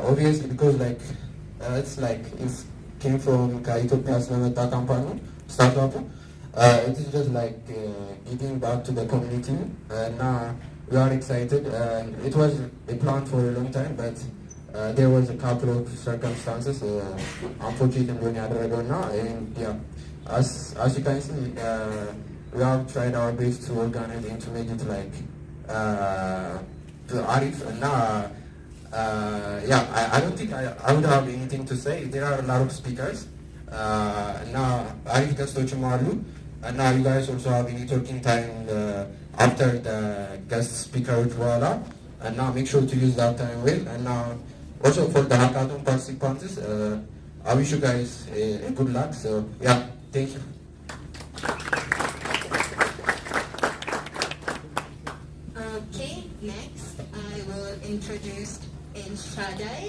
obviously because like it's like it came from ከኢትዮጵያ ስለመጣ ካምፓኒ ስታርታፑ it is just like giving back to the community and we are excited. It was a plan for a long time, but there was a couple of circumstances unfortunately እንደሆነ ያደረገው እና yeah, as you can see, we have tried our best to organize and to make it like Arif and yeah, I don't think I would have anything to say. There are a lot of speakers. Now Arif guestoችም አሉ and now you guys also have any talking time after the guest speakers በኋላ and now make sure to use that time well. And now also for the hackathon participants, I wish you guys a good luck. So yeah, thank you. Okay, next I will introduce Shadai.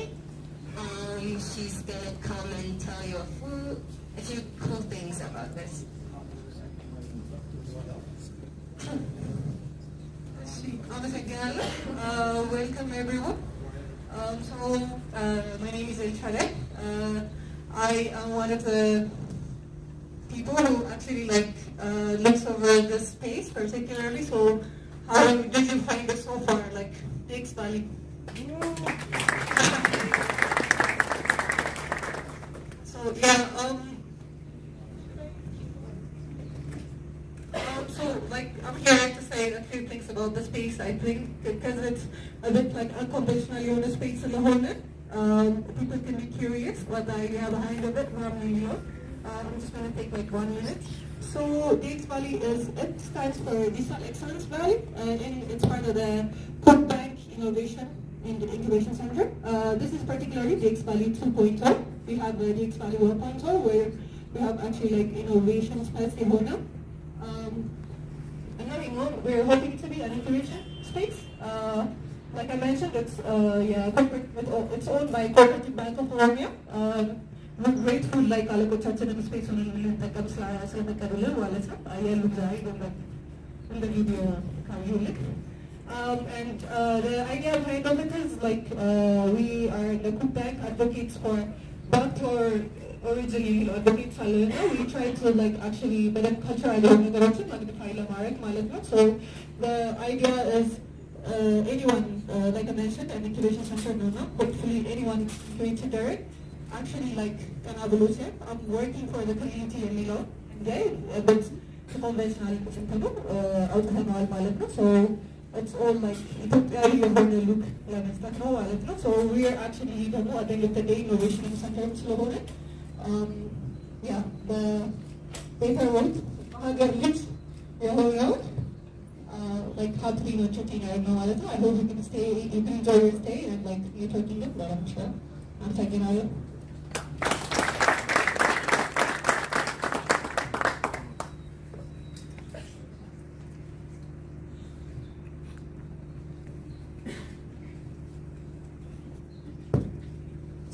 She's gonna come and tell you a few cool things about this. Welcome everyone. My name is Shadai. I am one of the people who actually looks over this space particularly. So how did you find it so far? Like, thanks, Bali. So yeah, I'm here to say a few things about the space. I think because it's a bit like unconventional on the space in the whole net. People can be curious what the idea behind of it. I'm just going to take like 1 minute. So DX Valley it stands for Digital Excellence Valley, and it's part of the Code Bank Innovation and Incubation Center. This is particularly DX Valley 2.0. We have DX Valley 1.0 where we have actually like innovation space in Hona. And now we're hoping to be an incubation space. Like I mentioned, it's it's owned by Cooperative Bank of Oromia. We're grateful like አለቆቻችን ስፔስ ሆነን ልንጠቀም ስለፈቀዱልን ማለት ነው። አያሉ ዛሬ in the video ካዩልኝ. And the idea behind of it is like we are the Coop Bank advocates for backdoor originally advocates አለና we try to like actually በደንብ cultural የሆኑ ነገሮችን magnify ለማድረግ ማለት ነው. So the idea is anyone, like I mentioned, an incubation center no, hopefully anyone going to direct actually like an evolution. I'm working for the community in Milo, okay, but conventional outcome ማለት ነው. So it's all like ኢትዮጵያዊ የሆነ ሉክ ለመስጠት ነው ማለት ነው. So we are actually ደግሞ at the end of the day innovation center ስለሆነ yeah, the paper work ሀገር ልጅ የሆነው like happily entertaining ማለት ነው. I hope you can enjoy your stay and like you're talking it, but I'm sure I'm taking out it.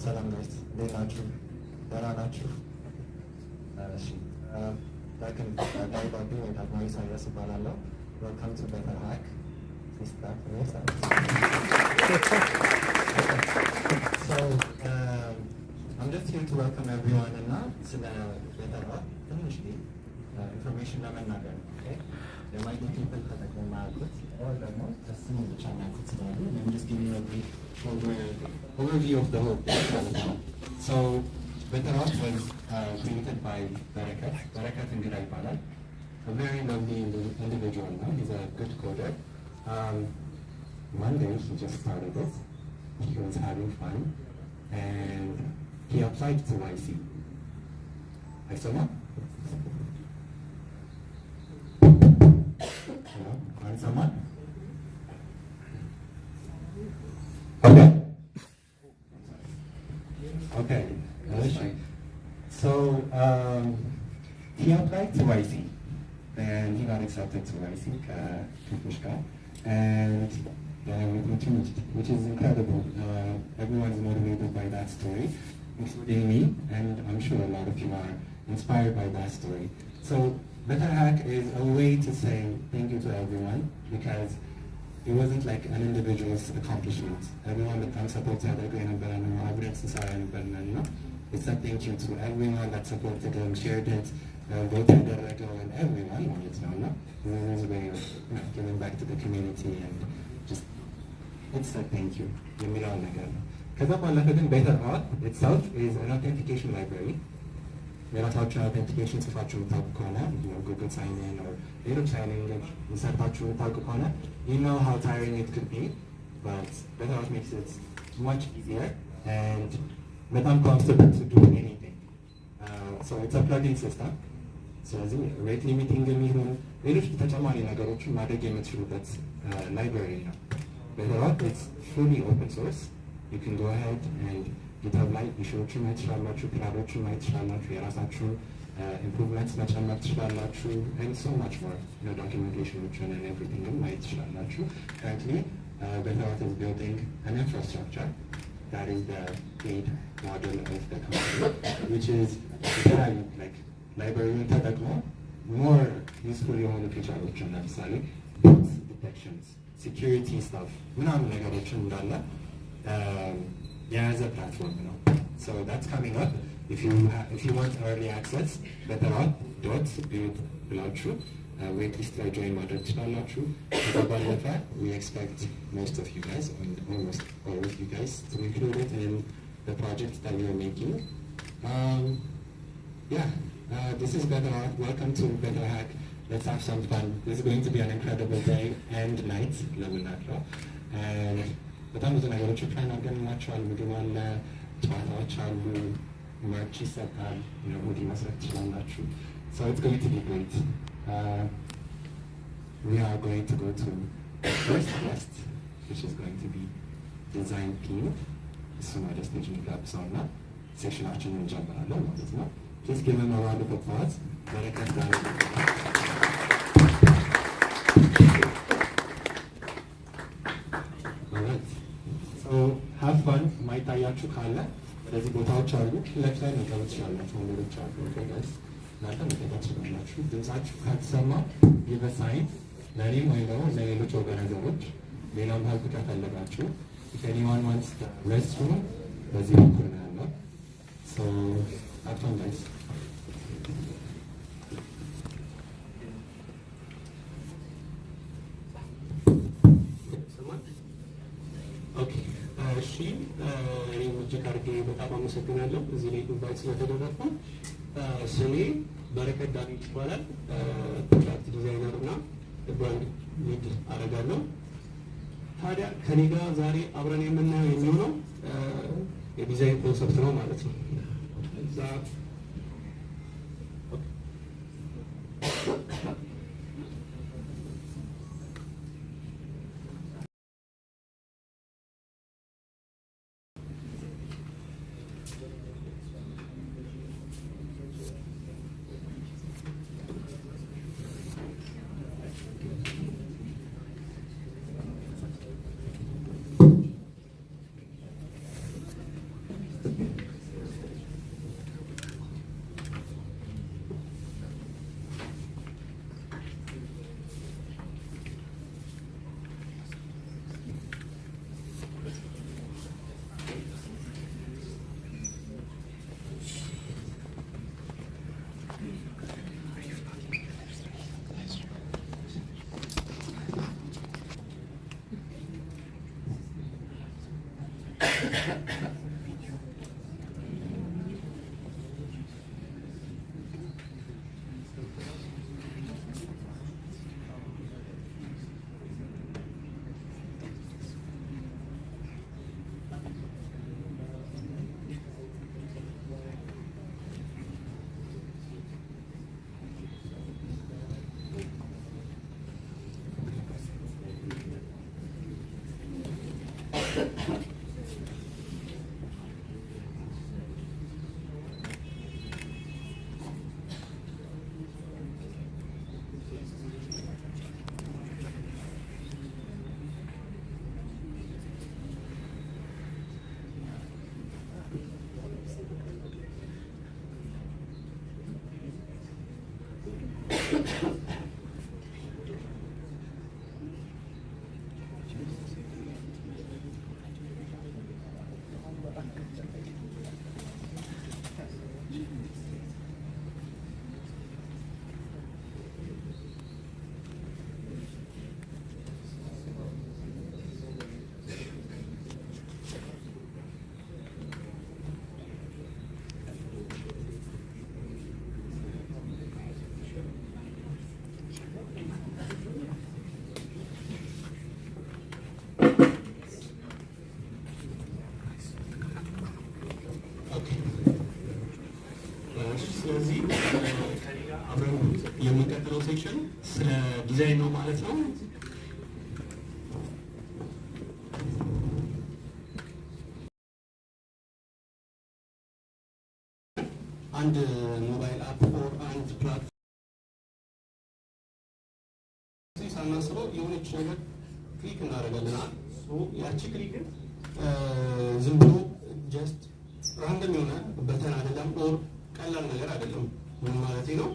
ሰላም ጋይስ እንዴት ናችሁ? ደህና ናችሁ? እሺ ዳግም ዳይባቢ ወይ ደግሞ ኢሳያስ እባላለሁ። Welcome to Better Hack. Please clap for yourself. So I'm just here to welcome everyone and ስለ Better Hack ትንሽዬ information ለመናገር ነው. Okay? There might be people ተጠቅመው የማያውቁት or ደግሞ ስሙ ብቻ የሚያውቁት ስላሉ I'm just giving you a brief overview of the whole thing. So Better Hack was created by Barakat እንግዳ ይባላል. A very lovely individual now. He's a good coder. One day he just started it. He was having fun and he applied to YC. I saw him. Hello? Find someone? Okay. Okay. So he applied to YC. And he got accepted to YC, and we continued, which is incredible. Everyone's motivated by that story, including me, and I'm sure a lot of you are inspired by that story. So Better Hack is a way to say thank you to everyone, because it wasn't like an individual's accomplishment. Everyone that comes support ያደርገው የነበረ ነው አብረን ስንሰራ የነበርነን ነው። It's a thank you to everyone that supported him, shared it, vote ያደረገው and everyone ማለት ነው እና it was a way of giving back to the community and just it's a thank you የሚለውን ነገር ነው። ከዛ ባለፈ ግን Better Auth itself is an authentication library. የራሳችሁን አውተንቲኬሽን ጽፋችሁ የምታውቁ ከሆነ ጉግል ሳይን ኢን ኦር ሌሎች ሳይኒንግ ሰርታችሁ የምታውቁ ከሆነ you know how tiring it could be, but Better Auth makes it much easier and በጣም comfortable to do anything. So it's a plugin system. ስለዚህ ሬት ሊሚቲንግ የሚሆን ሌሎች ተጨማሪ ነገሮችን ማድረግ የምትችሉበት ላይብራሪ ነው። Better Auth is fully open source. You can go ahead and GitHub ላይ ኢሹዎችን ማየት ትችላላችሁ፣ ፒላሮችን ማየት ትችላላችሁ፣ የራሳችሁን ኢምፕሩቭመንትስ መጨመር ትችላላችሁ and so much more. ዶኪመንቴሽኖችን and everything ማየት ትችላላችሁ። Currently, Better Auth is building an infrastructure that is the paid model of the company, which is የተለያዩ like ላይብራሪውን ተጠቅሞ more useful የሆኑ ፊቸሮችን ለምሳሌ bot detections, security stuff ምናምን ነገሮችን እንዳለ የያዘ ፕላትፎርም ነው። So that's coming up. If you want early access, Better Auth build ብላችሁ ዌት ሊስት ላይ ጆይን ማድረግ ትችላላችሁ። ከዛ ባለፈ we expect most of you guys and almost all of you guys to include it in the project that we are making. This is Better Auth. Welcome to Better Hack. Let's have some fun. This is going to be an incredible day and night. ለምናለው and በጣም ብዙ ነገሮች ፕላን አድርገንላችኋል። ምግብ አለ፣ ጨዋታዎች አሉ፣ መርች ይሰጣል፣ ሁዲ መስራት ትችላላችሁ። So it's going to be great. We are going to go to the first guest, which is going to be design team. እሱን ወደ ስቴጅ እንጋብዘውና ሴሽናችንን እንጀምራለን ማለት ነው። Please give him a round of applause. በረከት ዳሩ have fun. ማይታያችሁ ካለ ወደዚህ ቦታዎች አሉ፣ ፊት ላይ መቀመጥ ትችላላችሁ። ወንበሮች አሉ። ጋይስ እናንተ መቀመጥ ትችላላችሁ። ድምጻችሁ ካልተሰማ give a sign ለእኔም ወይም ደግሞ ለሌሎች ኦርጋናይዘሮች። ሌላም ሀልፍ ከፈለጋችሁ if anyone wants the restroom በዚህ በኩል ነው ያለው። So have fun guys. እሺ እኔም እጅግ አድርጌ በጣም አመሰግናለሁ እዚህ ላይ ኢንቫይት ስለተደረግኩ። ስሜ በረከት ዳዊት ይባላል። ፕሮዳክት ዲዛይነር እና ብራንድ ሊድ አደርጋለሁ። ታዲያ ከኔ ጋር ዛሬ አብረን የምናየው የሚሆነው የዲዛይን ኮንሰፕት ነው ማለት ነው። ስለዚህ ከኔ ጋር አብረን የምንቀጥለው ሴክሽን ስለ ዲዛይን ነው ማለት ነው። አንድ ሞባይል አፕ ኦር አንድ ፕላትፎርም ሳናስበው የሆነች ነገር ክሊክ እናደርጋለን። ያቺ ክሊክ ዝም ብሎ ጀስት ራንደም የሆነ በተን አይደለም፣ ኦር ቀላል ነገር አይደለም። ምን ማለት ነው?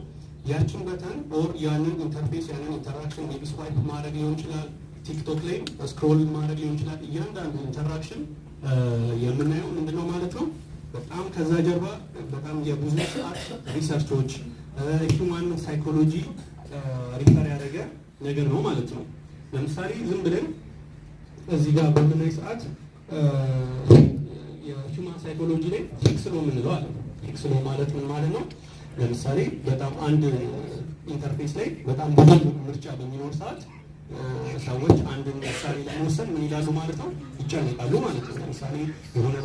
ያችን በተን ኦር ያንን ኢንተርፌስ ያንን ኢንተራክሽን ሜቢ ስዋይፕ ማድረግ ሊሆን ይችላል፣ ቲክቶክ ላይ ስክሮል ማድረግ ሊሆን ይችላል። እያንዳንዱ ኢንተራክሽን የምናየው ምንድነው ማለት ነው? በጣም ከዛ ጀርባ በጣም የብዙ ሰዓት ሪሰርቾች ሂውማን ሳይኮሎጂ ሪፈር ያደረገ ነገር ነው ማለት ነው። ለምሳሌ ዝም ብለን እዚህ ጋር በምናይ ሰዓት የሂውማን ሳይኮሎጂ ላይ ፊክስ ነው የምንለው አለ። ፊክስ ነው ማለት ምን ማለት ነው? ለምሳሌ በጣም አንድ ኢንተርፌስ ላይ በጣም ብዙ ምርጫ በሚኖር ሰዓት ሰዎች አንድን ምሳሌ ለመወሰን ምን ይላሉ ማለት ነው? ይጨነቃሉ ማለት ነው። ለምሳሌ የሆነ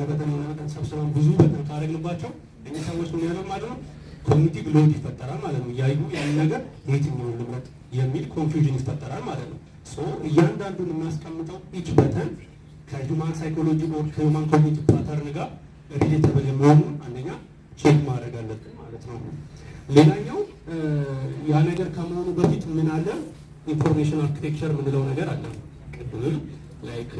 በተን ሰብስበን ብዙ በተን ካደረግንባቸው እኚህ ሰዎች ምን ያለው ማለት ነው? ኮግኒቲቭ ሎድ ይፈጠራል ማለት ነው። ያዩ ያን ነገር የትኛውን ልምረጥ የሚል ኮንፊውዥን ይፈጠራል ማለት ነው። እያንዳንዱን የሚያስቀምጠው ኢች በተን ከሂውማን ሳይኮሎጂ ኦር ከሂውማን ኮግኒቲቭ ፓተርን ጋር ሪሌተብል የሚሆኑ አንደኛ ቼክ ማድረግ አለብን ማለት ነው። ሌላኛው ያ ነገር ከመሆኑ በፊት ምን አለ? ኢንፎርሜሽን አርኪቴክቸር የምንለው ነገር አለ። ቅድምም ላይክ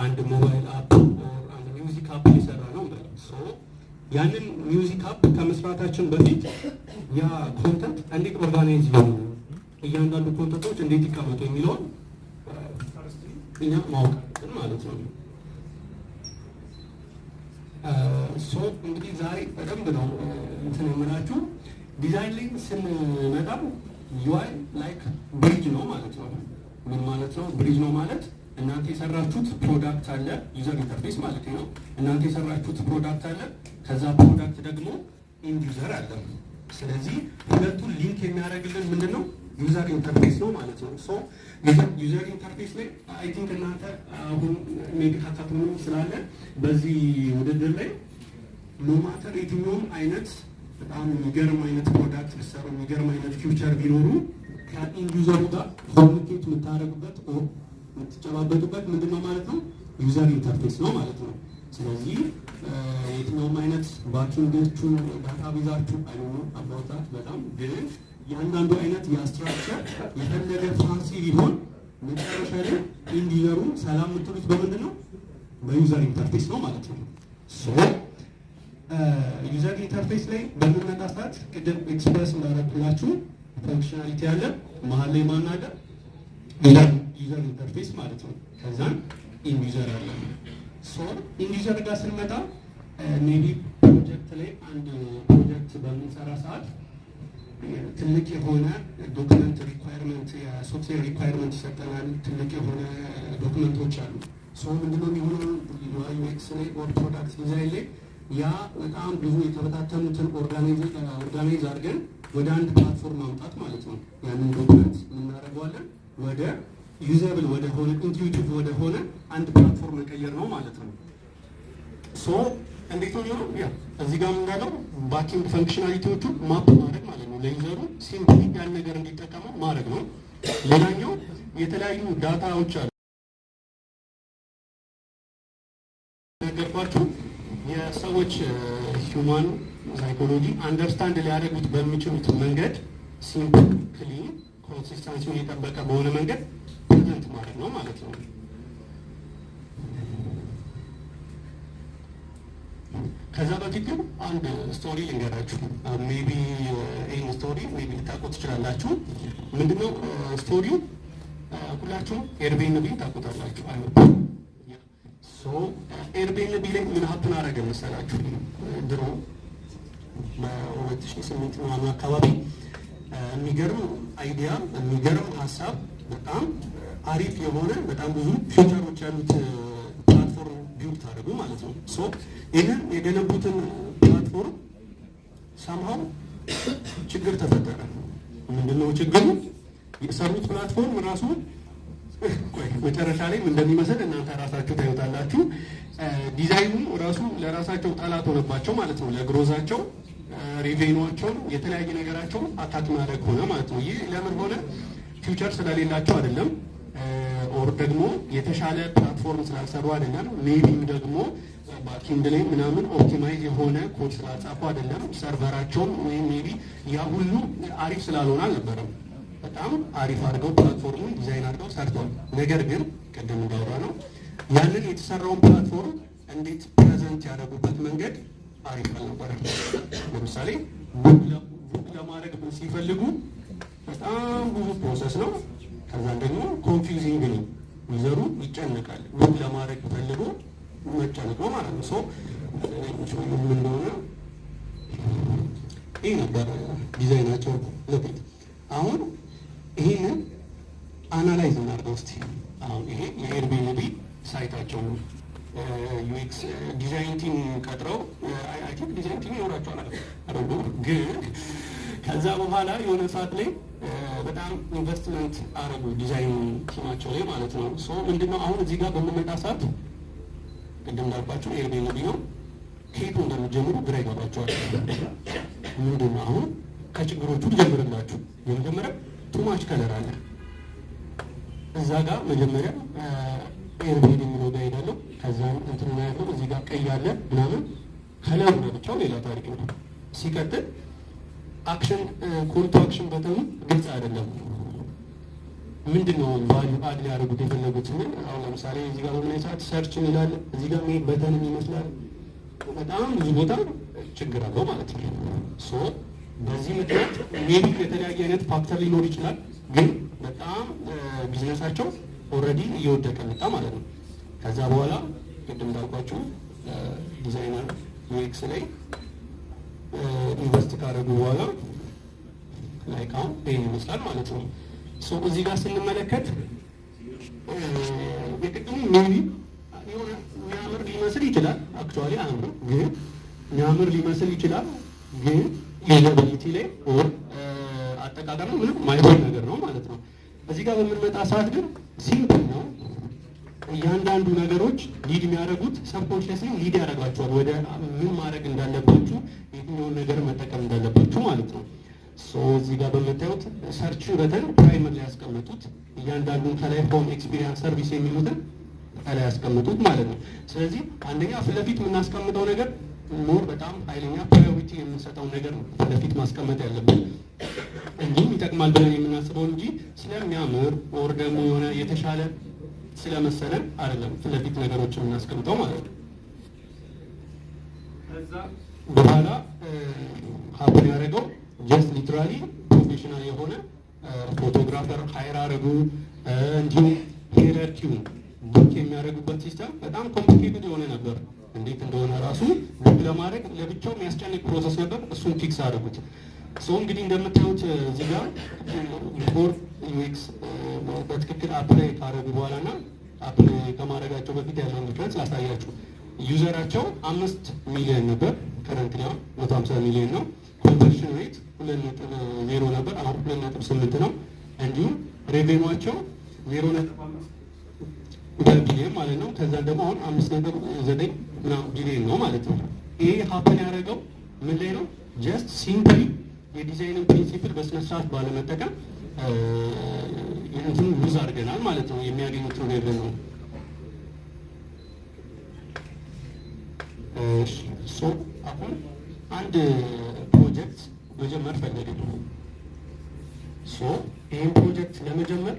አንድ ሞባይል አፕ ኦር አንድ ሚውዚክ አፕ እየሰራ ነው ማለት ያንን ሚውዚክ አፕ ከመስራታችን በፊት ያ ኮንተንት እንዴት ኦርጋናይዝ ይሆኑ፣ እያንዳንዱ ኮንተንቶች እንዴት ይቀመጡ የሚለውን እኛ ማወቅ አለብን ማለት ነው። እንግዲህ ዛሬ በደንብ ነው እንትን የምላችሁ ዲዛይን ላይ ስንመጣ ዩአይ ላይክ ብሪጅ ነው ማለት ነው። ምን ማለት ነው? ብሪጅ ነው ማለት እናንተ የሰራችሁት ፕሮዳክት አለ፣ ዩዘር ኢንተርፌስ ማለት ነው። እናንተ የሰራችሁት ፕሮዳክት አለ፣ ከዛ ፕሮዳክት ደግሞ ኢንድ ዩዘር አለ። ስለዚህ ሁለቱን ሊንክ የሚያደርግልን ምንድን ነው? ዩዘር ኢንተርፌስ ነው ማለት ነው። ዩዘር ኢንተርፌስ ላይ አይ ቲንክ እናንተ አሁን ሜቢ ሀካቶን ስላለ በዚህ ውድድር ላይ ኖማተር የትኛውም አይነት በጣም የሚገርም አይነት ፕሮዳክት ልሰሩ የሚገርም አይነት ፊውቸር ቢኖሩ ከኢንድ ዩዘሩ ጋር ኮሚኒኬት የምታደርጉበት የምትጨባበጡበት ምንድን ነው ማለት ነው? ዩዘር ኢንተርፌስ ነው ማለት ነው። ስለዚህ የትኛውም አይነት ባኪንጎቹ ዳታቤዛችሁ አይሆኑ አባውታት በጣም ግን እያንዳንዱ አይነት የስትራክቸር የፈለገ ፋንሲ ቢሆን መጨረሻ ላይ ኢንድ ዩዘሩ ሰላም የምትሉት በምንድን ነው? በዩዘር ኢንተርፌስ ነው ማለት ነው። ዩዘር ኢንተርፌስ ላይ በምንመጣ ሰዓት ቅድም ኤክስፕረስ እንዳደረግላችሁ ፈንክሽናሊቲ ያለ መሀል ላይ ማን አለ? ዩዘር ኢንተርፌስ ማለት ነው። ከዛን ኢንድ ዩዘር አለ። ኢንድ ዩዘር ጋር ስንመጣ ሜቢ ፕሮጀክት ላይ አንድ ፕሮጀክት በምንሰራ ሰዓት ትልቅ የሆነ ዶክመንት ሪኳየርመንት የሶፍትዌር ሪኳየርመንት ይሰጠናል። ትልቅ የሆነ ዶክመንቶች አሉ። ምንድነው የሚሆነው? ዩኤክስ ላይ ኦር ፕሮዳክት ዲዛይን ላይ ያ በጣም ብዙ የተበታተኑትን ኦርጋናይዝ አድርገን ወደ አንድ ፕላትፎርም ማምጣት ማለት ነው። ያንን ዶክመንት የምናደርገዋለን ወደ ዩዘብል ወደ ሆነ ኢንቱዊቲቭ ወደ ሆነ አንድ ፕላትፎርም መቀየር ነው ማለት ነው። እንዴት ነው የሚሆነው? ያ እዚህ ጋር እንዳለው ባኪንግ ፈንክሽናሊቲዎቹ ማፕ ማድረግ ማለት ነው። ለዩዘሩ ሲምፕሊ ያን ነገር እንዲጠቀመው ማድረግ ነው። ሌላኛው የተለያዩ ዳታዎች አሉ ነገርኳችሁ። የሰዎች ሂውማን ሳይኮሎጂ አንደርስታንድ ሊያደርጉት በሚችሉት መንገድ ሲምፕል፣ ክሊን፣ ኮንሲስተንሲውን የጠበቀ በሆነ መንገድ ፕሬዘንት ማድረግ ነው ማለት ነው። ከዛ በፊት ግን አንድ ስቶሪ ልንገራችሁ። ሜቢ ይህን ስቶሪ ሜቢ ልታውቁት ትችላላችሁ። ምንድነው ስቶሪው? ሁላችሁም ኤርቤንቢ ታውቁታላችሁ። ኤርቤንቢ ላይ ምን ሀፕን አደረገ መሰላችሁ? ድሮ በ2008 ምናምን አካባቢ የሚገርም አይዲያ የሚገርም ሀሳብ በጣም አሪፍ የሆነ በጣም ብዙ ፊቸሮች ያሉት ፕላትፎርም ቢውልድ አደረጉ ማለት ነው። ይህን የገነቡትን ፕላትፎርም ሳምሃው ችግር ተፈጠረ። ምንድነው ችግሩ? የሰሩት ፕላትፎርም ራሱ መጨረሻ ላይ እንደሚመስል እናንተ ራሳችሁ ታዩታላችሁ። ዲዛይኑ ራሱ ለራሳቸው ጠላት ሆነባቸው ማለት ነው። ለግሮዛቸው ሬቬኒዋቸውን የተለያየ ነገራቸውን አታክ ማድረግ ሆነ ማለት ነው። ይህ ለምን ሆነ? ፊውቸር ስለሌላቸው አይደለም፣ ኦር ደግሞ የተሻለ ፕላትፎርም ስላልሰሩ አይደለም፣ ሜቢም ደግሞ ባኪንድ ላይ ምናምን ኦፕቲማይዝ የሆነ ኮድ ስላልጻፉ አይደለም፣ ሰርቨራቸውን ወይም ሜቢ ያ ሁሉ አሪፍ ስላልሆነ አልነበረም። በጣም አሪፍ አድርገው ፕላትፎርሙን ዲዛይን አድርገው ሰርተዋል። ነገር ግን ቅድም እንዳወራ ነው ያንን የተሰራውን ፕላትፎርም እንዴት ፕሬዘንት ያደረጉበት መንገድ አሪፍ አልነበረም። ለምሳሌ ቡክ ለማድረግ ሲፈልጉ በጣም ብዙ ፕሮሰስ ነው። ከዛ ደግሞ ኮንፊውዚንግ ነው። ዩዘሩ ይጨነቃል። ቡክ ለማድረግ ፈልጎ መጨነቅ ነው ማለት ነው። ሶ ምን እንደሆነ ይህ ነበር ዲዛይናቸው ለፊት። አሁን ይህንን አናላይዝ እናድርገው እስኪ። አሁን ይሄ የኤርቢኤንቢ ሳይታቸው ነው። ዩኤክስ ዲዛይን ቲም ቀጥረው አይ ቲንክ ዲዛይን ቲም ይኖራቸዋል አረዱ። ግን ከዛ በኋላ የሆነ ሰዓት ላይ በጣም ኢንቨስትመንት አረጉ ዲዛይን ቲማቸው ላይ ማለት ነው። ሶ ምንድነው አሁን እዚህ ጋር በምንመጣ ሰዓት ቅድም እንዳልኳቸው ኤርቢኤንቢ ነው። ከየቱ እንደሚጀምሩ ግራ ይገባቸዋል። ምንድነው አሁን ከችግሮቹ ልጀምርላችሁ። የመጀመሪያ ቱማች ከለር አለ እዛ ጋር መጀመሪያ ኤርቢኤንቢ የሚለው ጋር ሄዳለሁ። ከዛ እንትን ነው ያለው እዚህ ጋር ቀይ አለ ምናምን ከለሩ ብቻው ሌላ ታሪክ ነው። ሲቀጥል አክሽን ኮል ቱ አክሽን በተኑ ግልጽ አይደለም። ምንድነው ቫልዩ አድ ሊያደርጉት የፈለጉት? አሁን ለምሳሌ እዚህ ጋር በምን ሰዓት ሰርች ይላል፣ እዚህ ጋር ሜል በተንም ይመስላል። በጣም ብዙ ቦታ ችግር አለው ማለት ነው። ሶ በዚህ ምክንያት ሜቢ የተለያየ አይነት ፋክተር ሊኖር ይችላል፣ ግን በጣም ቢዝነሳቸው ኦልሬዲ እየወደቀ መጣ ማለት ነው። ከዛ በኋላ ቅድም እንዳልኳቸው ዲዛይነር ዩኤክስ ላይ ኢንቨስት ካደረጉ በኋላ ላይክ አሁን ይሄን ይመስላል ማለት ነው። ሶ እዚህ ጋር ስንመለከት የቅድሙ ሜቢ የሆነ የሚያምር ሊመስል ይችላል። አክቹዋሊ አያምርም፣ ግን የሚያምር ሊመስል ይችላል፣ ግን ዩዘቢሊቲ ላይ ኦር አጠቃቀም ምንም ማይሆን ነገር ነው ማለት ነው። እዚህ ጋር በምንመጣ ሰዓት ግን ሲምፕል ነው። እያንዳንዱ ነገሮች ሊድ የሚያደርጉት ሰብኮንሽስሊ ሊድ ያደርጋቸዋል ወደ ምን ማድረግ እንዳለባችሁ፣ የትኛውን ነገር መጠቀም እንዳለባችሁ ማለት ነው። ሶ እዚህ ጋር በምታዩት ሰርች በተን ፕራይመር ላይ ያስቀመጡት እያንዳንዱን ከላይ ሆም ኤክስፒሪየንስ ሰርቪስ የሚሉትን ከላይ ያስቀምጡት ማለት ነው። ስለዚህ አንደኛ ፊት ለፊት የምናስቀምጠው ነገር ሞር በጣም ኃይለኛ ፕራዮሪቲ የምንሰጠውን ነገር ነው ፊት ለፊት ማስቀመጥ ያለብን። እንዲሁም ይጠቅማል ብለን የምናስበው እንጂ ስለሚያምር ኦር ደግሞ የሆነ የተሻለ ስለመሰለን አይደለም ፊት ለፊት ነገሮችን የምናስቀምጠው ማለት ነው። ከዛ በኋላ ሀብን ያደረገው ጀስት ሊትራሊ ፕሮፌሽናል የሆነ ፎቶግራፈር ሀይር አደረጉ። እንዲሁም ሂየራርኪው ቡክ የሚያደርጉበት ሲስተም በጣም ኮምፕሊኬትድ የሆነ ነበር። እንዴት እንደሆነ ራሱ ቡክ ለማድረግ ለብቻው የሚያስጨንቅ ፕሮሰስ ነበር። እሱን ፊክስ አደረጉት። ሰው እንግዲህ እንደምታዩት እዚህ ጋር ቢፎር ዩኤክስ በትክክል አፕላይ ካደረጉ በኋላ እና አፕላይ ከማድረጋቸው በፊት ያለውን ዲፍረንስ ላሳያችሁ። ዩዘራቸው 5 ሚሊዮን ነበር፣ ከረንትሊ አሁን 150 ሚሊዮን ነው። ኮንቨርሽን ሬት 2.0 ነበር፣ አሁን 2.8 ነው። እንዲሁም ሬቬኒዋቸው 0.5 ቢሊዮን ማለት ነው። ከዛ ደግሞ አሁን 5.9 ቢሊዮን ነው ማለት ነው። ይሄ ሀፕን ያደረገው ምን ላይ ነው? ጀስት ሲምፕሊ የዲዛይንን ፕሪንሲፕል በስነስርዓት ባለመጠቀም እንትኑ ሉዝ አድርገናል ማለት ነው። የሚያገኙት ነገር ነው። ሶ አሁን አንድ ፕሮጀክት መጀመር ፈለግን። ሶ ይህን ፕሮጀክት ለመጀመር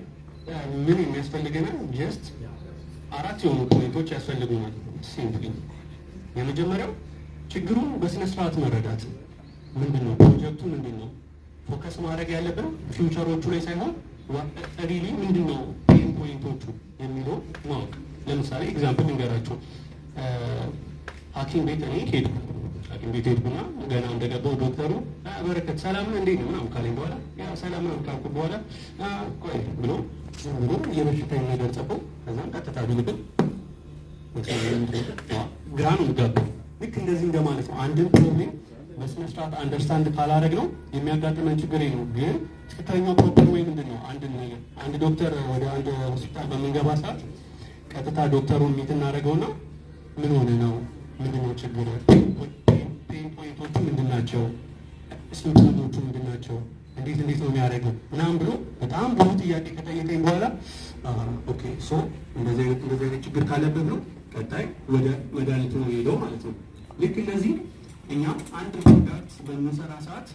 ምን የሚያስፈልገናል? ጀስት 4 የሆኑ ፖይንቶች ያስፈልጉናል። ሲምፕሊ የመጀመሪያው ችግሩን በስነስርዓት መረዳት። ምንድን ነው ፕሮጀክቱ? ምንድን ነው ፎከስ ማድረግ ያለብን? ፊውቸሮቹ ላይ ሳይሆን ሪሊ ምንድን ነው ፔን ፖይንቶቹ የሚለው ማወቅ። ለምሳሌ ኤግዛምፕል ልንገራችሁ። ሐኪም ቤት እኔ ሄድኩ። ሐኪም ቤት ሄድኩና ገና እንደገባው ዶክተሩ በረከት ሰላም ነው እንዴት ነው ምናምን ካለኝ በኋላ ያ ሰላም ነው ካልኩ በኋላ ቆይ ብሎ የበሽታዬን ነገር ጽፎ ከዛም ቀጥታ ቢልክል ግራ ነው የምጋባው። ልክ እንደዚህ እንደማለት ነው። አንድን ፕሮብሌም በስነ ስርዓት አንደርስታንድ ካላደረግ ነው የሚያጋጥመን ችግር ነው። ግን ትክክለኛው ፕሮፐር ወይ ምንድን ነው? አንድ ዶክተር ወደ አንድ ሆስፒታል በምንገባ ሰዓት ቀጥታ ዶክተሩን ሚት እናደርገውና ምን ሆነ ነው? ምንድን ነው ችግር? ፔን ፖይንቶቹ ምንድን ናቸው? ሶ እንደዚህ አይነት ችግር ካለበት ነው ቀጣይ ወደ መድኃኒቱ ነው ሄደው ማለት ነው። ልክ እንደዚህ እኛ አንድ ፕሮዳክት በምንሰራ ሰዓት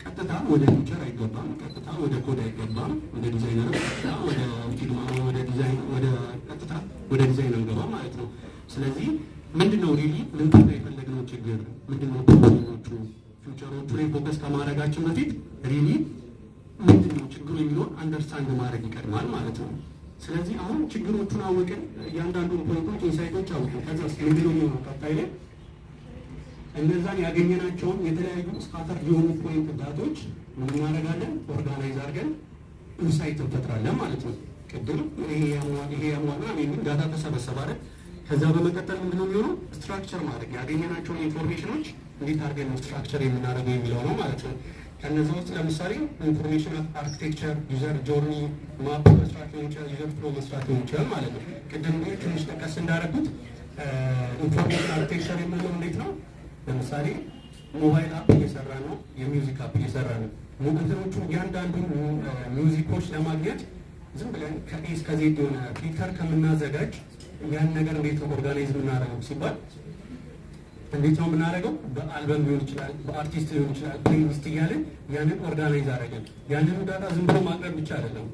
ቀጥታ ወደ ፊቸር አይገባም፣ ቀጥታ ወደ ኮድ አይገባም። እንደ ዲዛይነር ቀጥታ ወደ ዲዛይን አንገባም ማለት ነው። ስለዚህ ምንድነው ሪሊ ልንፈታ የፈለግነው ችግር ምንድነው? ፕሮብሌሞቹ ፊቸሮቹ ላይ ፎከስ ከማድረጋችን በፊት ሪሊ ምንድነው ችግሩ የሚለውን አንደርስታንድ ማድረግ ይቀድማል ማለት ነው። ስለዚህ አሁን ችግሮቹን አወቅን፣ እያንዳንዱን ፖይንቶች ኢንሳይቶች አወቅን። ከዛ ምንድነው የሚሆነው ቀጣይ ላይ እነዛን ያገኘናቸውን የተለያዩ ስካተር የሆኑ ፖይንት ዳቶች ምን እናደርጋለን? ኦርጋናይዝ አድርገን ኢንሳይት እንፈጥራለን ማለት ነው። ቅድም ይሄ ያሟላ የሚል ዳታ ተሰበሰበ አይደል? ከዛ በመቀጠል ምንድነው የሚሆነው? ስትራክቸር ማድረግ ያገኘናቸውን ኢንፎርሜሽኖች እንዴት አድርገን ነው ስትራክቸር የምናደርገው የሚለው ነው ማለት ነው። ከነዛ ውስጥ ለምሳሌ ኢንፎርሜሽን አርኪቴክቸር፣ ዩዘር ጆርኒ ማፕ መስራት ሊሆን ይችላል፣ ዩዘር ፍሎ መስራት ሊሆን ይችላል ማለት ነው። ቅድም ትንሽ ጠቀስ እንዳደረጉት ኢንፎርሜሽን አርኪቴክቸር የምንለው እንዴት ነው? ለምሳሌ ሞባይል አፕ እየሰራ ነው፣ የሚውዚክ አፕ እየሰራ ነው። እንትኖቹ እያንዳንዱ ሚውዚኮች ለማግኘት ዝም ብለን ከኤ እስከ ዜድ የሆነ ፊልተር ከምናዘጋጅ ያን ነገር እንዴት ነው ኦርጋናይዝ የምናደርገው ሲባል እንዴት ነው የምናደርገው? በአልበም ሊሆን ይችላል፣ በአርቲስት ሊሆን ይችላል፣ ፕሌሊስት እያለን ያንን ኦርጋናይዝ አደረገን። ያንን ዳታ ዝም ብሎ ማቅረብ ብቻ አይደለም፣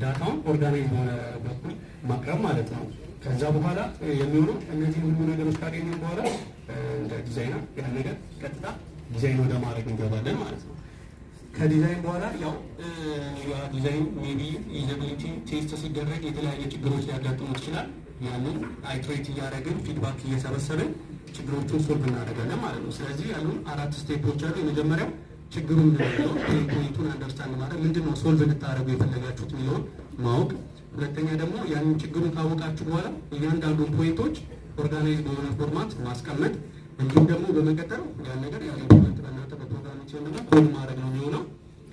ዳታውን ኦርጋናይዝ በሆነ በኩል ማቅረብ ማለት ነው። ከዛ በኋላ የሚሆነው እነዚህ ሁሉ ነገሮች ካገኘን በኋላ እንደ ዲዛይነር ያን ነገር ቀጥታ ዲዛይን ወደ ማድረግ እንገባለን ማለት ነው። ከዲዛይን በኋላ ያው ዲዛይን ሜቢ ዩዛቢሊቲ ቴስት ሲደረግ የተለያየ ችግሮች ሊያጋጥሙ ይችላል። ያንን አይትሬት እያደረግን ፊድባክ እየሰበሰብን ችግሮቹን ሶልቭ እናደርጋለን ማለት ነው። ስለዚህ ያሉን 4 ስቴፖች አሉ። የመጀመሪያው ችግሩ ምንድነው፣ ፖይንቱን አንደርስታንድ ማድረግ፣ ምንድነው ሶልቭ ልታደርጉ የፈለጋችሁት የሚለውን ማወቅ። ሁለተኛ ደግሞ ያንን ችግሩን ካወቃችሁ በኋላ እያንዳንዱን ፖይንቶች ኦርጋናይዝ በሆነ ፎርማት ማስቀመጥ፣ እንዲሁም ደግሞ በመቀጠል ያን ነገር ያው ኢምፕሊመንት በእናንተ በፕሮግራሞች ደግሞ ኮድ ማድረግ ነው የሚሆነው።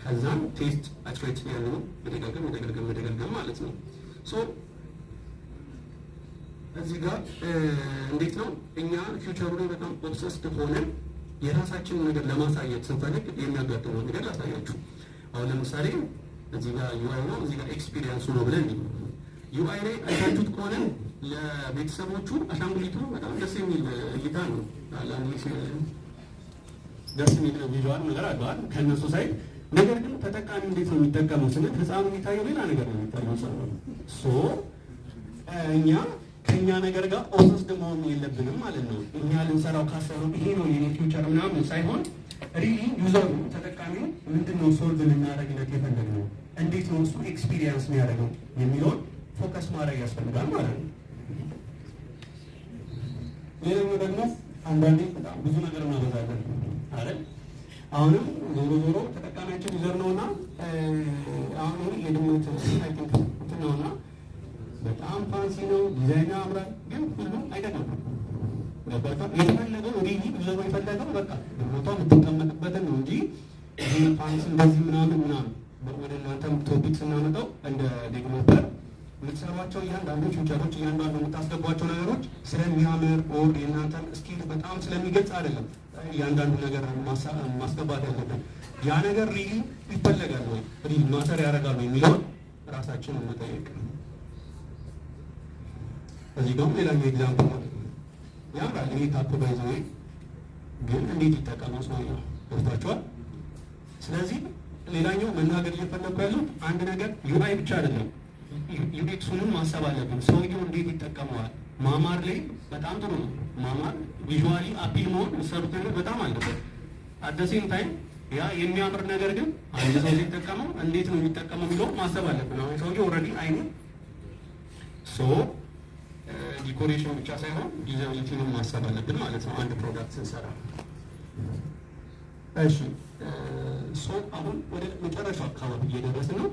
ከዛም ቴስት አትሬት ያለው መደጋገም ማለት ነው። ሶ እዚህ ጋር እንዴት ነው እኛ ፊውቸሩ ላይ በጣም ኦብሰስድ ሆነን የራሳችንን ነገር ለማሳየት ስንፈልግ የሚያጋጥመው ነገር ላሳያችሁ። አሁን ለምሳሌ እዚህ ጋር ዩአይ ነው፣ እዚህ ጋር ኤክስፒሪየንሱ ነው ብለን ዩአይ ላይ አይታችሁት ከሆነ ለቤተሰቦቹ አሻንጉሊቱ በጣም ደስ የሚል እይታ ነው። ደስ የሚል ቪዥዋል ነገር አለዋል ከእነሱ ሳይድ። ነገር ግን ተጠቃሚ እንዴት ነው የሚጠቀመው ስንል ህፃኑ የሚታየው ሌላ ነገር ነው የሚታየው። ሶ እኛ ከእኛ ነገር ጋር ኦብሰስድ መሆን የለብንም ማለት ነው። እኛ ልንሰራው ካሰብነው ይሄ ነው የኔ ፊውቸር ምናምን ሳይሆን ሪሊ ዩዘሩ ተጠቃሚው ምንድን ነው ሶልቭ ልናደርግለት የፈለግነው፣ እንዴት ነው እሱ ኤክስፒሪየንስ የሚያደርገው የሚለውን ፎከስ ማድረግ ያስፈልጋል ማለት ነው። ሌላኛው ደግሞ አንዳንዴ በጣም ብዙ ነገር እናበዛለን አይደል? አሁንም ዞሮ ተጠቃሚያችን ዩዘር ነውና አሁን የድመት እንትን ነውና በጣም ፋንሲ ነው፣ ዲዛይን ያምራል፣ ግን ሁሉም አይደለም። የተፈለገው ሪሊ ዩዘሩ የፈለገው በቃ ቦታው የምትቀመጥበትን ነው እንጂ ፋንሲ እንደዚህ ምናምን ወደ እናንተም ቶፒክ ስናመጣው እንደ ዴቨሎፐር የምትሰሯቸው እያንዳንዱ ፊውቸሮች እያንዳንዱ የምታስገቧቸው ነገሮች ስለሚያምር ኦር የእናንተን ስኪል በጣም ስለሚገልጽ አይደለም እያንዳንዱ ነገር ማስገባት ያለብን። ያ ነገር ሪሊ ይፈለጋል ወይ ሪሊ ማተር ያደርጋል ወይ የሚለውን ራሳችንን መጠየቅ። እዚህ ደግሞ ሌላኛው ኤግዛምፕል ነው። ያምራል ይሄ ታፕ ባይዘ ወይ ግን እንዴት ይጠቀመው ሰው ነው ወጣቸዋል። ስለዚህ ሌላኛው መናገር እየፈለኩ ያለው አንድ ነገር ዩአይ ብቻ አይደለም፣ ዩኤክሱንም ማሰብ አለብን። ሰውየው እንዴት ይጠቀመዋል። ማማር ላይ በጣም ጥሩ ነው። ማማር ቪዥዋሊ አፒል መሆን የሚሰሩት ነገር በጣም አለበት። አደሴም ታይም ያ የሚያምር ነገር ግን አንድ ሰው ሲጠቀመው እንዴት ነው የሚጠቀመው የሚለው ማሰብ አለብን። አሁን ሰውየው ኦልሬዲ አይኑ ሶ ዲኮሬሽን ብቻ ሳይሆን ዩዛቢሊቲንም ማሰብ አለብን ማለት ነው አንድ ፕሮዳክት ስንሰራ። እሺ ሶ አሁን ወደ መጨረሻው አካባቢ እየደረስን ነው።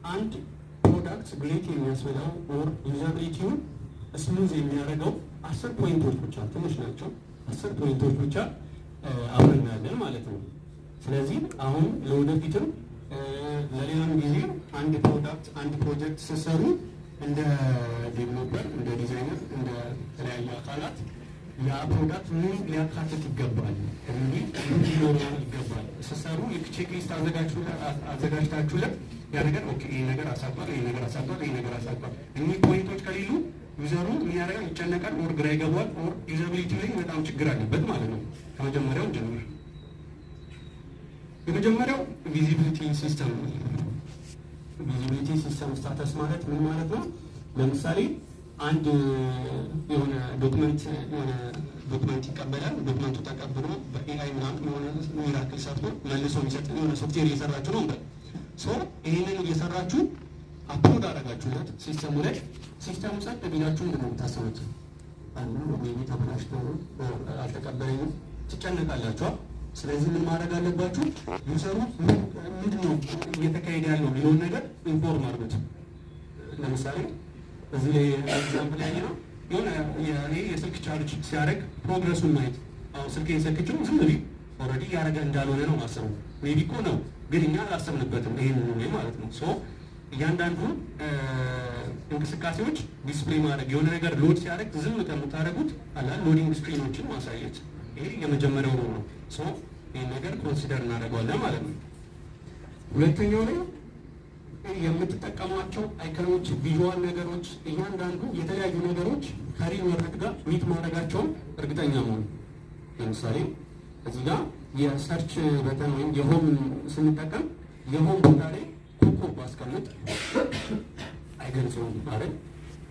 አንድ ፕሮዳክት ግሬት የሚያስበላው ኦር ዩዛቢሊቲውን ስሙዝ የሚያደርገው 10 ፖይንቶች ብቻ ትንሽ ናቸው። 10 ፖይንቶች ብቻ አብረን እናያለን ማለት ነው። ስለዚህ አሁን ለወደፊትም ለሌላም ጊዜ አንድ ፕሮዳክት አንድ ፕሮጀክት ስትሰሩ እንደ ዴቨሎፐር እንደ ዲዛይነር እንደ ተለያዩ አካላት ያ ፕሮዳክት ምን ሊያካትት ይገባል፣ ምን ሊኖረው ይገባል ስትሰሩ ቼክ ሊስት አዘጋጅታችሁለት ያ ነገር ኦኬ ይሄ ነገር አሳቋል፣ ይሄ ነገር አሳቋል፣ ይሄ ነገር አሳቋል። እነዚህ ፖይንቶች ከሌሉ ዩዘሩ ምን ያደርጋል? ይጨነቃል፣ ኦር ግራ ይገባዋል፣ ኦር ዩዘቢሊቲ ላይ በጣም ችግር አለበት ማለት ነው። ከመጀመሪያው ጀምር። የመጀመሪያው ቪዚቢሊቲ ሲስተም ነው። ቪዚቢሊቲ ሲስተም ስታተስ ማለት ምን ማለት ነው? ለምሳሌ አንድ የሆነ ዶክመንት ይቀበላል። ዶክመንቱ ተቀብሎ በኤአይ ምናምን የሆነ ሚራክል ሰርቶ መልሶ የሚሰጥ የሆነ ሶፍትዌር እየሰራችሁ ነው እንበል። ይህንን እየሰራችሁ አፕሎድ አደረጋችሁለት ሲስተሙ ላይ። ሲስተሙ ጸጥ ቢላችሁ ምንድን ነው የምታስቡት? ሜቢ ተበላሽቶ አልተቀበለኝም ትጨነቃላችኋል። ስለዚህ ምን ማድረግ አለባችሁ? ዩዘሩ ምንድን ነው እየተካሄደ ያለው የሚለውን ነገር ኢንፎርም አድርጉት። ለምሳሌ እዚህ ላይ ኤግዛምፕል ያየ ነው የሆነ እኔ የስልክ ቻርጅ ሲያደርግ ፕሮግረሱን ማየት። አሁን ስልኬን ሰክቼው ዝም ብል ኦልሬዲ እያደረገ እንዳልሆነ ነው ማሰቡ። ሜቢ እኮ ነው ግን እኛ አላሰብንበትም ይሄን ወይ ማለት ነው። እያንዳንዱ እንቅስቃሴዎች ዲስፕሌይ ማድረግ የሆነ ነገር ሎድ ሲያደርግ ዝም ከምታደርጉት አላ ሎዲንግ ስክሪኖችን ማሳየት፣ ይሄ የመጀመሪያው ነው። ይህን ነገር ኮንሲደር እናደርገዋለን ማለት ነው። ሁለተኛው ላይ የምትጠቀሟቸው አይከኖች፣ ቪዥዋል ነገሮች፣ እያንዳንዱ የተለያዩ ነገሮች ከሪል ወርልድ ጋር ሚት ማድረጋቸውን እርግጠኛ መሆን። ለምሳሌ እዚህ ጋር የሰርች በተን ወይም የሆም ስንጠቀም የሆም ቦታ ላይ ኮኮብ ባስቀምጥ አይገልጸውም አይደል?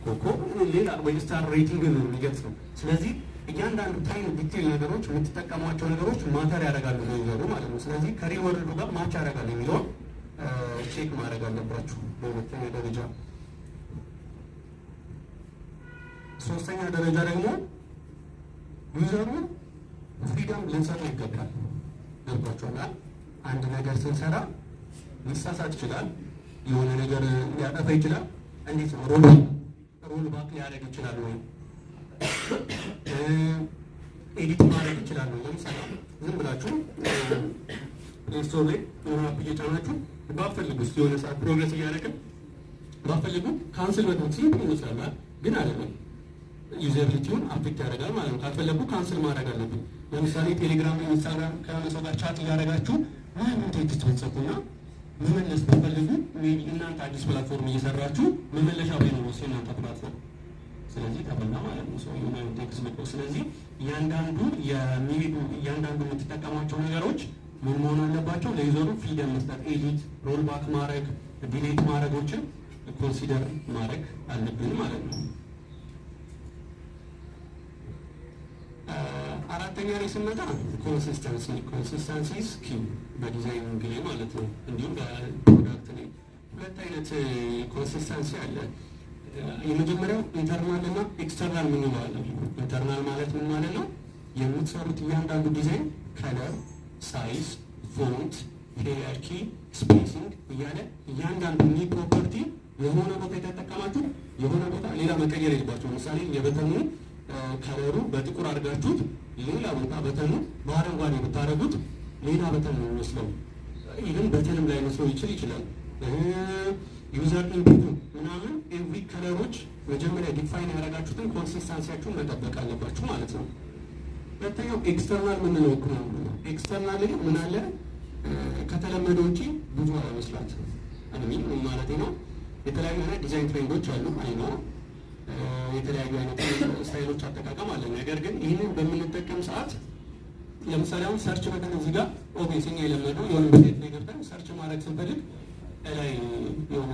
ኮኮብ ሌላ ወይ ስታር ሬቲንግ ነው የሚገልጸው። ስለዚህ እያንዳንዱ ታይም ዲቴል ነገሮች የምትጠቀሟቸው ነገሮች ማተር ያደርጋሉ ነገሩ ማለት ነው። ስለዚህ ከሪል ወርልዱ ጋር ማች ያደርጋል የሚለውን ቼክ ማድረግ አለባችሁ። በሁለተኛ ደረጃ። ሶስተኛ ደረጃ ደግሞ ዩዘሩ ፍሪደም ልንሰጠው ይገባል። ገብቷችኋል? አንድ ነገር ስንሰራ ሊሳሳት ይችላል፣ የሆነ ነገር ሊያጠፋ ይችላል። እንዴት ነው ሮል ባክ ሊያደርግ ይችላል ወይ ኤዲት ማድረግ ይችላል ወይ? ለምሳሌ ዝም ብላችሁ ስቶር ላይ የሆነ አፕ እየጫናችሁ ባፈልጉ ስ የሆነ ሰዓት ፕሮግረስ እያደረግን ባፈልጉ ካንስል በትምህርት ሲሆን ይችላል፣ ግን አይደለም ዩዘቢሊቲውን አፌክት ያደርጋል ማለት ነው። ካልፈለጉ ካንስል ማድረግ አለብን። ለምሳሌ ቴሌግራም፣ ኢንስታግራም ከሆነ ሰው ጋር ቻት እያደረጋችሁ ምንም ቴክስት ብትጽፉና መመለስ ብትፈልጉ እናንተ አዲስ ፕላትፎርም እየሰራችሁ መመለሻ ባይኖረው እናንተ ፕላትፎርም ስለዚህ ተበላ ማለት ነው። ሰው የሆነ ቴክስት ልቆ ስለዚህ እያንዳንዱ የምትጠቀሟቸው ነገሮች ምን መሆን አለባቸው? ለዩዘሩ ፍሪደም መስጠት፣ ኤዲት፣ ሮል ባክ ማድረግ፣ ዲሌት ማድረጎችን ኮንሲደር ማድረግ አለብን ማለት ነው። አራተኛ ላይ ስንመጣ ኮንሲስተንሲ ኢዝ ኪ በዲዛይኒንግ ላይ ማለት ነው። እንዲሁም በፕሮዳክት ላይ ሁለት አይነት ኮንሲስተንሲ አለ። የመጀመሪያው ኢንተርናል እና ኤክስተርናል የምንለዋለን። ኢንተርናል ማለት ምን ማለት ነው? የምትሰሩት እያንዳንዱ ዲዛይን ከለር፣ ሳይዝ፣ ፎንት፣ ሄራርኪ፣ ስፔሲንግ እያለ እያንዳንዱ ኒ ፕሮፐርቲ የሆነ ቦታ የተጠቀማችሁ የሆነ ቦታ ሌላ መቀየር የለባቸው። ለምሳሌ የበተኑ ከለሩ በጥቁር አድርጋችሁት ሌላ ቦታ በተኑ በአረንጓዴ ብታደርጉት ሌላ በተን ነው የሚመስለው። ኢቨን በተንም ላይ መስለው ይችላል። ዩዘር ኢንፑቱ ምናምን ኤቭሪ ከለሮች መጀመሪያ ዲፋይን ያደረጋችሁትን ኮንሲስተንሲያችሁን መጠበቅ አለባችሁ ማለት ነው። ሁለተኛው ኤክስተርናል ምንለው ነው። ኤክስተርናል ላይ ምን አለ? ከተለመደ ውጪ ብዙ አይመስላት አለሚን ማለት ነው። የተለያዩ አይነት ዲዛይን ትሬንዶች አሉ አይኖ የተለያዩ አይነት ስታይሎች አጠቃቀም አለ። ነገር ግን ይህንን በምንጠቀም ሰዓት ለምሳሌ አሁን ሰርች በተን እዚህ ጋር ኦቤስኛ የለመደው የሆነ ቤት ላይ ገብተን ሰርች ማድረግ ስንፈልግ ላይ የሆነ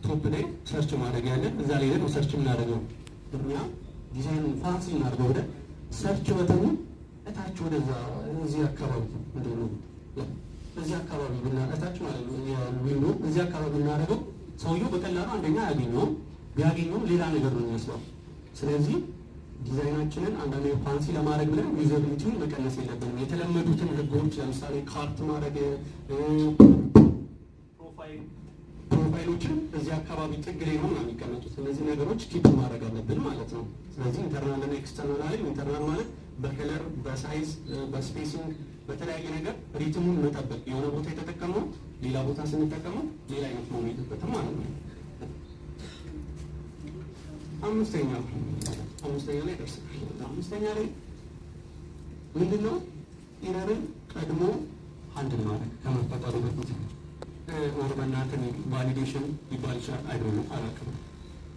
ቶፕ ላይ ሰርች ማድረግ ያለን እዛ ላይ ነው ሰርች የምናደርገው። እኛ ዲዛይን ፋንሲ እናድርገው ወደ ሰርች በተኑ እታች ወደዛ እዚህ አካባቢ እንደው እዚህ አካባቢ ብናቀታች ማለት ነው። የዊንዶ እዚህ አካባቢ ብናደርገው ሰውየው በቀላሉ አንደኛ ያገኘውም ቢያገኘውም ሌላ ነገር ነው የሚመስለው። ስለዚህ ዲዛይናችንን አንዳንድ ፋንሲ ለማድረግ ብለን ዩዘቢሊቲውን መቀነስ የለብንም። የተለመዱትን ህጎች ለምሳሌ ካርት ማድረግ፣ ፕሮፋይሎችን እዚህ አካባቢ ጥግ ላይ ነው የሚቀመጡት። እነዚህ ነገሮች ኪፕ ማድረግ አለብን ማለት ነው። ስለዚህ ኢንተርናል እና ኤክስተርናል አለ። ኢንተርናል ማለት በከለር፣ በሳይዝ፣ በስፔሲንግ በተለያየ ነገር ሪትሙን መጠበቅ። የሆነ ቦታ የተጠቀመው ሌላ ቦታ ስንጠቀመው ሌላ አይነት መሆን የለበትም ማለት ነው። አምስተኛ ላይ ደርሰናል። አምስተኛ ላይ ምንድነው? ኢረርን ቀድሞ አንድን ማድረግ ከመፈጠሩ በፊት ኦር በእናንተ ቫሊዴሽን ሊባል ይችላል። አይደለም አላውቅም።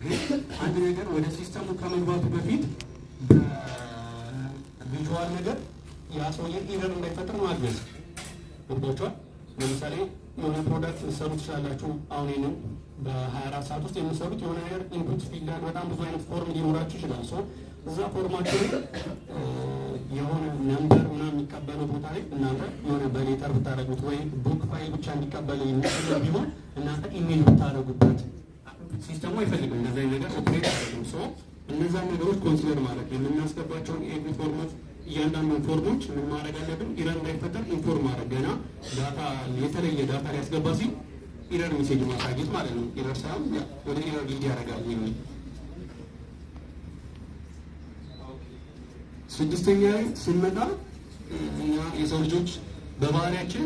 ግን አንድ ነገር ወደ ሲስተሙ ከመግባቱ በፊት በቪዥዋል ነገር ያ ሰውዬ ኢረር እንዳይፈጠር ማገዝ ገብቷችኋል። ለምሳሌ የሆነ ፕሮዳክት ልትሰሩ ትችላላችሁ። አሁን ነው በ24 ሰዓት ውስጥ የምትሰሩት የሆነ ነገር ኢንፑት ፊልድ በጣም ብዙ አይነት ፎርም ሊኖራችሁ ይችላል። ሶ እዛ ፎርማችሁ የሆነ ነምበር ምናምን የሚቀበለው ቦታ ላይ እናንተ የሆነ በሌተር ብታደረጉት ወይ ቡክ ፋይል ብቻ እንዲቀበል የሚችል ቢሆን እናንተ ኢሜል ብታደረጉበት ሲስተሙ አይፈልግም። እንደዚህ ነገር ኦፕሬት አያደርግም። ሶ እነዛን ነገሮች ኮንሲደር ማድረግ የምናስገባቸውን ኤፒ ፎርማት እያንዳንዱን ፎርሞች ምን ማድረግ አለብን? ኢረር እንዳይፈጠር ኢንፎርም ማድረግ ገና ዳታ የተለየ ዳታ ሊያስገባ ሲል ኢረር ሜሴጅ ማሳየት ማለት ነው። ኢረር ሳይሆን ወደ ኢረር ሊድ ያደርጋል የሚል ስድስተኛ ላይ ስንመጣ እኛ የሰው ልጆች በባህሪያችን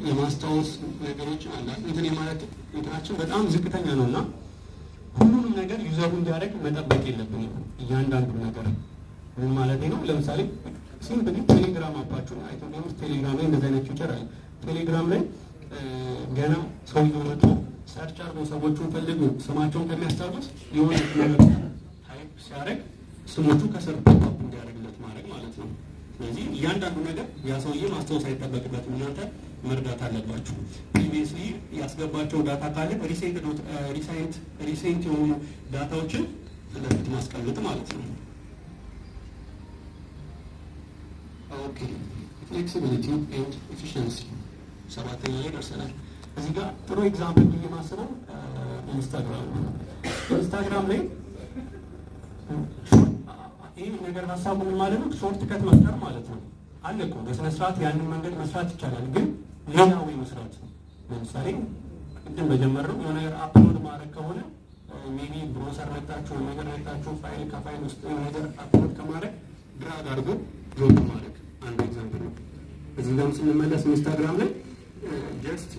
የማስታወስ ነገሮች አላት እንትን የማለት እንትናችን በጣም ዝቅተኛ ነው እና ሁሉንም ነገር ዩዘሩ እንዲያደርግ መጠበቅ የለብንም። እያንዳንዱ ነገር ምን ማለት ነው? ለምሳሌ ሲምፕሊ ቴሌግራም አፓችሁን አይተው ቴሌግራም ላይ እንደዚህ አይነት ፊቸር አለ። ቴሌግራም ላይ ገና ሰውየው መጥቶ ሰርች አድርጎ ሰዎቹን ፈልጉ ስማቸውን ከሚያስታውስ የሆነ ነገር ታይፕ ሲያደርግ ስሞቹ ከስር ፖፕ እንዲያደርግለት ማድረግ ማለት ነው። ስለዚህ እያንዳንዱ ነገር ያ ሰውዬ ማስታወስ አይጠበቅበትም። እናንተ መርዳት አለባችሁ። ፕሪቪየስሊ ያስገባቸው ዳታ ካለ ሪሴንት የሆኑ ዳታዎችን ለፊት ማስቀመጥ ማለት ነው። ኦኬ ፍሌክሲቢሊቲ ኤንድ ኤፊሽንሲ ሰባተኛ ላይ ደርሰናል። እዚህ ጋር ጥሩ ኤግዛምፕል ብዬ ማስበው ኢንስታግራም ላይ ይህ ነገር ሀሳቡ ምን ማለት ነው? ሾርት ከት መፍጠር ማለት ነው። አለ እኮ በስነ ስርዓት ያንን መንገድ መስራት ይቻላል። ግን ሌላ ወይ መስራት ለምሳሌ ቅድም በጀመርነው የሆነ ነገር አፕሎድ ማድረግ ከሆነ ሜቢ ብሮሰር ነታችሁ ነገር ነታችሁ ፋይል ከፋይል ውስጥ ነገር አፕሎድ ከማድረግ ድራግ አድርጎ ድሮፕ ማድረግ አንዱ ኤግዛምፕል ነው። እዚህ ጋርም ስንመለስ ኢንስታግራም ላይ ጀስት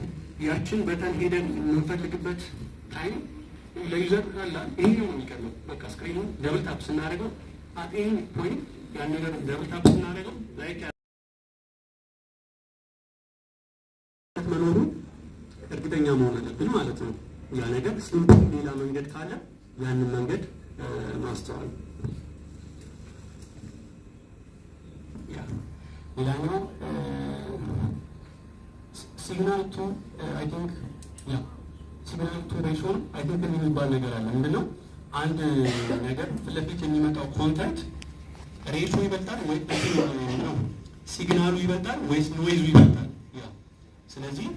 ያችን በተን ሄደን የምንፈልግበት ታይም ለዩዘር አላ ይሄ ነው የሚቀርበው። በቃ ስክሪኑ ደብል ታፕ ስናደርገው አጤን ፖይንት ያን ነገር ደብል ታፕ ስናደርገው ላይክ መኖሩ እርግጠኛ መሆን አለብን ማለት ነው። ያ ነገር ሲምፕል ሌላ መንገድ ካለ ያንን መንገድ ማስተዋል። ሌላኛው ሲግናል ቱ አይ ቲንክ ሲግናል ቱ ሬሾን አይ ቲንክ የሚባል ነገር አለ። ምንድነው? አንድ ነገር ፊት ለፊት የሚመጣው ኮንተንት ሬሾ ይበልጣል ወይ ነው ሲግናሉ ይበልጣል ወይስ ኖይዙ ይበልጣል? ስለዚህ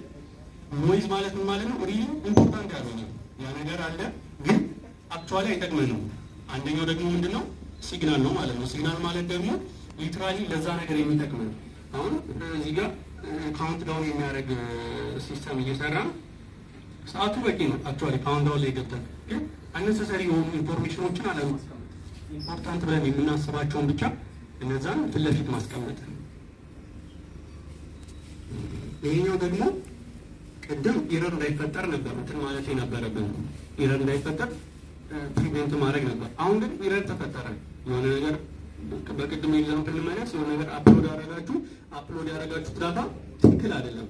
ኖይዝ ማለት ምን ማለት ነው? ሪሊ ኢምፖርታንት ያልሆነ ያ ነገር አለ ግን አክቹዋሊ አይጠቅመንም። አንደኛው ደግሞ ምንድነው? ሲግናል ነው ማለት ነው። ሲግናል ማለት ደግሞ ሊትራሊ ለዛ ነገር የሚጠቅም ነው። አሁን እዚህ ጋር ካውንት ዳውን የሚያደርግ ሲስተም እየሰራ ሰዓቱ በቂ ነው። አክቹዋሊ ካውንት ዳውን ላይ ገብተን ግን አነሰሰሪ የሆኑ ኢንፎርሜሽኖችን አለማስቀመጥ፣ ኢምፖርታንት ብለን የምናስባቸውን ብቻ እነዛን ፊት ለፊት ማስቀመጥ። ይሄኛው ደግሞ ቅድም ኢረር እንዳይፈጠር ነበር እንትን ማለት የነበረብን። ኢረር እንዳይፈጠር ፕሪቬንት ማድረግ ነበር። አሁን ግን ኢረር ተፈጠረ። የሆነ ነገር በቅድም ኤግዛምፕል ልመለስ። የሆነ ነገር አፕሎድ ያደረጋችሁት ዳታ ትክክል አይደለም።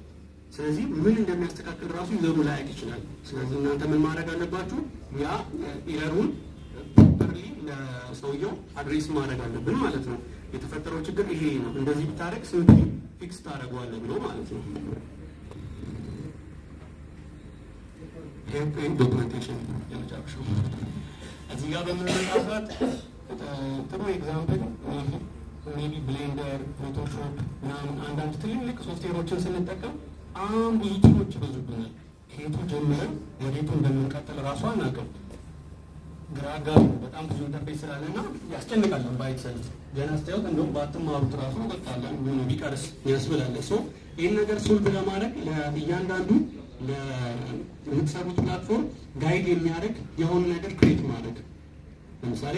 ስለዚህ ምን እንደሚያስተካክል ራሱ ይዘሩ ላያቅ ይችላል። ስለዚህ እናንተ ምን ማድረግ አለባችሁ? ያ ኢረሩን ፕሮፐርሊ ለሰውየው አድሬስ ማድረግ አለብን ማለት ነው። የተፈጠረው ችግር ይሄ ነው፣ እንደዚህ ብታደርግ ሲምፕሊ ፊክስ ታደርገዋለህ ብሎ ማለት ነው። ዶክመንቴሽን የመጨረሻው እዚህ ጋር በምንመጣበት ጥሩ ኤግዛምፕል ሜቢ ብሌንደር፣ ፎቶሾፕ ምናምን አንዳንድ ትልልቅ ሶፍትዌሮችን ስንጠቀም በጣም ብዙ ቲሞች ይበዙብናል። ከየቱ ጀምረን ወዴቱ እንደምንቀጥል ራሱ አናውቅም። ግራ አጋቢ ነው። በጣም ብዙ ኢንተርፌስ ስላለና ያስጨንቃለን። ባይሰልፍ ገና ስታዩት እንደውም ባትማሩት ራሱ በቃለን ሆኖ ቢቀርስ ያስብላል። ይህን ነገር ሶልቭ ለማድረግ ለእያንዳንዱ ለምትሰሩት ፕላትፎርም ጋይድ የሚያደርግ የሆነ ነገር ክሬት ማድረግ። ለምሳሌ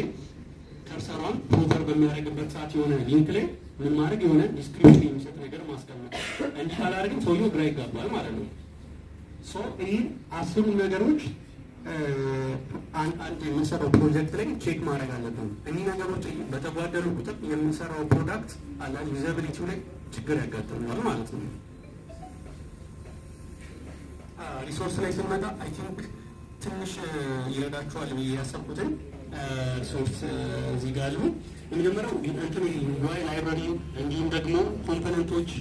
ከርሰሯን ፕሮቨር በሚያደርግበት ሰዓት የሆነ ሊንክ ላይ ምን ማድረግ የሆነ ዲስክሪፕሽን የሚሰጥ ነገር ማስቀመጥ። እንዲህ ካላደረግን ሰውየው ግራ ይጋባል ማለት ነው። ይህ 10 ነገሮች አንድ የምንሰራው ፕሮጀክት ላይ ቼክ ማድረግ አለብን። እኒህ ነገሮች በተጓደሉ ቁጥር የምንሰራው ፕሮዳክት አላ ዩዛቢሊቲው ላይ ችግር ያጋጥመዋል ማለት ነው። ሪሶርስ ላይ ስንመጣ አይ ቲንክ ትንሽ ይረዳችኋል ብዬ ያሰብኩትን ሪሶርስ እዚህ ጋር አሉ። የመጀመሪያው እንትን ዩአይ ላይብራሪ እንዲሁም ደግሞ ኮምፖነንቶች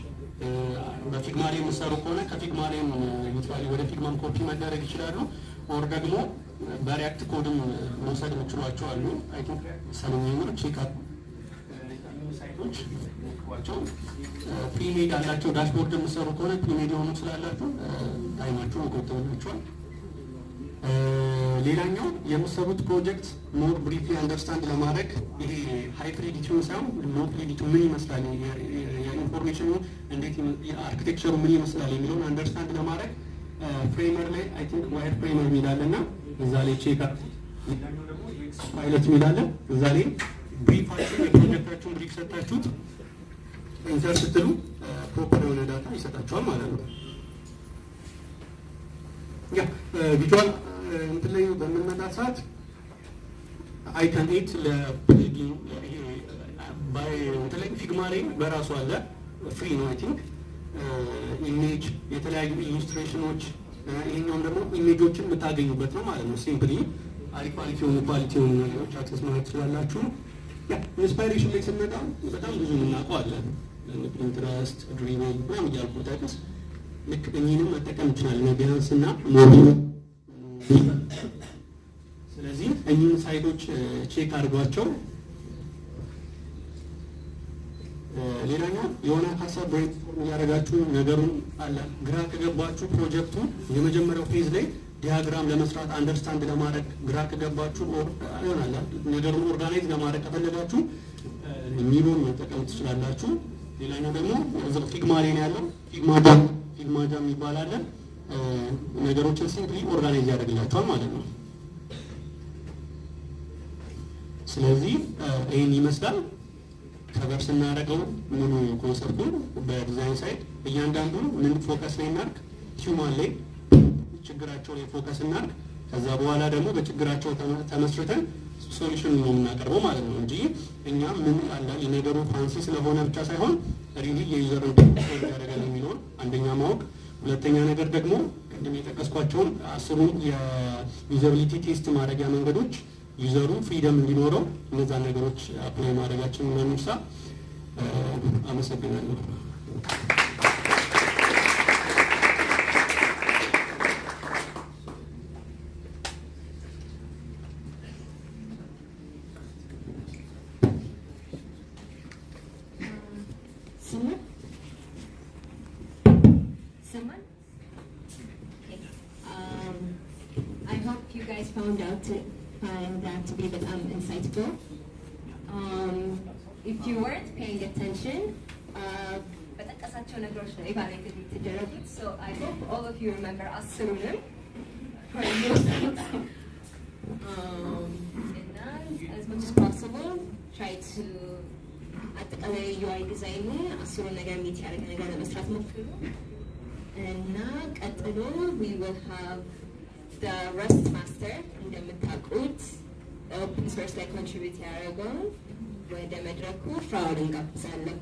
በፊግማ ላይ የምሰሩ ከሆነ ከፊግማ ላይ ወደ ፊግማም ኮፒ መደረግ ይችላሉ። ኦር ደግሞ በሪያክት ኮድም መውሰድ የምችሏቸው አሉ። አይ ቲንክ ሰሞኑን ቼክ አፕ ሳይቶች ቸው ፕሪሜድ አላቸው። ዳሽቦርድ የምሰሩ ከሆነ ፕሪሜድ የሆኑ ስላላቸው ታይማቸውን ይቆጥብላቸዋል። ሌላኛው የምሰሩት ፕሮጀክት ሞር ብሪፍሊ አንደርስታንድ ለማድረግ ይሄ ሃይ ክሬዲቲውን ሳይሆን ሎ ክሬዲቱ ምን ይመስላል፣ የኢንፎርሜሽኑ እንዴት የአርኪቴክቸሩ ምን ይመስላል የሚለውን አንደርስታንድ ለማድረግ ፍሬመር ላይ አይ ቲንክ ዋይር ፍሬመር የሚላለ እና እዛ ላይ ቼክ ፓይለት የሚላለ እዛ ላይ ብሪፋችሁን የፕሮጀክታችሁን ብሪፍ ሰጣችሁት ኢንተር ስትሉ ፕሮፐር የሆነ ዳታ ይሰጣችኋል ማለት ነው። ያ ቪዥዋል እንትን ላይ በምንመጣ ሰዓት አይከን 8 ለፕሌጊንግ እንትን ላይ ፊግማ ላይ በራሱ አለ ፍሪ ነው አይ ቲንክ ኢሜጅ የተለያዩ ኢሉስትሬሽኖች ይሄኛውም ደግሞ ኢሜጆችን የምታገኙበት ነው ማለት ነው። ሲምፕሊ አሪፍ የሆኑ ኳሊቲ የሆኑ ነገሮች አክሰስ ማድረግ ትችላላችሁ። ያ ኢንስፓይሬሽን ላይ ስንመጣ በጣም ብዙ የምናውቀው አለ ፒንትረስት ድሪብል ምናምን እያልኩ ጠቅስ ልክ እኚህንም መጠቀም እንችላለን ቢያንስ እና ሞቢል። ስለዚህ እኚህን ሳይቶች ቼክ አድርጓቸው። ሌላኛው የሆነ ሀሳብ ብሬንስቶርም እያደረጋችሁ ነገሩን አለ ግራ ከገባችሁ ፕሮጀክቱ የመጀመሪያው ፌዝ ላይ ዲያግራም ለመስራት አንደርስታንድ ለማድረግ ግራ ከገባችሁ ይሆናል ነገሩን ኦርጋናይዝ ለማድረግ ከፈለጋችሁ ሚሮን መጠቀም ትችላላችሁ። ሌላኛው ደግሞ እዛው ፊግማ ላይ ነው ያለው ፊግማ ጃም ይባላል። ነገሮችን ሲምፕሊ ኦርጋናይዝ ያደርግላችኋል ማለት ነው። ስለዚህ ይህን ይመስላል ከበር ስናደርገው ሙሉ ኮንሰፕቱን በዲዛይን ሳይድ እያንዳንዱ ምን ፎከስ ላይ እናድርግ፣ ሂውማን ላይ ችግራቸው ላይ ፎከስ እናድርግ። ከዛ በኋላ ደግሞ በችግራቸው ተመስርተን ሶሉሽን ነው የምናቀርበው ማለት ነው እንጂ እኛ ምን አለ የነገሩ ፋንሲ ስለሆነ ብቻ ሳይሆን ሪሊ የዩዘርን ሶልቭ ያደርጋል የሚለውን አንደኛ ማወቅ፣ ሁለተኛ ነገር ደግሞ ቅድም የጠቀስኳቸውን 10ሩን የዩዘቢሊቲ ቴስት ማድረጊያ መንገዶች ዩዘሩ ፍሪደም እንዲኖረው እነዛን ነገሮች አፕላይ ማድረጋችንን መንርሳ። አመሰግናለሁ። I hope you guys found that to be insightful. If you weren't paying attention, so I hope all of you remember Asurunim for your sake. And as much as possible, try to at the UI design Asurun ነገር ሚት ያደረገ ነገር ለመስራት ሞክሩ እና ቀጥሎ we will have the Rust master እንደምታውቁት ኦፕን ሶርስ ላይ ኮንትሪቢዩት ያደረገው ወደ መድረኩ ፍራውድን ጋብዛለሁ።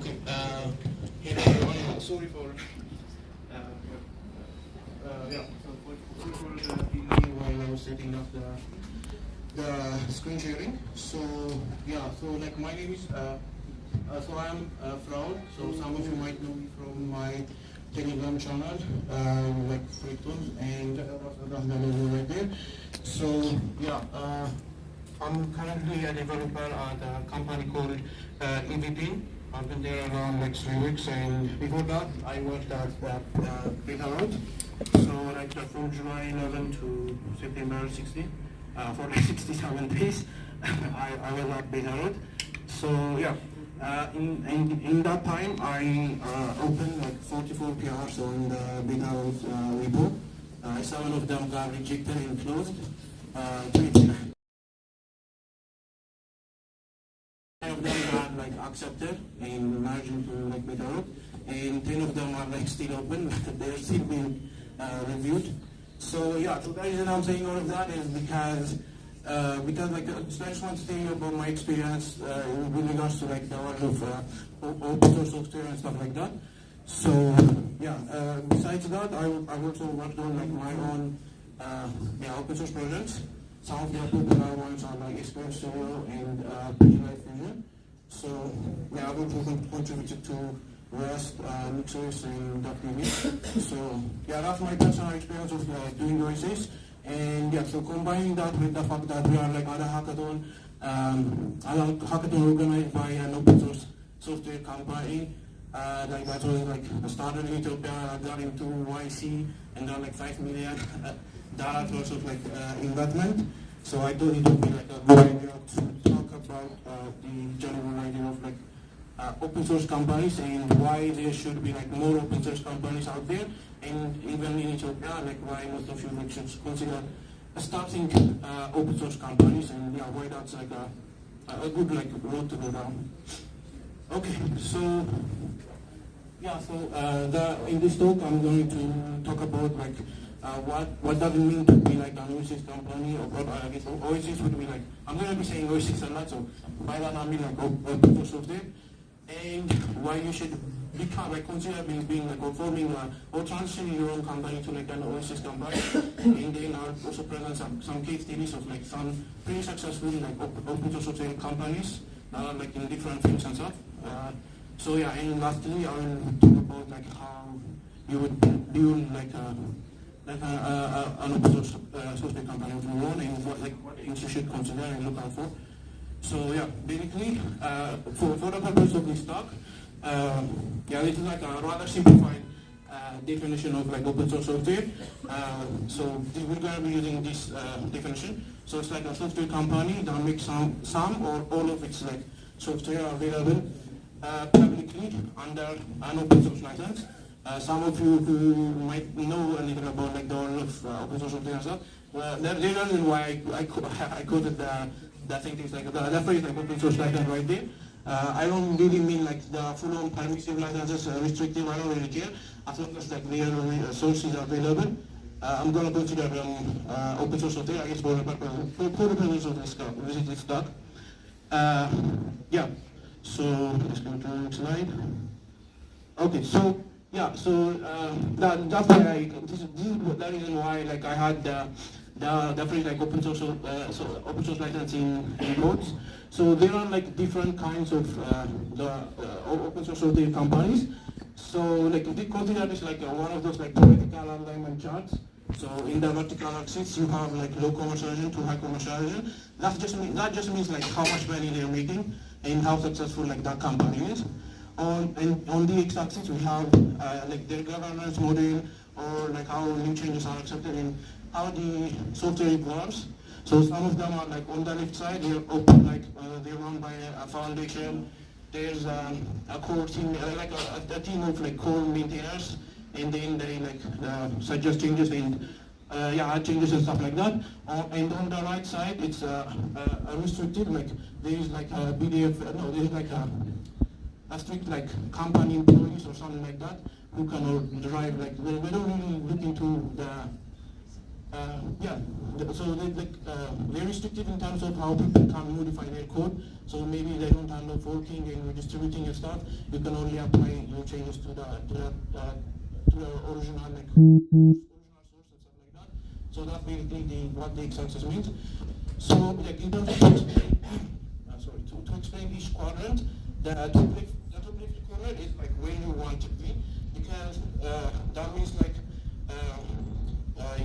Okay. Hey everyone. Sorry for. Yeah. So sorry for the delay while I was setting up the screen sharing. So yeah. So like my name is. So I'm Fraud. So some of you might know me from my Telegram channel, like Fritos and right there. So yeah. I'm currently a developer at a company called EVP. I've been there around like 3 weeks, and before that I worked at Beta Road. So like from July 11 to September 16, for like 67 days, I was at Beta Road. So yeah, in that time I opened like 44 PRs on the Beta Road repo. 7 of them got rejected and closed. 29 of them got like accepted and merged into like Beta Road, and 10 of them are like still open. They're still being reviewed. So yeah, so the reason I'm saying all of that is because like I just want to tell you about my experience with regards to like the world of open source software and stuff like that. So yeah, besides that, I've also worked on like my own open source projects. Some of the popular ones are like Experience Studio and Life Vision. So yeah, I've also contributed to Rust, Mixos, and .NET. So yeah, that's my personal experience of doing OSS. And yeah, so combining that with the fact that we are like other hackathon organized by an open source software company. Like that was like started in Ethiopia, got into YC, and got like $5 million worth of like investment. So I thought it would be like a good idea to talk about the general idea of like open source companies and why there should be like more open source companies out there, and even in Ethiopia, like why most of you like should consider starting open source companies, and yeah, why that's like a good like road to go down. Okay, so yeah, so in this talk I'm going to talk about like what does it mean to be like an Oasis company, or what I guess Oasis would be like. I'm going to be saying Oasis a lot, so by that I mean like open source software, and why you should become like consider being like or forming or transitioning your own company to like an Oasis company, and then I'll also present some case studies of like some pretty successful like open source software companies like in different fields and stuff. So yeah, and lastly I will talk about like how you would build like an open source software company of your own, and what things you should consider and look out for. So yeah, basically for the purpose of this talk, yeah, this is like a rather simplified definition of like open source software. So we're going to be using this definition. So it's like a software company that makes some or all of its like software available publicly under an open source license. Some of you who might know a little about like the world of open source software and stuff, the reason why I quoted the thing is like the phrase like open source license right there. I don't really mean like the full-on permissive licenses, restrictive. I don't really care as long as like their sources are available. I'm going to consider open source software, I guess, for the purpose of this talk. Yeah. So let's go to the next slide. Okay, so yeah, so that's why this is the reason why like I had the phrase like open source license in quotes. So there are like different kinds of the open source software companies. So like if you consider this like one of those like vertical alignment charts. So in the vertical axis you have like low commercialization to high commercialization. That just means like how much money they're making and how successful like that company is. On the x-axis we have like their governance model, or like how new changes are accepted and how the software evolves. So some of them are like on the left side, they're open, like they're run by a foundation. There's a core team, like a team of like core maintainers, and then they like suggest changes and add changes and stuff like that. And on the right side, it's restricted, like there is like a BDF, no, there's like a strict like company employees or something like that who can drive like we don't really look into so they're restrictive in terms of how people can modify their code. So maybe they don't handle forking and redistributing your stuff. You can only apply your changes to the original original source and stuff like that. So that's basically what the consensus means. So like in terms of to explain each quadrant, the top left corner is like where you want to be, because that means like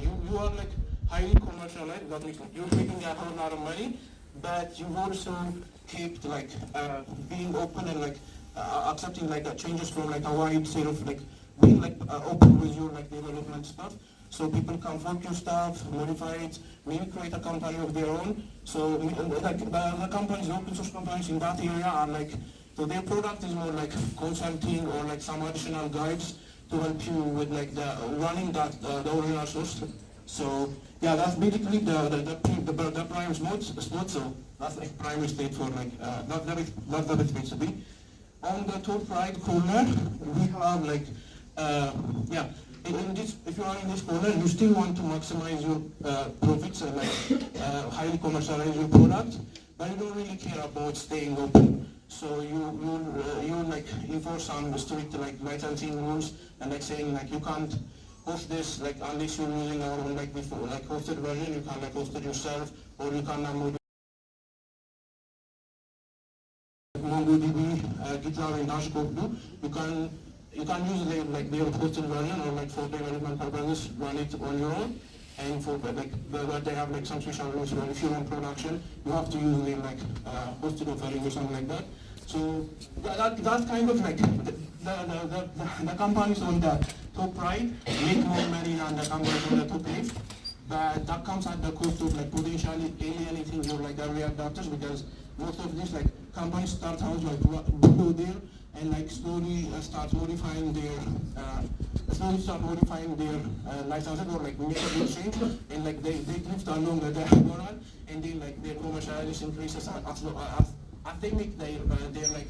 you are like highly commercialized. That means like you're making a whole lot of money, but you also keep like being open and like accepting like changes from like a wide set of like being like open with your like development stuff. So people can fork your stuff, modify it, maybe create a company of their own. So like the companies, open source companies in that area are like, so their product is more like consulting or like some additional guides to help you with like the running that the original source. So yeah, that's basically the prime spot. So that's like primary state for like not the best place to be. On the top right corner, we have like in this, if you are in this corner, you still want to maximize your profits and like highly commercialize your product, but you don't really care about staying open. So you like enforce some strict like licensing rules and like saying like you can't host this like unless you're using our own like before like hosted version. You can like host it yourself, or you can modify MongoDB, GitLab, and Dashboard do. You can use their hosted version or like for development purposes run it on your own. And for like they have like some special rules where if you're on production, you have to use their like hosted offering or something like that. So that's kind of like the companies on the top right make more money than the companies on the top left. But that comes at the cost of like potentially alienating your like early adopters, because most of these like companies start out like below there and like slowly start modifying their licenses or like make a good change, and like they drift along the diagonal, and then like their commercialization increases as they make their like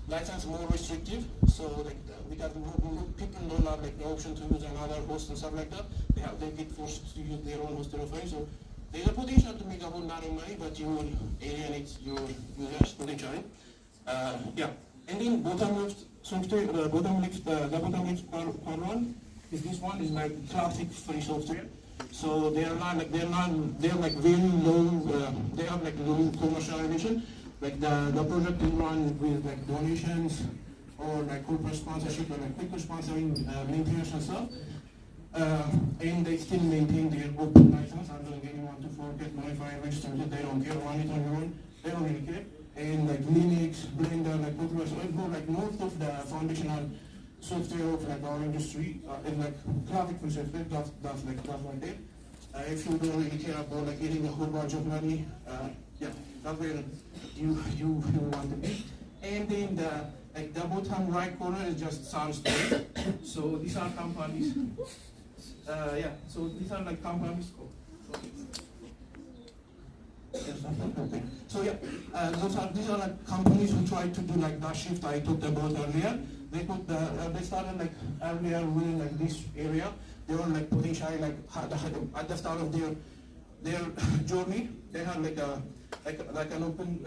license more restrictive. So like because people don't have like the option to use another host and stuff like that, they get forced to use their own hosted offering. So there's a potential to make a whole lot of money, but you will alienate your users potentially. And then bottom left software, the bottom left quadrant is this one is like classic free software. So they're like very low. They have like low commercialization. Like the project is run with like donations or like corporate sponsorship or like people sponsoring maintenance and stuff. And they still maintain their open license, allowing anyone to forget, modify, register it. They don't care, run it on your own. They don't really care. And like Linux, Blender, like Postgres, like most of the foundational software of like our industry is like classic free software. That's right there. If you don't really care about like eating a whole bunch of money, that's where you want to be. And then the bottom right corner is just SaaS story. So these are companies. So these are like companies. So these are like companies who try to do like that shift I talked about earlier. They started like earlier within like this area. They were like potentially like at the start of their journey. They had like an open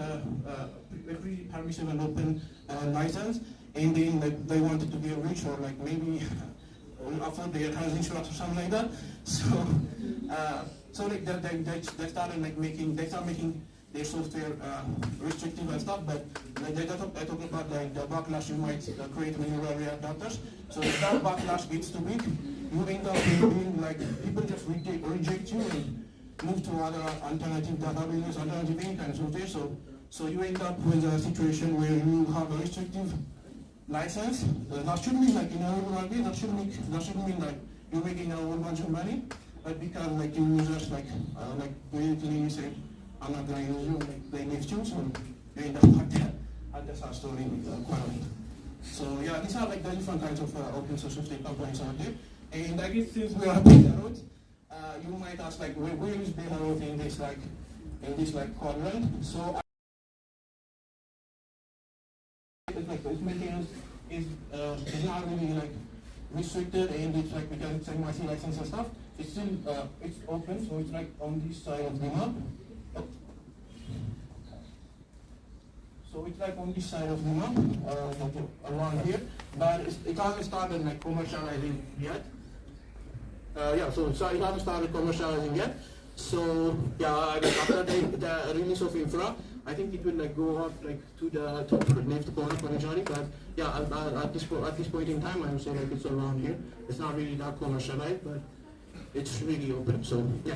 every permission and open license, and then like they wanted to get rich or like maybe afford their house insurance or something like that. So like they started like making their software restrictive and stuff, but like I talk about like the backlash you might create when you early adopters. So if that backlash gets too big, you end up being like people just reject you and move to other alternative databases, alternative any kind of software. So you end up with a situation where you have a restrictive license. That should mean like in a regular way, that should mean like you're making a whole bunch of money, but because like your users like basically say, I'm not going to use you, like they left you, so you end up at the SaaS story quite a bit. So yeah, these are like the different kinds of open source software companies out there. And I guess since we are Belarus, you might ask like where is Belarus in this quadrant? So its maintenance is not really like restricted, and it's like because it's MIC license and stuff. it's still it's open, so it's like on this side of the map. So it's like on this side of the map, around here, but it hasn't started like commercializing yet. So it hasn't started commercializing yet. So yeah, after the release of infra, I think it will like go up like to the top left corner potentially. But yeah, at this point in time, I would say like it's around here. It's not really that commercialized, but it's really open. So yeah.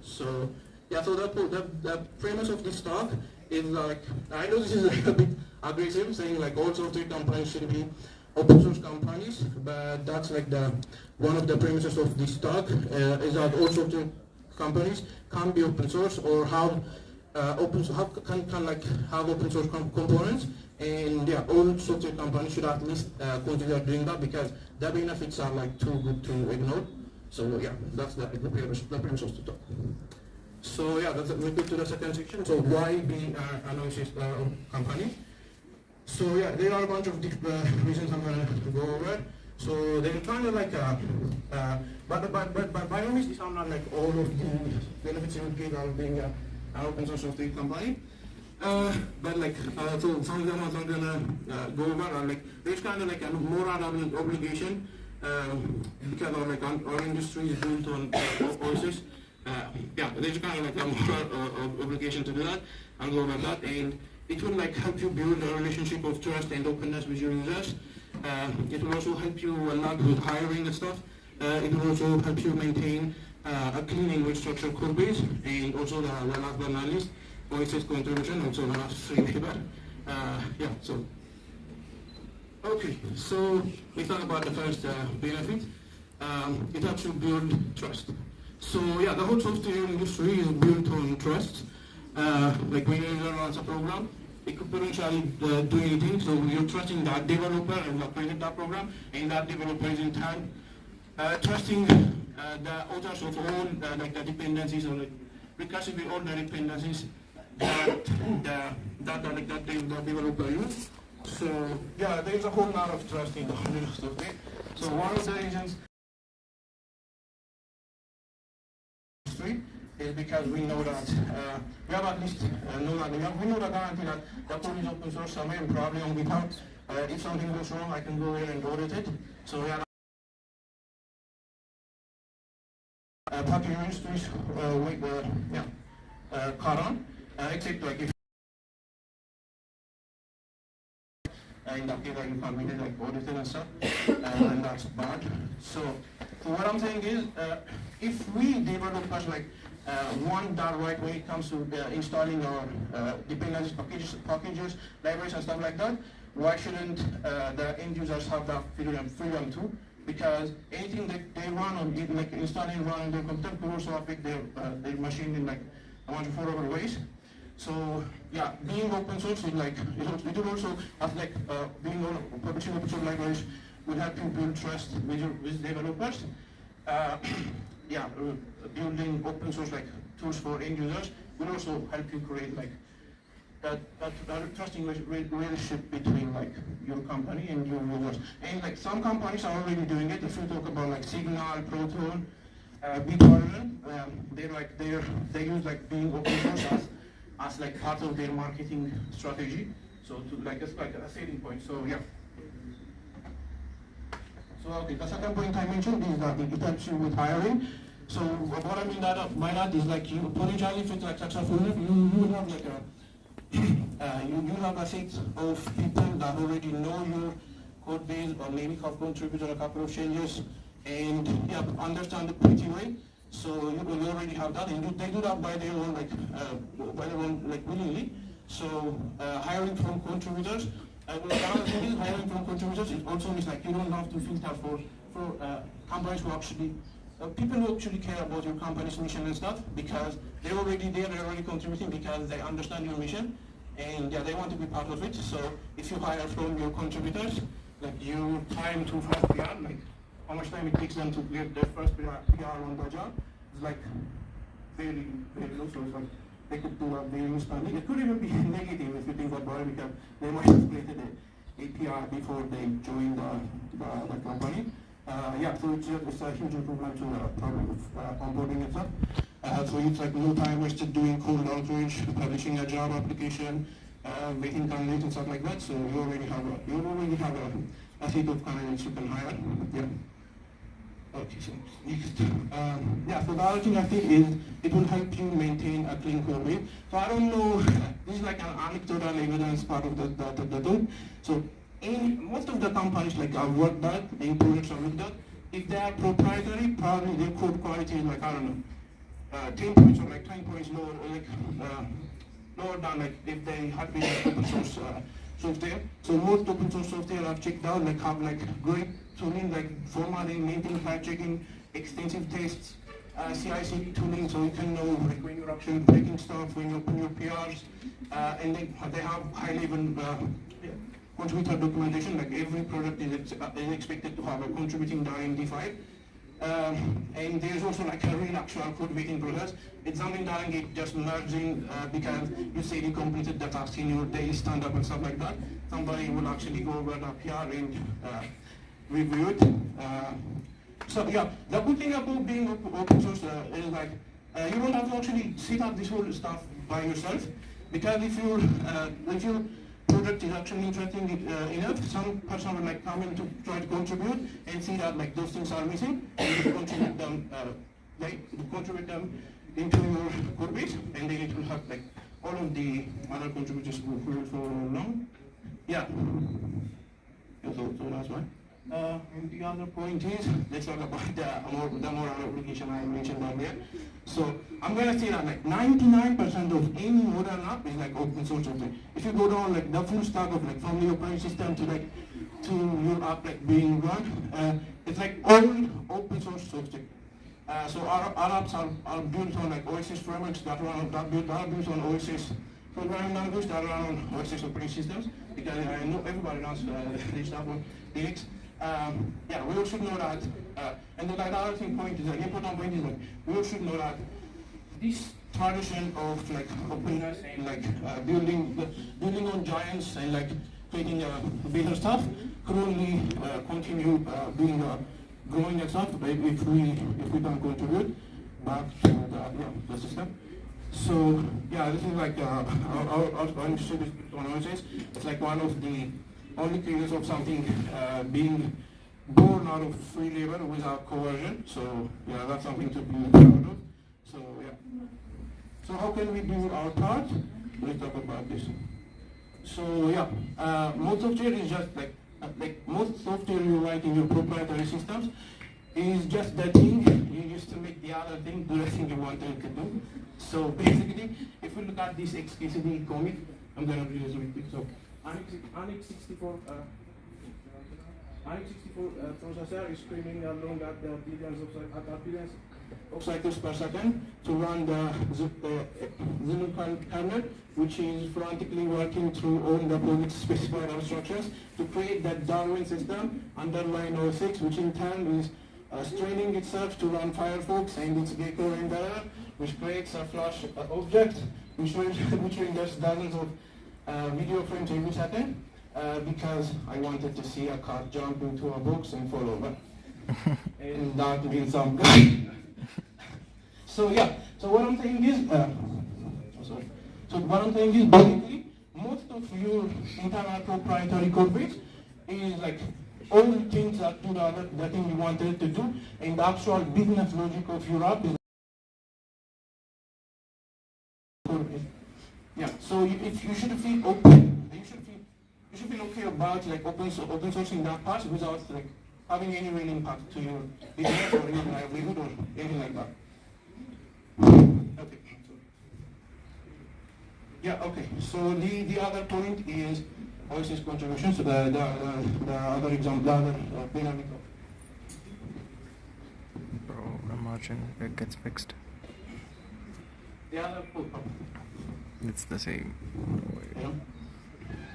So yeah. So the premise of this talk is like, I know this is like a bit aggressive, saying like all software companies should be open source companies, but that's like one of the premises of this talk is that all software companies can be open source, or have can like have open source components, and yeah, all software companies should at least consider doing that, because the benefits are like too good to ignore. So yeah, that's the premise of the talk. So yeah, we go to the second section. So why be an open source company? So yeah, there are a bunch of reasons I'm gonna go over. So they're kind of like, but by all means, these are not like all of the benefits you would get out of being an open source software company. But like, so some of them I'm not gonna go over. Are like, there's kind of like a moral obligation because our industry is built on OSS. Yeah, there's kind of like a moral obligation to do that. I'll go over that, and it will like help you build a relationship of trust and openness with your users. It will also help you a lot with hiring and stuff. It will also help you maintain a clean and well-structured code base, and also the last but not least, OSS contribution, also the last free labor. Yeah, so okay, so let's talk about the first benefit. It helps you build trust. So yeah, the whole software industry is built on trust. Like when you launch a program, it could potentially do anything. So you're trusting that developer and created that program, and that developer is in turn trusting the authors of all like the dependencies, or like recursively all the dependencies that the developer used. So yeah, there's a whole lot of trust in the whole software. So one of the reasons is because we know that we have at least we know the guarantee that the code is open source somewhere, and probably on GitHub. If something goes wrong, I can go in and audit it. So yeah, popular industries caught on, except like if in that case, like you can't really like audit it and stuff, and that's bad. So what I'm saying is, if we developers like want that right when it comes to installing our dependencies, packages, libraries, and stuff like that, why shouldn't the end users have that freedom too? Because anything that they run on, like installing and running their computer, could also affect their machine in like a bunch of horrible ways. So yeah, being open source is like, it will also have like being publishing open source libraries will help you build trust with developers. Yeah, building open source like tools for end users will also help you create like that trusting relationship between like your company and your users. And like some companies are already doing it. If you talk about like Signal, Proton, BitTorrent, they use like being open source as like part of their marketing strategy. So to like it's like a selling point. So yeah. So okay, the second point I mentioned is that it helps you with hiring. So what I mean by that is like you potentially, if it's like successful enough, you will have like you have a set of people that already know your code base, or maybe have contributed a couple of changes, and yeah, understand it pretty well. So you will already have that, and they do that by their own willingly. So hiring from contributors. Hiring from contributors, it also means like you don't have to filter for companies who actually, people who actually care about your company's mission and stuff, because they're already there, they're already contributing because they understand your mission, and yeah, they want to be part of it. So if you hire from your contributors, like your time to first PR, like how much time it takes them to get their first PR on the job, is like very, very low. So it's like they could do a very spending. It could even be negative if you think about it, because they might have created a PR before they join the company. Yeah, so it's a huge improvement to onboarding itself. So it's like no time wasted doing cold outreach, publishing a job application, waiting candidates and stuff like that. So you already have a heap of candidates you can hire. Yeah. Okay, so next. Yeah, so the other thing I think is it will help you maintain a clean code base. So I don't know, this is like an anecdotal evidence part of the thing. So in most of the companies like I've worked at, in projects I've looked at, if they are proprietary, probably their code quality is like, I don't know, 10 points or like 10 points lower, like lower than like if they had been open source software. So most open source software I've checked out like have like great tooling like formatting, maintaining, fact checking, extensive tests, CI/CD tooling, so you can know like when you're actually breaking stuff, when you open your PRs, and they have high level contributor documentation. Like every product is expected to have a contributing DMD5. And there's also like a real actual code waiting process. It's something that I just merging because you say you completed the task in your daily stand-up and stuff like that. Somebody will actually go over the PR and review it. So yeah, the good thing about being open source is like you don't have to actually set up this whole stuff by yourself, because if your project is actually interesting enough, some person will like come in to try to contribute and see that like those things are missing, and you contribute them into your code base, and then it will have like all of the other contributors who will follow along. Yeah. So that's one. And the other point is, let's talk about the more application I mentioned earlier. So I'm going to say that like 99% of any modern app is like open source software. If you go down like the full stack of like from the operating system to like to your app like being run, it's like all open source software. So our apps are built on like OSS frameworks that are built on OSS programming language that run on OSS operating systems, because I know everybody knows this stuff on Linux. Yeah, we all should know that, and the other thing point is, like, important point is like, we all should know that this tradition of like openness and like building on giants and like creating better stuff could only continue being growing and stuff if we can contribute back to the system. So yeah, this is like our industry on OSS. It's like one of the only cases of something being born out of free labor without coercion. So yeah, that's something to be proud of. So yeah. So how can we do our part? Let's talk about this. So yeah, most software is just like most software you write in your proprietary systems is just the thing you used to make the other thing do the thing you wanted it to do. So basically, if we look at this XKCD comic, I'm gonna read this really quick. So Annex 64 processor is screaming along at the billions of cycles per second to run the Xenon kernel, which is frantically working through all the project specified instructions to create that Darwin system underlying OS6, which in turn is straining itself to run Firefox and its gecko renderer, which creates a Flash object which renders dozens of video frames every second, because I wanted to see a cat jump into a box and fall over. And that means some guy. So yeah, so what I'm saying is, basically, most of your internal proprietary code base is like all the things that do the thing you wanted to do, and the actual business logic of your app is yeah. So if you should feel open, you should feel okay about like open sourcing that part without like having any real impact to your business or your livelihood or anything like that. Okay. Yeah. Okay. So the other point is OSS contributions. The other example, the other dynamic. Bro, imagine it gets fixed. The other It's the same. yeah.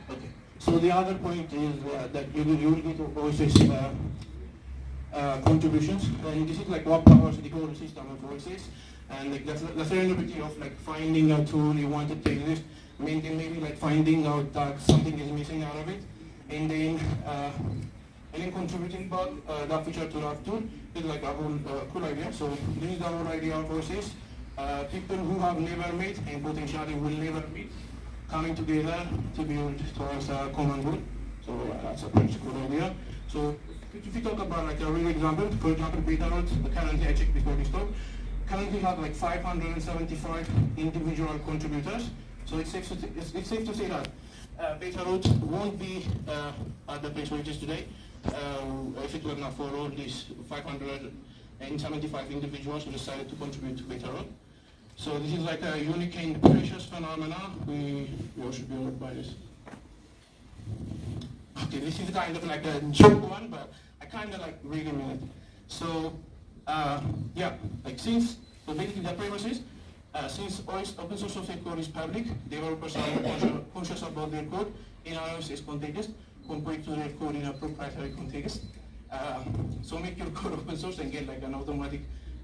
Okay. So the other point is that you will need to OSS contributions, and this is like what powers the whole system of OSS, and like the serendipity of like finding a tool you wanted to exist, maybe like finding out that something is missing out of it, and then and then contributing about that feature to that tool is like a whole cool idea. So this is the whole idea of process. People who have never met and potentially will never meet coming together to build towards a common goal. So that's a pretty cool idea. So if you talk about like a real example, for example, beta nodes, currently I checked before this talk, currently have like 575 individual contributors. So it's safe to say that beta root won't be at the place where it is today if it were not for all these 575 individuals who decided to contribute to beta root. So this is like a unique and precious phenomena. We all should be honored by this. Okay, this is kind of like a joke one, but I kind of like really mean it. So yeah, like so basically the premise is, since open source software code is public, developers are more conscious about their code in analysis context compared to their code in a proprietary context. So make your code open source and get like an automatic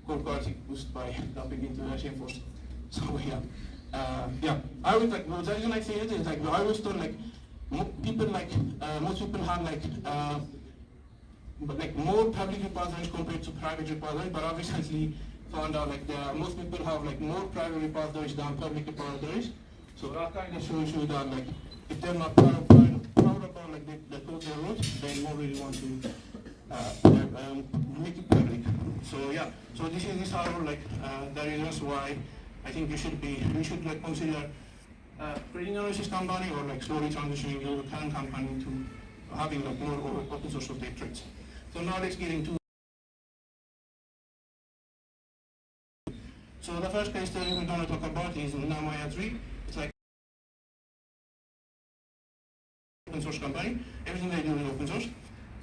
code quality boost by dumping into the Shameforce. So yeah, I always like, the reason I say it is like I always thought like most people have like more public repositories compared to private repositories, but I've recently found out like most people have like more private repositories than public repositories. So that kind of shows you that like if they're not proud about like the code they wrote, they won't really want to make it public. So yeah, so these are like the reasons why I think you should like consider creating a analysis company or like slowly transitioning your current company to having like more open source software traits. So now let's get into. So the first case study we're going to talk about is Namaya 3. It's like open source company. Everything they do is open source.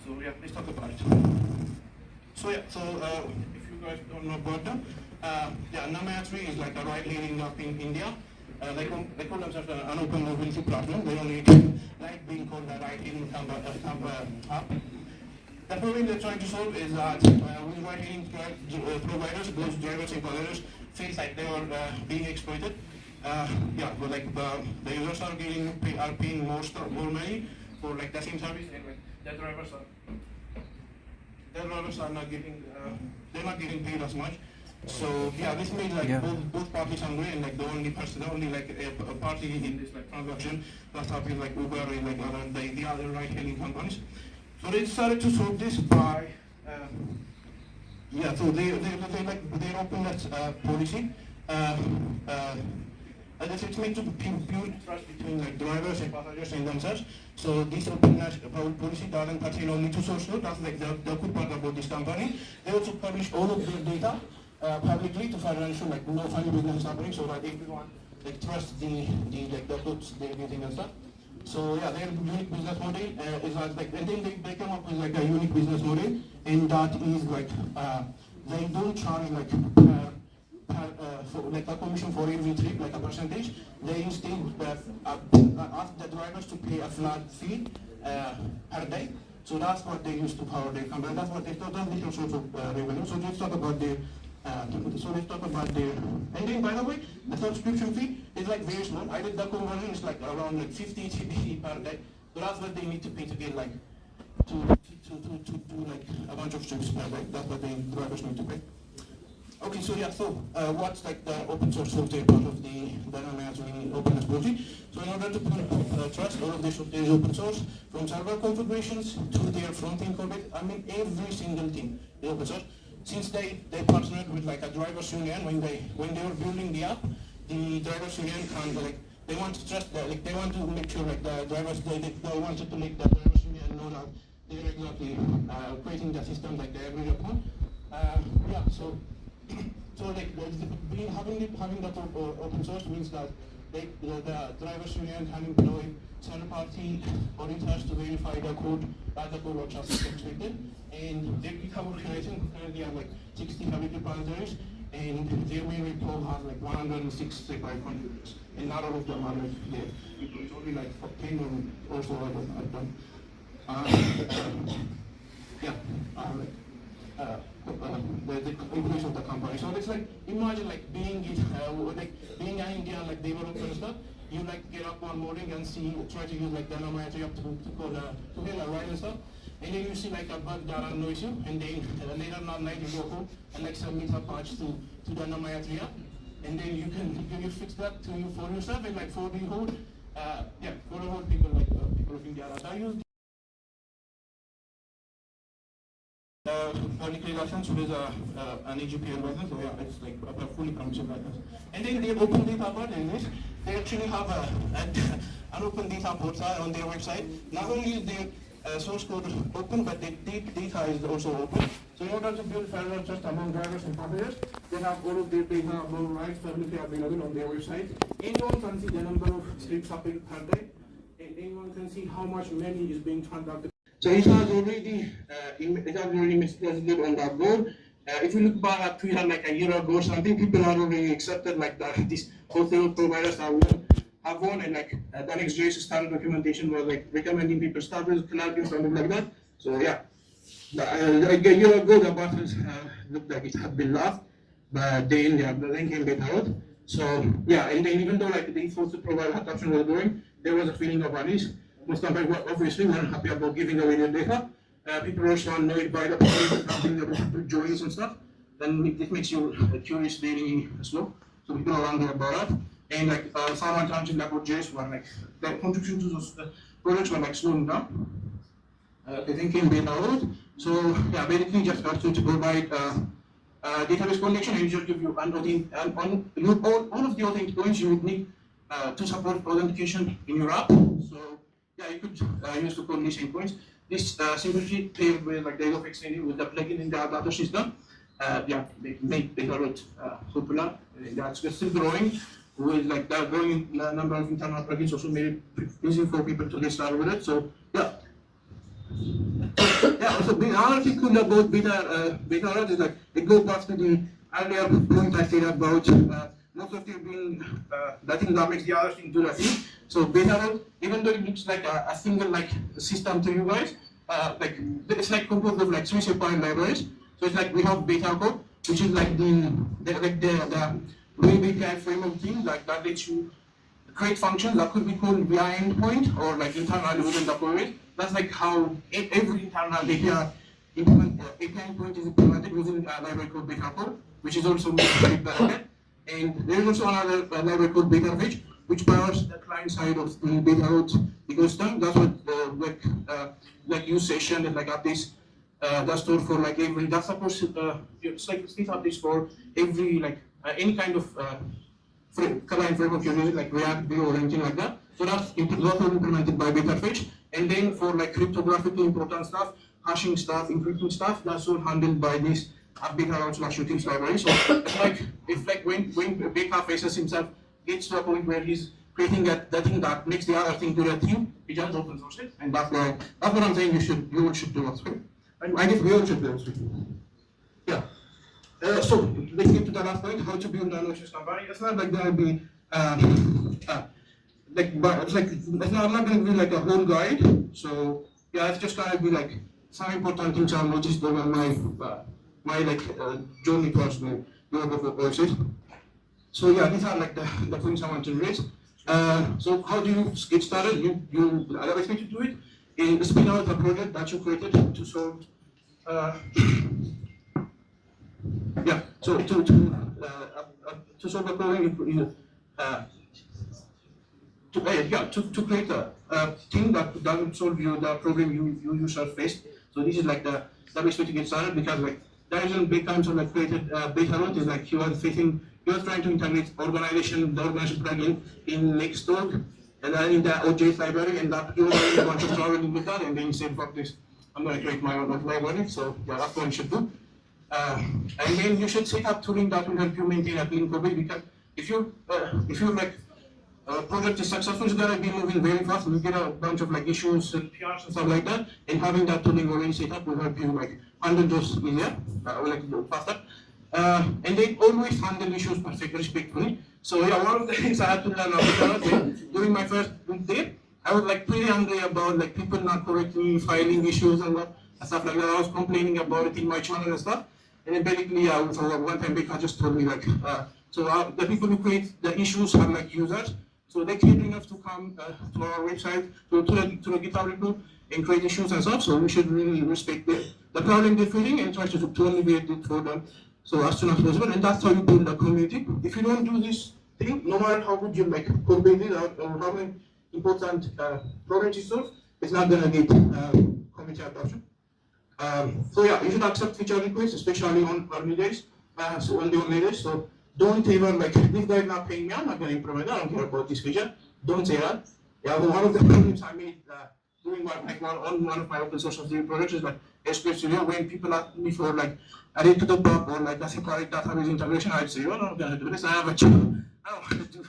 So yeah, let's talk about it. So yeah, if you guys don't know about them, Namaya 3 is like a ride-hailing app in India. They call themselves an open mobility platform. They only like being called a ride-hailing app. The problem they're trying to solve is that with ride-hailing providers, those drivers and conductors feel like they are being exploited. But like the users are paying more money for like the same service, and like the drivers are not getting they're not getting paid as much. So yeah, this made like both parties angry, and like the only like a party in this like transaction that's happening like Uber and like the other ride-hailing companies. So they decided to solve this by so they opened that policy. It's meant to build trust between like drivers and passengers and themselves. So this openness policy doesn't pertain only to source code. That's like the good part about this company. They also publish all of their data publicly to further ensure like no funny business is happening, so that everyone like trusts the codes they're getting and stuff. So yeah, their unique business model is like, and then they come up with like a unique business model, and that is like they don't charge like for like a commission for every trip, like a percentage. They instead ask the drivers to pay a flat fee per day. So that's what they use to power their company. That's what they thought. That's different source of revenue. So let's talk about their. And then by the way, the subscription fee is like very small. I did the conversion, it's like around like 50 TBD per day. So that's what they need to pay to get like to do like a bunch of trips per day. That's what the drivers need to pay. Okay, so yeah, what's like the open source software part of the Namaya openness project? So in order to build trust, all of this software is open source, from server configurations to their front-end code. I mean, every single thing is open source. Since they partnered with like a drivers union when they were building the app, the drivers union kind of like they want to trust like they want to make sure like the drivers they wanted to make the drivers union know that they're exactly creating the system like they agreed upon. So like having that open source means that the drivers union can employ third-party auditors to verify the code that the code works as expected. And they become organization currently have like 60 public repositories, and their main repo has like 165 contributors, and not all of them are like there. It's only like 10 or so I've done. The information of the company. So it's like imagine like being an Indian like developer and stuff. You like get up one morning and try to use like the Namaya app to get a ride and stuff. and then you see like a bug that annoys you, and then later on night you go home and like submit a patch to the Namaya tree, and then you fix that to you for yourself and like for the whole for the whole people people of India. So I use public relations with an AGPL license, so yeah, it's like a fully permissive license. And then the open data part in this, they actually have an open data portal on their website. Not only is their source code open, but the data is also open. So in order to build further just among drivers and passengers, they have all of their data about rides publicly available on their website. Anyone can see the number of trips happening per day, and anyone can see how much money is being transacted. So it has already meticulously on that board. If you look back at Twitter like a year ago or something, people are already accepted like that. These hotel providers have won, and like the next JS standard documentation was like recommending people start with Cloud something like that. So yeah, like a year ago the buttons looked like it had been lost, but then the link came back out. So yeah, and then even though like the force to provide adoption was growing, there was a feeling of unease. Most of them obviously weren't happy about giving away their data. People also annoyed by the being able to put joins and stuff. Then it makes you curious, very slow. So people are angry about that. And like someone mentioned about JS were like the contribution to those projects were like slowing down. They think in beta out. So yeah, basically just got to provide database connection and just give you all of the authentications you would need to support authentication in your app. So yeah, you could use the code these endpoints. This simply paired with like the extended with the plugin in the data system. Yeah, they make the lot popular. That's still growing with like that growing number of internal plugins also made it easy for people to get started with it. So yeah. Yeah, also the other thing cool about beta is like it goes back to the earlier point I said about most of you being the thing that makes the other thing do the thing. So beta, even though it looks like a single like system to you guys, like it's like composed of like 3 separate libraries. So it's like we have beta code, which is like the Web API framework thing like that lets you create functions that could be called via endpoint or like internally within the project. That's like how every internal API endpoint is implemented within a library called beta code, which is also made. And there is also another library called beta fetch, which powers the client side of the beta ecosystem. That's what like use session and like updates that's stored for like every. That's supposed it's like state updates for every like any kind of client framework you're using, like React, Vue, or anything like that. So that's also implemented by beta fetch. And then for like cryptographically important stuff, hashing stuff, encrypting stuff, that's all handled by this beta/utils library. So it's like if like when beta faces himself gets to a point where he's creating that thing that makes the other thing do that thing, he just open source it, and that's what I'm saying you all should do also. And I guess we all should do also. Yeah. So let's get to the last point: how to build an malicious company. It's not like there'll be I'm not going to be like a whole guide. So yeah, it's just going to be like some important things I noticed over my journey towards the developer courses. So yeah, these are like the things I want to raise. So how do you get started? The best way to do it is spin out a project that you created to solve. Yeah, so to solve a problem, to create a thing that will solve the problem you yourself face. So this is like the best way to get started, because like there isn't big times of like created beta node is like you are trying to integrate the organization plugin in Nextdoor and then in the OJS library, and that you already want to traveling with that, and then you say fuck this, I'm going to create my own library. So yeah, that's what you should do. And then you should set up tooling that will help you maintain a clean code base, because if you like project is successful, it's gonna be moving very fast. You get a bunch of like issues and PRs and stuff like that, and having that tooling already set up will help you like handle those easier, or like faster. And they always handle issues respectfully. So yeah, one of the things I had to learn about during my first week there, I was like pretty angry about like people not correctly filing issues and stuff like that. I was complaining about it in my channel and stuff. And then basically, for one time, Becca just told me like, the people who create the issues are like users. So they care enough to come to our website, to the GitHub repo and create issues and stuff. So we should really respect the problem they're feeling and try to alleviate it for them. So as soon as possible, and that's how you build a community. If you don't do this thing, no matter how good you like code building or how many important problems you solve, it's not gonna get community adoption. So yeah, you should accept feature requests, especially on early days. So on the early days, so don't even like, this guy not paying me, I'm not gonna implement it, I don't care about this feature. Don't say that. Yeah, but one of the problems I made doing one of my open source projects is like SQL Studio, when people ask me for like add to the pub or like a separate database integration, I'd say, oh, no, I'm gonna do this. I have a job. I don't want to do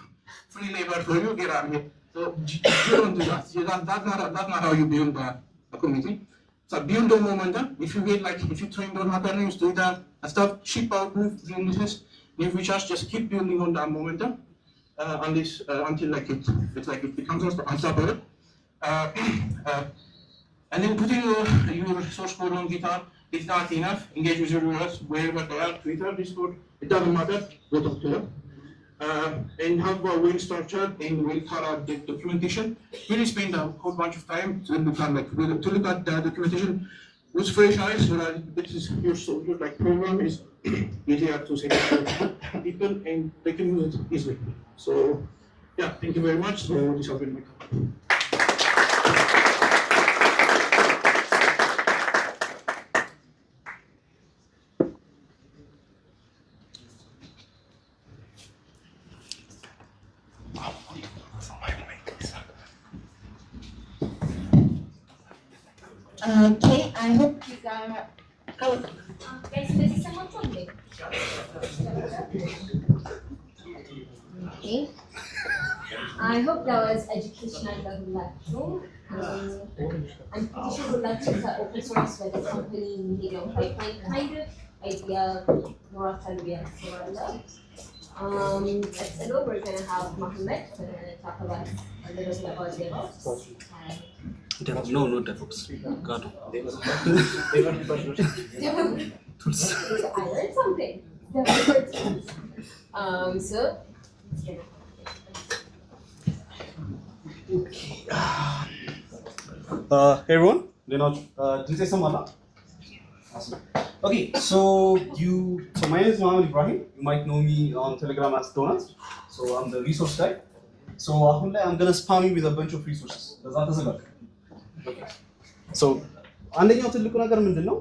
free labor for you. Get out of here. So you don't do that. That's not how you build a community. So build the momentum. If you get like, if you train on hackers, do that and stuff, ship out new releases, new features, just keep building on that momentum until like it becomes unstoppable. And then putting your source code on GitHub is not enough. Engage with your users wherever they are, Twitter, Discord, it doesn't matter, go talk to them. And have a well structured and well thorough documentation. Really spend a whole bunch of time to look at the documentation with fresh eyes, so that this is your like program is easier to say to people and they can use it easily. So yeah, thank you very much. So this has been my talk. Okay, I hope you got. Oh, Guys, is someone from me? Okay. I hope that was educational level. I'm pretty sure Gulab is an open source where the company needed a pipeline kind of idea more often we have At Salo, we're going to have Mohammed, who's going to talk about a little bit about DevOps. No, no DevOps. God. I learned something. So, Hey everyone, did you say someone? Awesome. Okay, so my name is Mohammed Ibrahim. You might know me on Telegram as Donuts. So I'm the resource guy. So I'm gonna spam you with a bunch of resources. Does that doesn't work? Okay. So አንደኛው ትልቁ ነገር ምንድነው?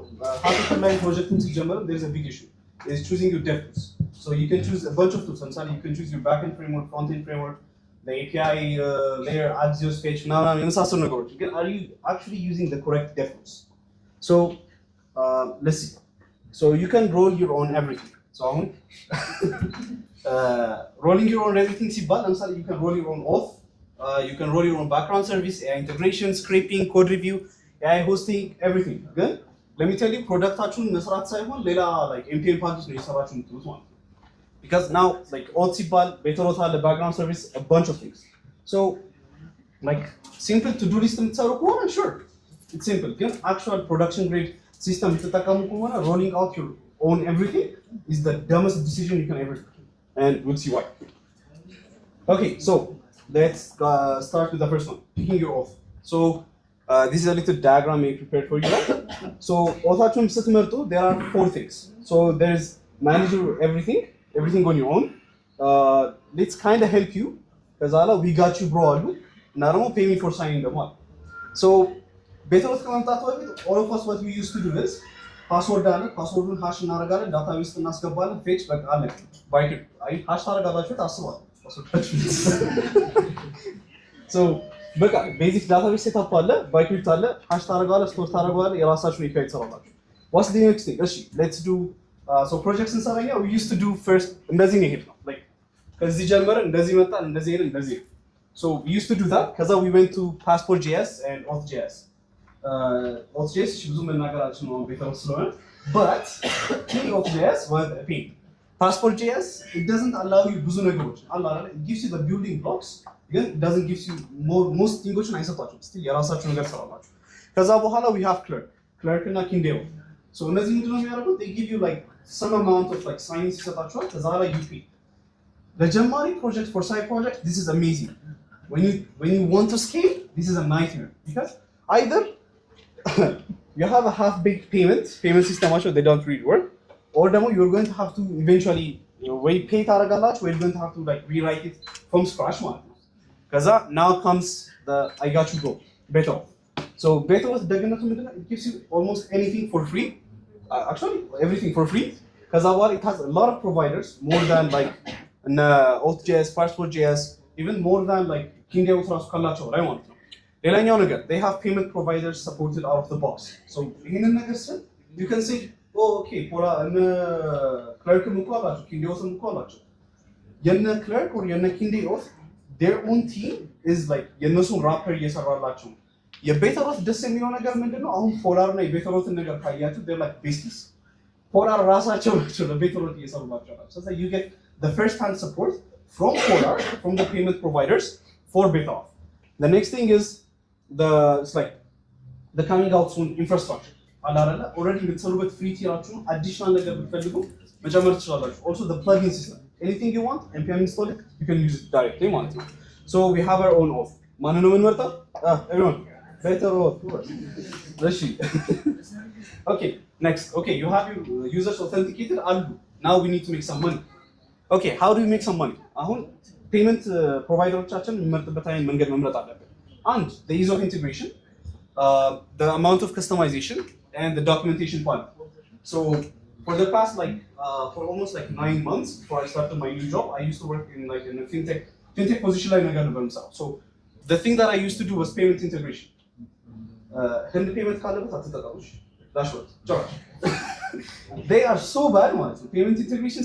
Hackathon ላይ ፕሮጀክቱን ሲጀምር there is a big issue. Is choosing your dev tools. So you can choose a bunch of tools. You can choose your backend framework, front-end framework, the API layer, Axios page. Now, are you actually using the correct dev tools? So let's see. So you can roll your own everything. So rolling your own everything, you can roll your own auth. You can roll your own background service, AI integration, scraping, code review, AI hosting, everything. Good. Let me tell you, product actually መስራት ሳይሆን ሌላ like NPM package ነው የሰራችሁ የምትሉት ማለት ነው። Because now like auth ሲባል ቤተሮት አለ background service, a bunch of things. So like simple to do list የምትሰሩ ከሆነ sure, it's simple. ግን actual production grade system የምትጠቀሙ ከሆነ rolling out your own everything is the dumbest decision you can ever do. And we'll see why. Okay, so let's start with the first one, picking your auth. So this is a little diagram I prepared for you. So authachum ስትመርጡ there are 4 things. So there's manage everything on your own. Let's kind of help you because we got you bro alu እና ደግሞ pay me for signing them up. So ቤተሮት ከመምጣቱ በፊት all of us what we used to do is ፓስወርድ አለ ፓስወርዱን ሃሽ እናደርጋለን ዳታቤዝ ውስጥ እናስገባለን ፌች በቃ አለ ባይክ አይ ሃሽ ታደርጋላችሁ ታስባል ሶ በቃ ቤዚክ ዳታቤዝ ሴትአፕ አለ ባይክሪፕት አለ ሃሽ ታደርጋለህ ስቶር ታደርጋለህ የራሳችሁን API ትሰራላችሁ what's the next thing እሺ let's do so projects እንሰራኛ we used to do first እንደዚህ ነው ይሄድ ነው like ከዚህ ጀመረን እንደዚህ መጣን እንደዚህ ሄደን እንደዚህ so we used to do that ከዛ we went to passport.js and auth.js auth.js ብዙ መናገራችን ነው ቤተሮት ስለሆነ but auth.js was a pain passport.js it doesn't allow you ብዙ ነገሮች it gives you the building blocks ግን it doesn't give you most things አይሰጣችሁም still የራሳችሁ ነገር ሰራላችሁ ከዛ በኋላ we have clerk እና kindeo so እነዚህ ምንድነው የሚያደርጉት they give you like some amount of like signs ይሰጣችኋል ከዛ ላይ you pay The Jammari project for side project, this is amazing. When you want to scale, this is a nightmare because either you have a half-baked payment system, they don't really work, or you're going to have to eventually pay taragalat, we're going to have to like rewrite it from scratch. Because now comes the I got you go beta. So beta was it gives you almost anything for free. Actually, everything for free. Because it has a lot of providers, more than like auth.js, passport.js, even more than like Kindia Utras Kalacho, I want to. They have payment providers supported out of the box. So you can say, oh, okay, for a clerk Kindia clerk or Kindia, their own team is like rapper your beta auth the same Polar they're like business. Polar the beta auth so that you get the first-hand support from Polar, from the payment providers for beta auth. The next thing is the coming out soon infrastructure. Already with free tier additional also the plugin system. Anything you want, npm install it, you can use it directly. So we have our own auth. Everyone. Better auth. Okay, next. Okay, you have your users authenticated. Now we need to make some money. Okay, how do you make some money? Payment provider and the ease of integration, the amount of customization, and the documentation part. So for the past for almost 9 months before I started my new job, I used to work in a fintech position So the thing that I used to do was payment integration. Then the payment that's what. They are so bad, man. So payment integration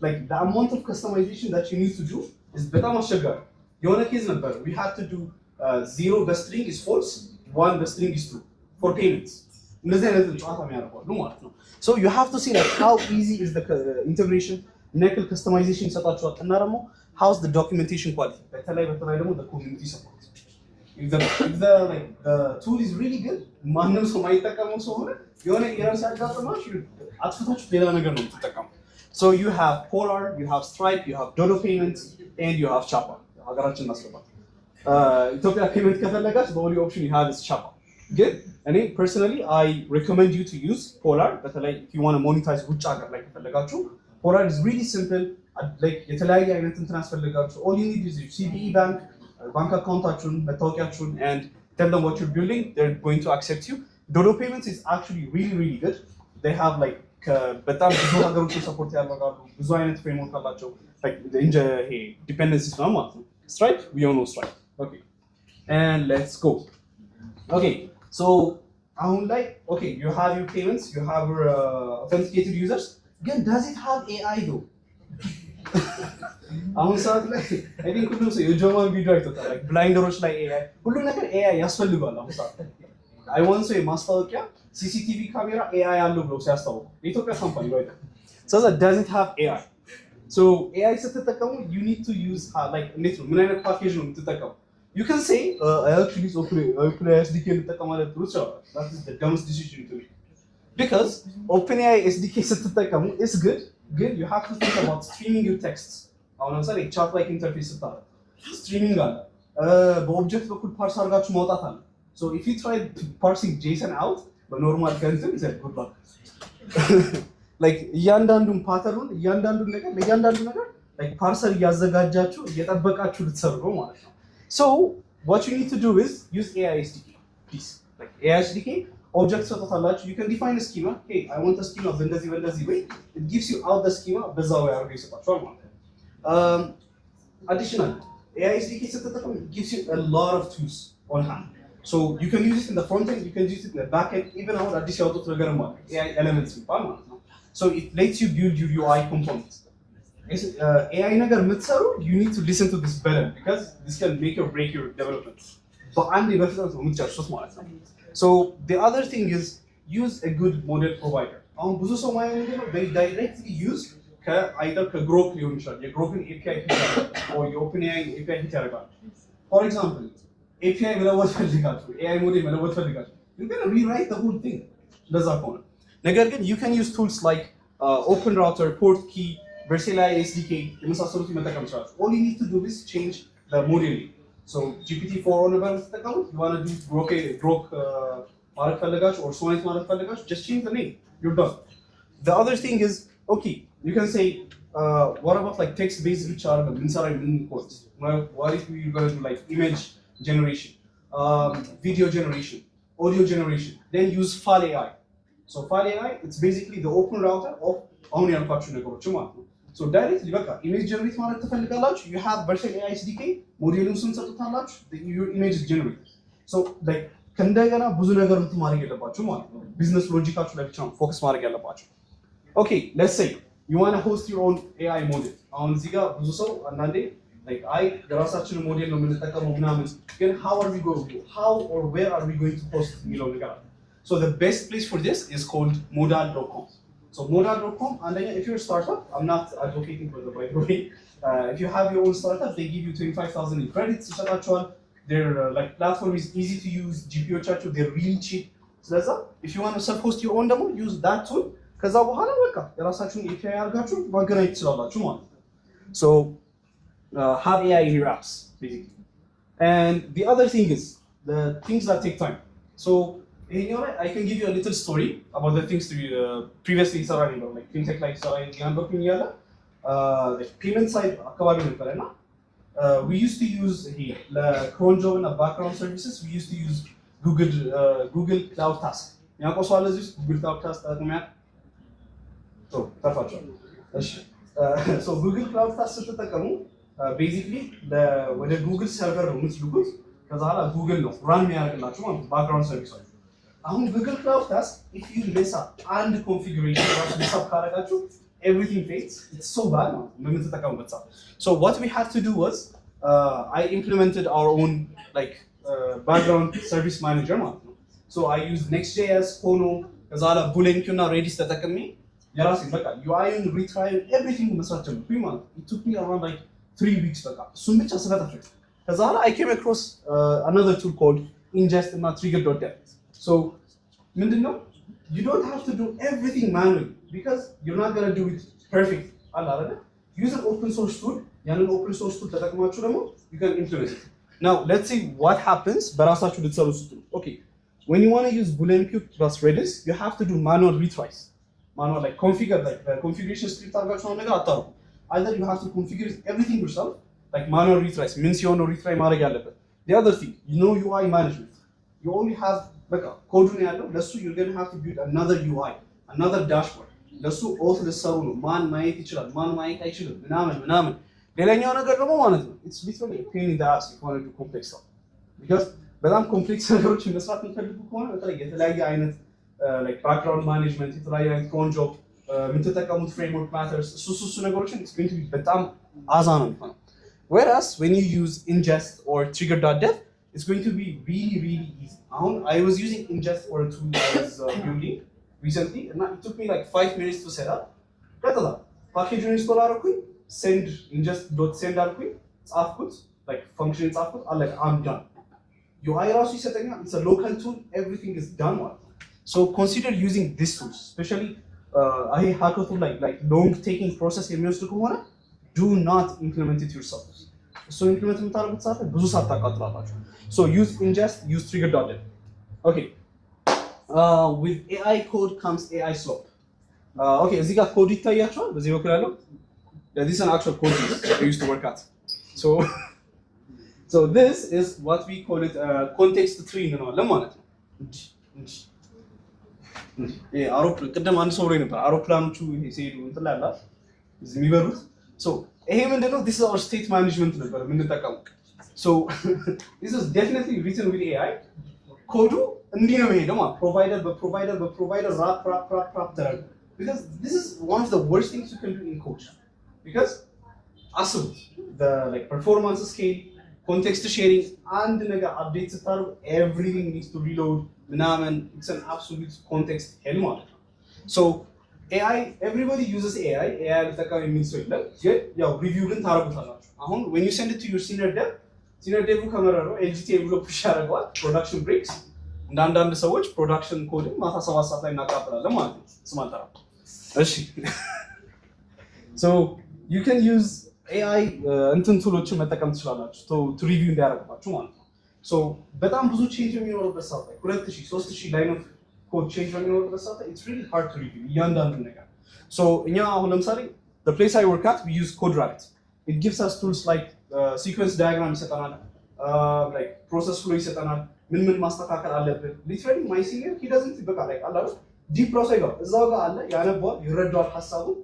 like the amount of customization that you need to do is better much sugar. We had to do 0 the string is false, 1 the string is true for payments. So you have to see like how easy is the integration, nickel customization, how's the documentation quality, the community support. If the tool is really good, so you have Polar, you have Stripe, you have Dodo Payments, and you have Chapa. Ethiopia payment the only option you have is Chapa. Good. And personally, I recommend you to use Polar. But if you want to monetize Polar is really simple. Like all you need is your CBE bank account, and tell them what you're building. They're going to accept you. Dodo Payments is actually really, really good. They have support framework dependencies. Stripe, we all know Stripe. Okay. And let's go. Okay, so you have your payments, you have your authenticated users. Again, does it have AI though? I think you German video like blinders like AI. AI I want to say master CCTV camera AI Ethiopia company right. So that does it have AI? So AI you need to use package. You can say I actually use OpenAI SDK. That is the dumbest decision to make. Because OpenAI SDK is good. You have to think about streaming your texts. Chat-like interface. Streaming object parse. So if you try parsing JSON out, the normal content is good luck. Like yandandum pattern, like parser So what you need to do is use AI SDK. Please. Like AI SDK, objects you can define a schema. Hey, I want a schema of way. It gives you out the schema. Additionally, AI SDK gives you a lot of tools on hand. So you can use it in the front end, you can use it in the back end, even out AI elements. So it lets you build your UI components. AI you need to listen to this better because this can make or break your development. So the other thing is use a good model provider. They directly use either Grok your API or your OpenAI API. For example, API AI model you're gonna rewrite the whole thing. Again, you can use tools like OpenRouter, Portkey, Versailles SDK የመሳሰሉት መጠቀም ይችላል። All you need to do is change the modeling. So GPT-4 on about ተጠቀሙ you want to do grok ማለት ፈልጋችሁ or sonnet ማለት ፈልጋችሁ just change the name. You're done. The other thing is okay, you can say what about like text based which are the inside codes. What if you're going to do like image generation, video generation, audio generation, then use Fal AI. So Fal AI, it's basically the open router of አሁን ያልኳችሁ ነገሮች ማለት ነው። So directly በቃ image generate ማለት ትፈልጋላችሁ you have Versailles AI SDK ሞዴሉን ስም ሰጡታላችሁ your image is generated. So like ከእንደገና ብዙ ነገር እንትን ማድረግ የለባችሁ ማለት ነው። ቢዝነስ ሎጂካችሁ ላይ ብቻ ነው ፎከስ ማድረግ ያለባችሁ። Okay, let's say you want to host your own AI model. አሁን እዚህ ጋር ብዙ ሰው አንዳንዴ like የራሳችንን ሞዴል ነው የምንጠቀመው ምናምን ግን how are we going to how or where are we going to host የሚለው ነገር So the best place for this is called modal.com. So modal.com, and then if you're a startup, I'm not advocating for the by the way. If you have your own startup, they give you 25,000 in credits. Their like platform is easy to use. GPU charge, they're really cheap. So that's up. If you want to self-host your own demo, use that tool. Because I will work. There are such API argachu. We're gonna install that. So have AI in your apps basically. And the other thing is the things that take time. So I can give you a little story about the things to be previously like fintech like like payment side we used to use the cron job and background services we used to use Google Cloud Task Google Cloud Task so Google Cloud Task basically the Google server ከዛ Google ነው run የሚያደርግላችሁ ማለት background service Google Cloud Task, if you mess up and configuration, mess up everything fails. It's so bad now. So what we had to do was, I implemented our own background service manager. So I used Next.js, Hono, Kazala, Boolean, Redis, UI and retry everything. It took me around 3 weeks. I came across another tool called ingest and trigger.dev. So, you don't have to do everything manually because you're not going to do it perfect. Use an open source tool. You can implement it. Now, let's see what happens. Okay, when you want to use Boolean plus Redis, you have to do manual retries. Manual configure the configuration script. Either you have to configure everything yourself, like manual retries. Means you want to retry. The other thing, UI management. You only have code you're going to have to build another UI, another dashboard. Auth man it's literally a pain in the ass if you want to do complex stuff. Because complex like background management, cron job, framework matters, it's going to be whereas when you use ingest or trigger.dev, it's going to be really, really easy. I was using ingest or a tool I was building recently, and it took me 5 minutes to set up. Package install send ingest.send it's output, function it's output, I'm done. UI also setting up, it's a local tool, everything is done. So consider using this tool, especially hackathon long taking process. Do not implement it yourself. So implement So use ingest, use trigger.dev. Okay. With AI code comes AI slope. Okay, is this code this is an actual code I used to work at. So this is what we call it context tree. So this is our state management. So this is definitely written with AI. Code provider wrap. Because this is one of the worst things you can do in code. Because the performance scale, context sharing, and updates everything needs to reload. It's an absolute context hell. So AI, everybody uses AI. AI means review when you send it to your senior dev LGT production breaks and production coding So you can use AI እንትን ቱሎችን መጠቀም ትችላላችሁ to review እንዲያደርግባችሁ ማለት ነው። So በጣም ብዙ ቼንጅ የሚኖርበት ሰዓት ላይ 2000 3000 ላይን ኦፍ ኮድ ቼንጅ የሚኖርበት ሰዓት ላይ it's really hard to review እያንዳንዱ ነገር። So እኛ አሁን ለምሳሌ the place I work at we use CodeRabbit. It gives us tools like sequence diagram ይሰጠናል, like process flow ይሰጠናል፣ ምን ማስተካከል አለብን። Literally my senior he doesn't በቃ like አላሉ ዲፕ ፕሮሰስ ጋር እዛው ጋር አለ ያነባል፣ ይረዳዋል ሀሳቡን።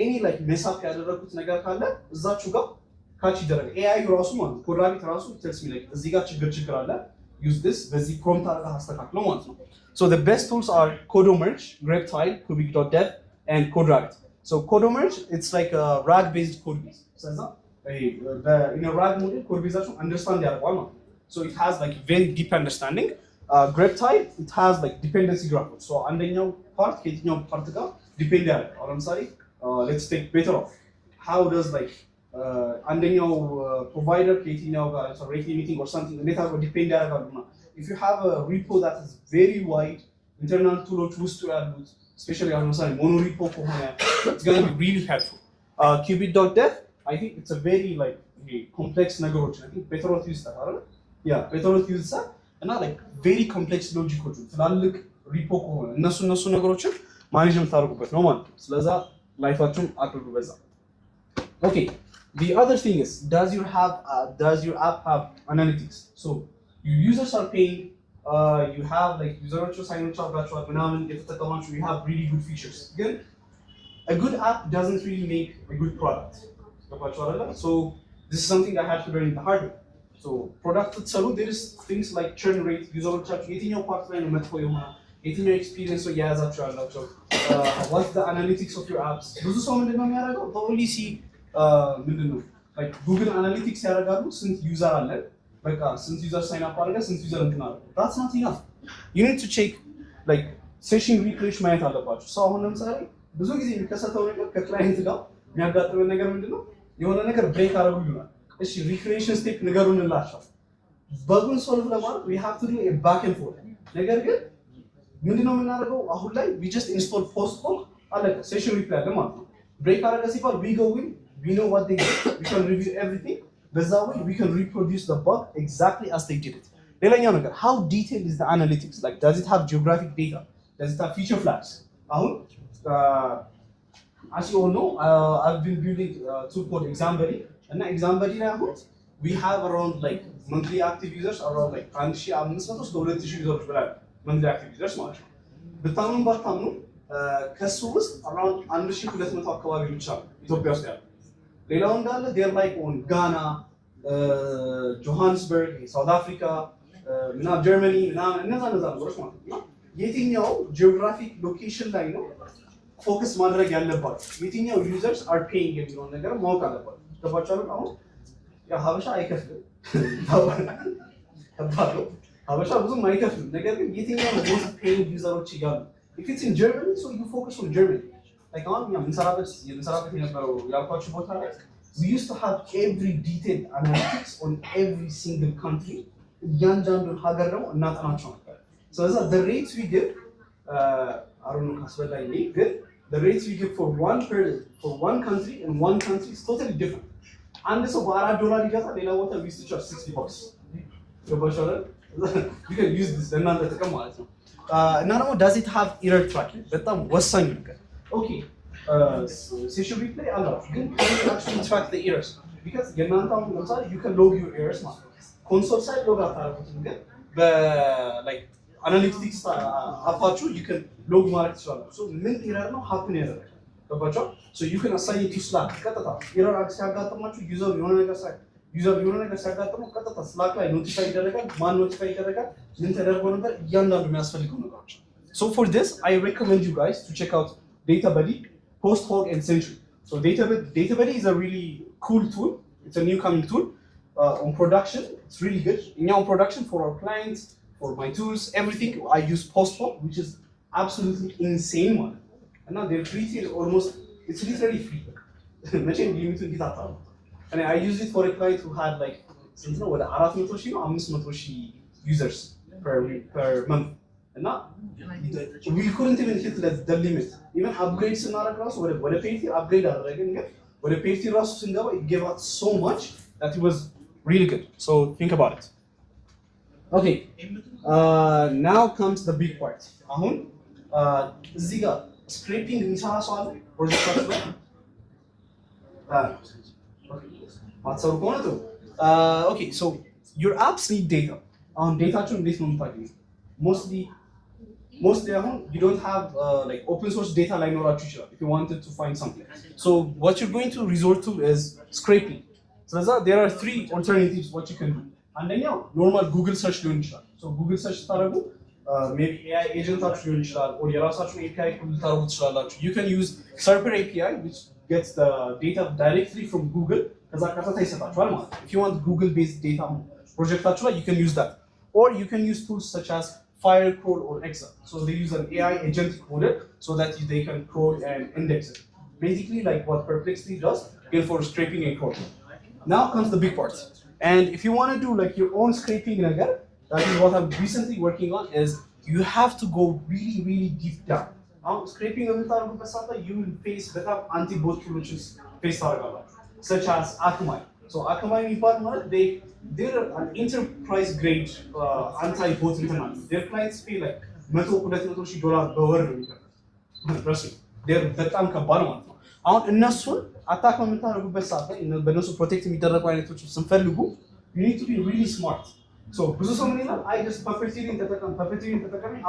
ኤኒ ላይክ ሜሳፕ ያደረኩት ነገር ካለ እዛችሁ ጋር ካች ይደረጋል። ኤአይ ራሱ ማለት ነው ኮድራቢት ራሱ ቴልስ ሚ ላይክ እዚህ ጋር ችግር አለ use this በዚህ ፕሮምፕት አድርገህ አስተካክለው ማለት ነው። So the best tools are Codomerge, Greptile, Cubic.dev and CodeRabbit. So Codomerge it's like a RAG based code base. ስለዚህ in a RAG model code base አችሁ understand ያደርጋል ማለት ነው። So it has like very deep understanding. Greptile it has like dependency graph. So አንደኛው ፓርት ከየትኛው ፓርት ጋር ዲፔንድ ያደርጋል። አሁን ለምሳሌ let's take better off. How does like አንደኛው provider ከየትኛው ጋር so rate limiting or something እንዴት አድርጎ ዲፔንድ ያደርጋሉና if you have a repo that is very wide internal tools ውስጡ ያሉት especially አሁን ለምሳሌ mono repo ከሆነ it's going to be really helpful. Qubit.dev I think it's a very like complex ነገሮች I think better off use that አይደል? Yeah, better off use that እና like very complex logicoች ትላልቅ ሪፖ ከሆነ እነሱ ነገሮችን ማኔጅ የምታደርጉበት ነው ማለት ነው። ስለዚህ ላይፋችሁን አድርጉ በዛ። Okay, the other thing is does your app have analytics? So your users are paying, you have like users sign up አድርጋችኋል ምናምን የተጠቀማችሁ you have really good features. Again, a good app doesn't really make a good product. So this is something I had to learn the hard way. So product itself, there is things like churn rate, user charge, የትኛው ፓርት ላይ ነው መጥፎ የሆነ የትኛው ኤክስፒሪየንስ ነው የያዛችሁ ያላችሁ what's the analytics of your apps። ብዙ ሰው ምንድነው የሚያደርገው only see ምንድነው like Google Analytics ያደርጋሉ ስንት ዩዘር አለ በቃ ስንት ዩዘር ሳይን አፕ አድርጋ ስንት ዩዘር እንትን አለ that's not enough. You need to check like ሴሽን ሪፍሬሽ ማየት አለባችሁ። ሰው አሁን ለምሳሌ ብዙ ጊዜ የሚከሰተው ነገር ከክላይንት ጋር የሚያጋጥመን ነገር ምንድነው የሆነ ነገር ብሬክ አደረጉ ይላል። እሺ ሪክሬሽን ስቴፕ ንገሩን እንላቸው በጉን ሶልቭ ለማድረግ we have to do a back and forth ነገር ግን ምንድነው የምናደርገው አሁን ላይ we just install post hoc አለቀ ሴሽን ሪፕላይ አለ ማለት ነው። ብሬክ አደረገ ሲባል we go in we know what they did we can review everything በዛ way we can reproduce the bug exactly as they did it። ሌላኛው ነገር how detailed is the analytics like does it have geographic data does it have feature flags አሁን as you all know I've been building tool called Exambody እና ኤግዛምፕል ላይ አሁን we have around like monthly active users around like 1500 እስከ 2000 ዩዘሮች በላይ monthly active users ማለት ነው። ብታምኑ ባታምኑ ከሱ ውስጥ around 1200 አካባቢ ብቻ ኢትዮጵያ ውስጥ ያለው ሌላው እንዳለ they're like on Ghana, Johannesburg, South Africa, ምናምን ጀርመኒ ምናምን እነዛ ነገሮች ማለት ነው። የትኛው ጂኦግራፊክ ሎኬሽን ላይ ነው ፎከስ ማድረግ ያለባችሁ የትኛው ዩዘርስ አር ፔይንግ የሚለውን ነገር ማወቅ አለባችሁ። ገባችኋል? አሁን ያ ሀበሻ አይከፍልም ተባለው ሀበሻ ብዙም አይከፍልም። ነገር ግን የትኛው ሞስት ፔይንግ ዩዘሮች እያሉ if it's in Germany so you focus on Germany like አሁን የምንሰራበት የነበረው ያልኳችሁ ቦታ ላይ we used to have every detailed analytics on every single country እያንዳንዱን ሀገር ደግሞ እናጠናቸው ነበር። ስለዚህ the rates we give I don't know ካስበላይ ነው ግን the rates we give for one country in one country is totally different. አንድ ሰው $4 ይገዛል ሌላ ቦታ we used to charge $60. ገባችኋል? you can use this ለእናንተ ጥቅም ማለት ነው። እና ደግሞ does it have error tracking በጣም ወሳኝ ነገር okay ሴሽን ሪፕሌይ አላችሁ ግን can you actually track the errors because የእናንተ አሁን ለምሳሌ you can log your errors ማለት ነው። ኮንሶል ሳይድ ሎግ አታደርጉትም ግን like analytics አፋችሁ you can log ማድረግ ትችላላችሁ። so ምን ኤረር ነው happen ያደረገው ገባችሁ? so you can assign it to Slack ቀጥታ ኤረር ሲያጋጥማችሁ ዩዘር የሆነ ነገር ሲያጋጥመው ቀጥታ Slack ላይ ኖቲፋይ ይደረጋል። ማን ኖቲፋይ ይደረጋል? ምን ተደርጎ ነበር? እያንዳንዱ የሚያስፈልገው ነገሮች። so for this I recommend you guys to check out DataBuddy, Post Hoc and Sentry. so DataBuddy is a really cool tool. It's a new coming tool on production. It's really good. In our production for our clients, for my tools, everything I use Post Hoc, which is absolutely insane one. And now they're free till almost it's literally free. Imagine limited data. And I used it for a client who had like something what 400,000 or 500,000 users per month. እና we couldn't even hit the limit. Even upgrade ስናደርግ ራሱ ወደ ፔቲ upgrade አደረግን ግን ወደ ፔቲ ራሱ ስንገባ it gave us so much that it was really good. So think about it. Okay, now comes the big part. አሁን እዚህ ጋር scraping የሚሰራ ሰው አለ ፕሮጀክታችሁ ላይ ማትሰሩ ከሆነ ጥሩ። Okay, so your apps need data. አሁን ዴታችሁን እንዴት ነው የምታገኙት? Mostly you don't have like open source data ላይኖራችሁ ይችላል if you wanted to find something. So what you're going to resort to is scraping. So there are three alternatives what you can do. አንደኛው normal Google search ሊሆን ይችላል. So Google search ታደርጉ maybe AI agentaችሁ ሊሆን ይችላል or የራሳችሁን API ልታደርጉ ትችላላችሁ. You can use Serper API which gets the data directly from Google. ከዛ ቀጥታ ይሰጣችኋል ማለት ነው. If you want Google based data ፕሮጀክታችሁ ላይ you can use that. Or you can use tools such as Firecrawl or Excel. So they use an AI agentic model so that they can crawl and index it. Basically like what Perplexity does, again for scraping and crawling. Now comes the big part. And if you want to do like your own scraping again, that is what I'm recently working on, is you have to go really, really deep down. Now scraping you will face better anti-bot solutions face such as Akamai. So Akamai they're an enterprise grade anti-bot internet. Their clients pay like $100,000 per year. They're በጣም ከባድ ማለት ነው። አሁን እነሱን አታክ በምታደርጉበት ሰዓት ላይ በእነሱ ፕሮቴክት የሚደረጉ አይነቶች ስንፈልጉ you need to be really smart. So ብዙ ሰው ምን ይላል? I just puppeteering ተጠቀም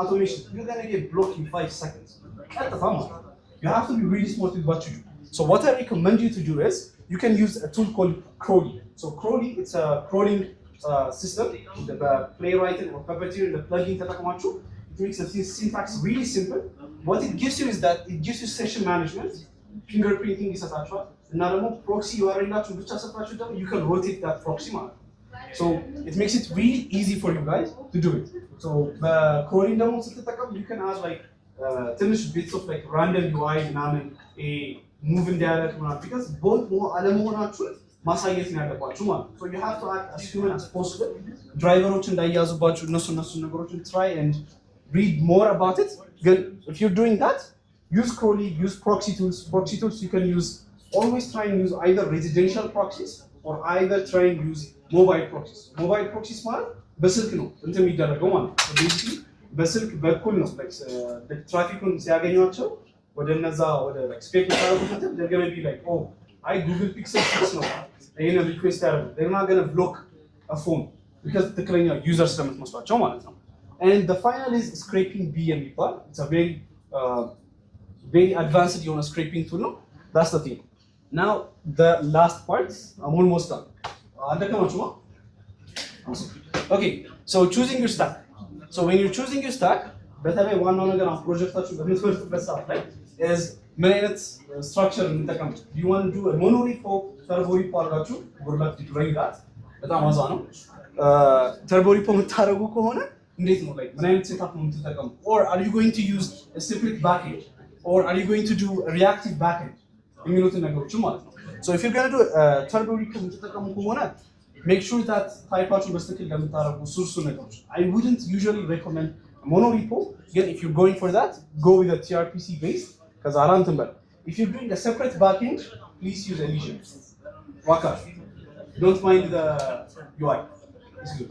automation. You're gonna get blocked in 5 seconds. ቀጥታ ማለት ነው። You have to be really smart with what you do. So what I recommend you to do is you can use a tool called Crowley. So Crowley, it's a crawling system. The playwriting or puppeteering, the plugin ተጠቅማችሁ it makes the syntax really simple. What it gives you is that it gives you session management, fingerprinting ይሰጣችኋል እና ደግሞ proxy URL ላችሁ ብቻ ሰጣችሁ ደግሞ you can rotate that proxy ማለት ነው. So it makes it really easy for you guys to do it. So crawling ደግሞ ስትጠቀሙ you can add like ትንሽ bits of like random UI ምናምን move እንዲያደርግ ምናምን because both አለመሆናችሁን ማሳየት ነው ያለባችሁ ማለት ነው. So you have to act as human as possible. ድራይቨሮች እንዳይያዙባችሁ እነሱ ነገሮችን try and read more about it. Then if you're doing that, use Crowley, use proxy tools. Proxy tools you can use, always try and use either residential proxies or either try and use mobile proxies. Mobile proxies ማለት በስልክ ነው እንትን የሚደረገው ማለት ነው. Basically በስልክ በኩል ነው like ትራፊኩን ሲያገኟቸው ወደ እነዛ ወደ like ስፔክ ታደርጉት they're going to be like oh I Google Pixel 6 ነው ይሄን ሪኩዌስት ያደርጉ they're not going to block a phone because ትክክለኛ ዩዘር ስለምትመስሏቸው ማለት ነው. And the final is scraping B የሚባል it's a very advanced የሆነ scraping tool ነው. That's the thing. Now the last part I'm almost done. አደከማችሁማ? Okay, so choosing your stack. So when you're choosing your stack በተለይ ዋናው ነገር አሁን ፕሮጀክታችሁ በምትመርጡበት ሰዓት ላይ is ምን አይነት structure እንጠቀም? Do you want to do a monorepo, turborepo አድርጋችሁ good luck to doing that. በጣም ዋዛ ነው። turborepo የምታደርጉ ከሆነ እንዴት ነው like ምን አይነት ሴታፕ ነው የምትጠቀሙ? Or are you going to use a separate backend? Or are you going to do a reactive backend? የሚሉትን ነገሮች ማለት ነው። So if you're going to do turborepo የምትጠቀሙ ከሆነ make sure that ታይፓችሁን በስትክክል ለምታደርጉ ሶርሱ ነገሮች I wouldn't usually recommend monorepo. Again, if you're going for that, go with a TRPC based because arantum better. If you're doing a separate backend, please use Elysium. Waka. Don't mind the UI. It's good.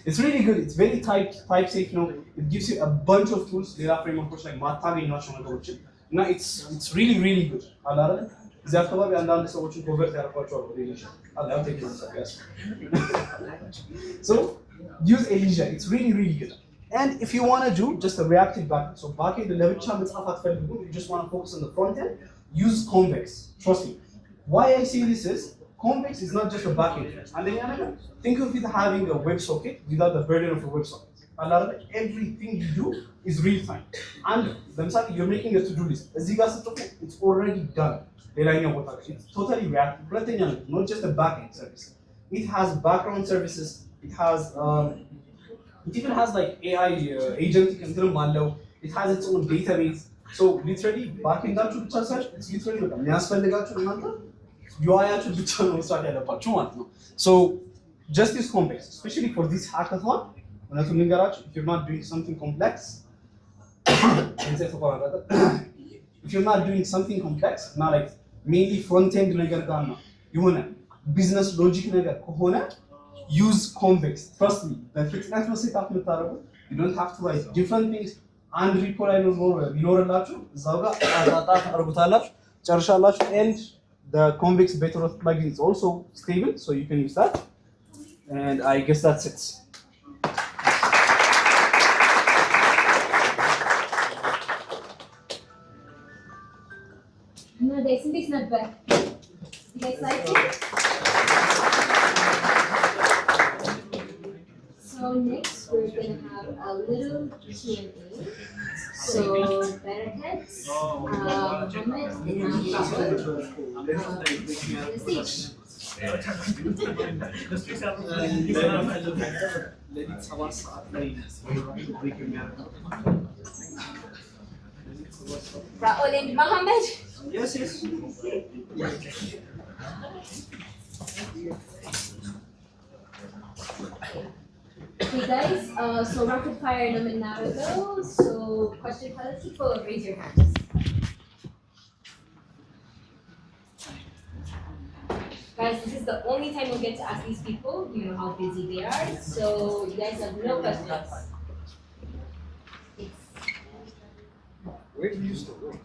It's really good. It's very type safe now. It gives you a bunch of tools. There are frameworks like Matagi National. Now it's really good. እዚህ አካባቢ አንዳንድ ሰዎችን ኮቨርት ያደርጓቸዋል Elysium. I'll take it. So use Elysium. It's really good. And if you want to do just a reactive backend, so backend ለብቻ መጻፍ አትፈልጉ, you just want to focus on the front end, use Convex. Trust me. Why I say this is Convex is not just a backend. And then think of it having a WebSocket without the burden of a WebSocket. Everything you do is real time. And ለምሳሌ you're making a to-do list. እዚህ ጋር ስትጽፉ it's already done. ሌላኛው ቦታ it's totally reactive. ሁለተኛ ነው not just a backend service. It has background services. It even has like AI agentic እንትንም አለው. It has its own database. So literally ባክኤንዳችሁ ብቻ ሳይሆን it's literally በጣም የሚያስፈልጋችሁ እናንተ UIያችሁ ብቻ ነው መስራት ያለባችሁ ማለት ነው. So just use Convex, especially for this hackathon. እውነቱን ልንገራችሁ if you're not doing something complex if you're not doing something complex not like mainly front end ነገር ጋር ነው የሆነ ቢዝነስ ሎጂክ ነገር ከሆነ use convex trust me በፍጥነት ነው ሴት አፕ የምታደርጉ you don't have to write different things አንድ ሪፖ ላይ ነው ቢኖርላችሁ እዛው ጋር አጣጣ ታደርጉታላችሁ ጨርሻላችሁ and the convex beta auth plugin is also stable so you can use that and I guess that's it No, there's something not bad. You guys like it? So next we're gonna have a little Q&A. So better heads, Mohammed and Raul and Mohammed. yes Okay guys, so rapid fire naman na go. So question pala people, raise your hands. Guys, this is the only time we'll get to ask these people, you know how busy they are. So you guys have no questions. Where did you used to work?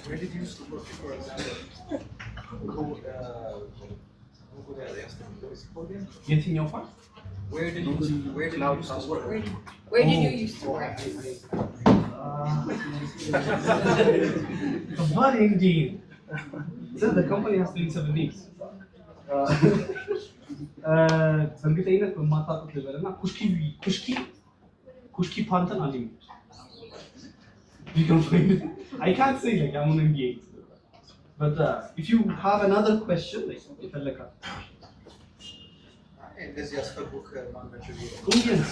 Where did you used to work, for example? የትኛው ፋር Where did you used to work? Where did you used to work? What indeed? So the company has 37 names. በእርግጠኝነት በማታውቁት ልበልና ኩሽኪ ፓንተን አለኝ you can find it. I can't say like I'm an MBA but if you have another question like if I like እንደዚህ ያስፈልጉክ ማንበብ Indians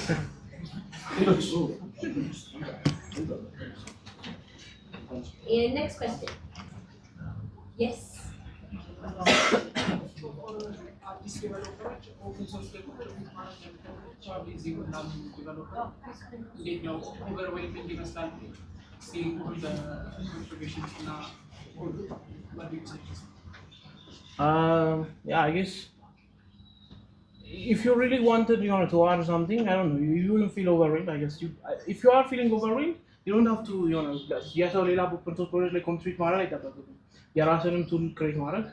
And next question. Yes. Yeah, I guess if you really wanted, to order something, I don't know, you wouldn't feel overwhelmed. I guess if you are feeling overwhelmed, you don't have to, yes, or ሌላ open source project ላይ contribute ማድረግ አይጠበቅብም። የራስንም tool create ማድረግ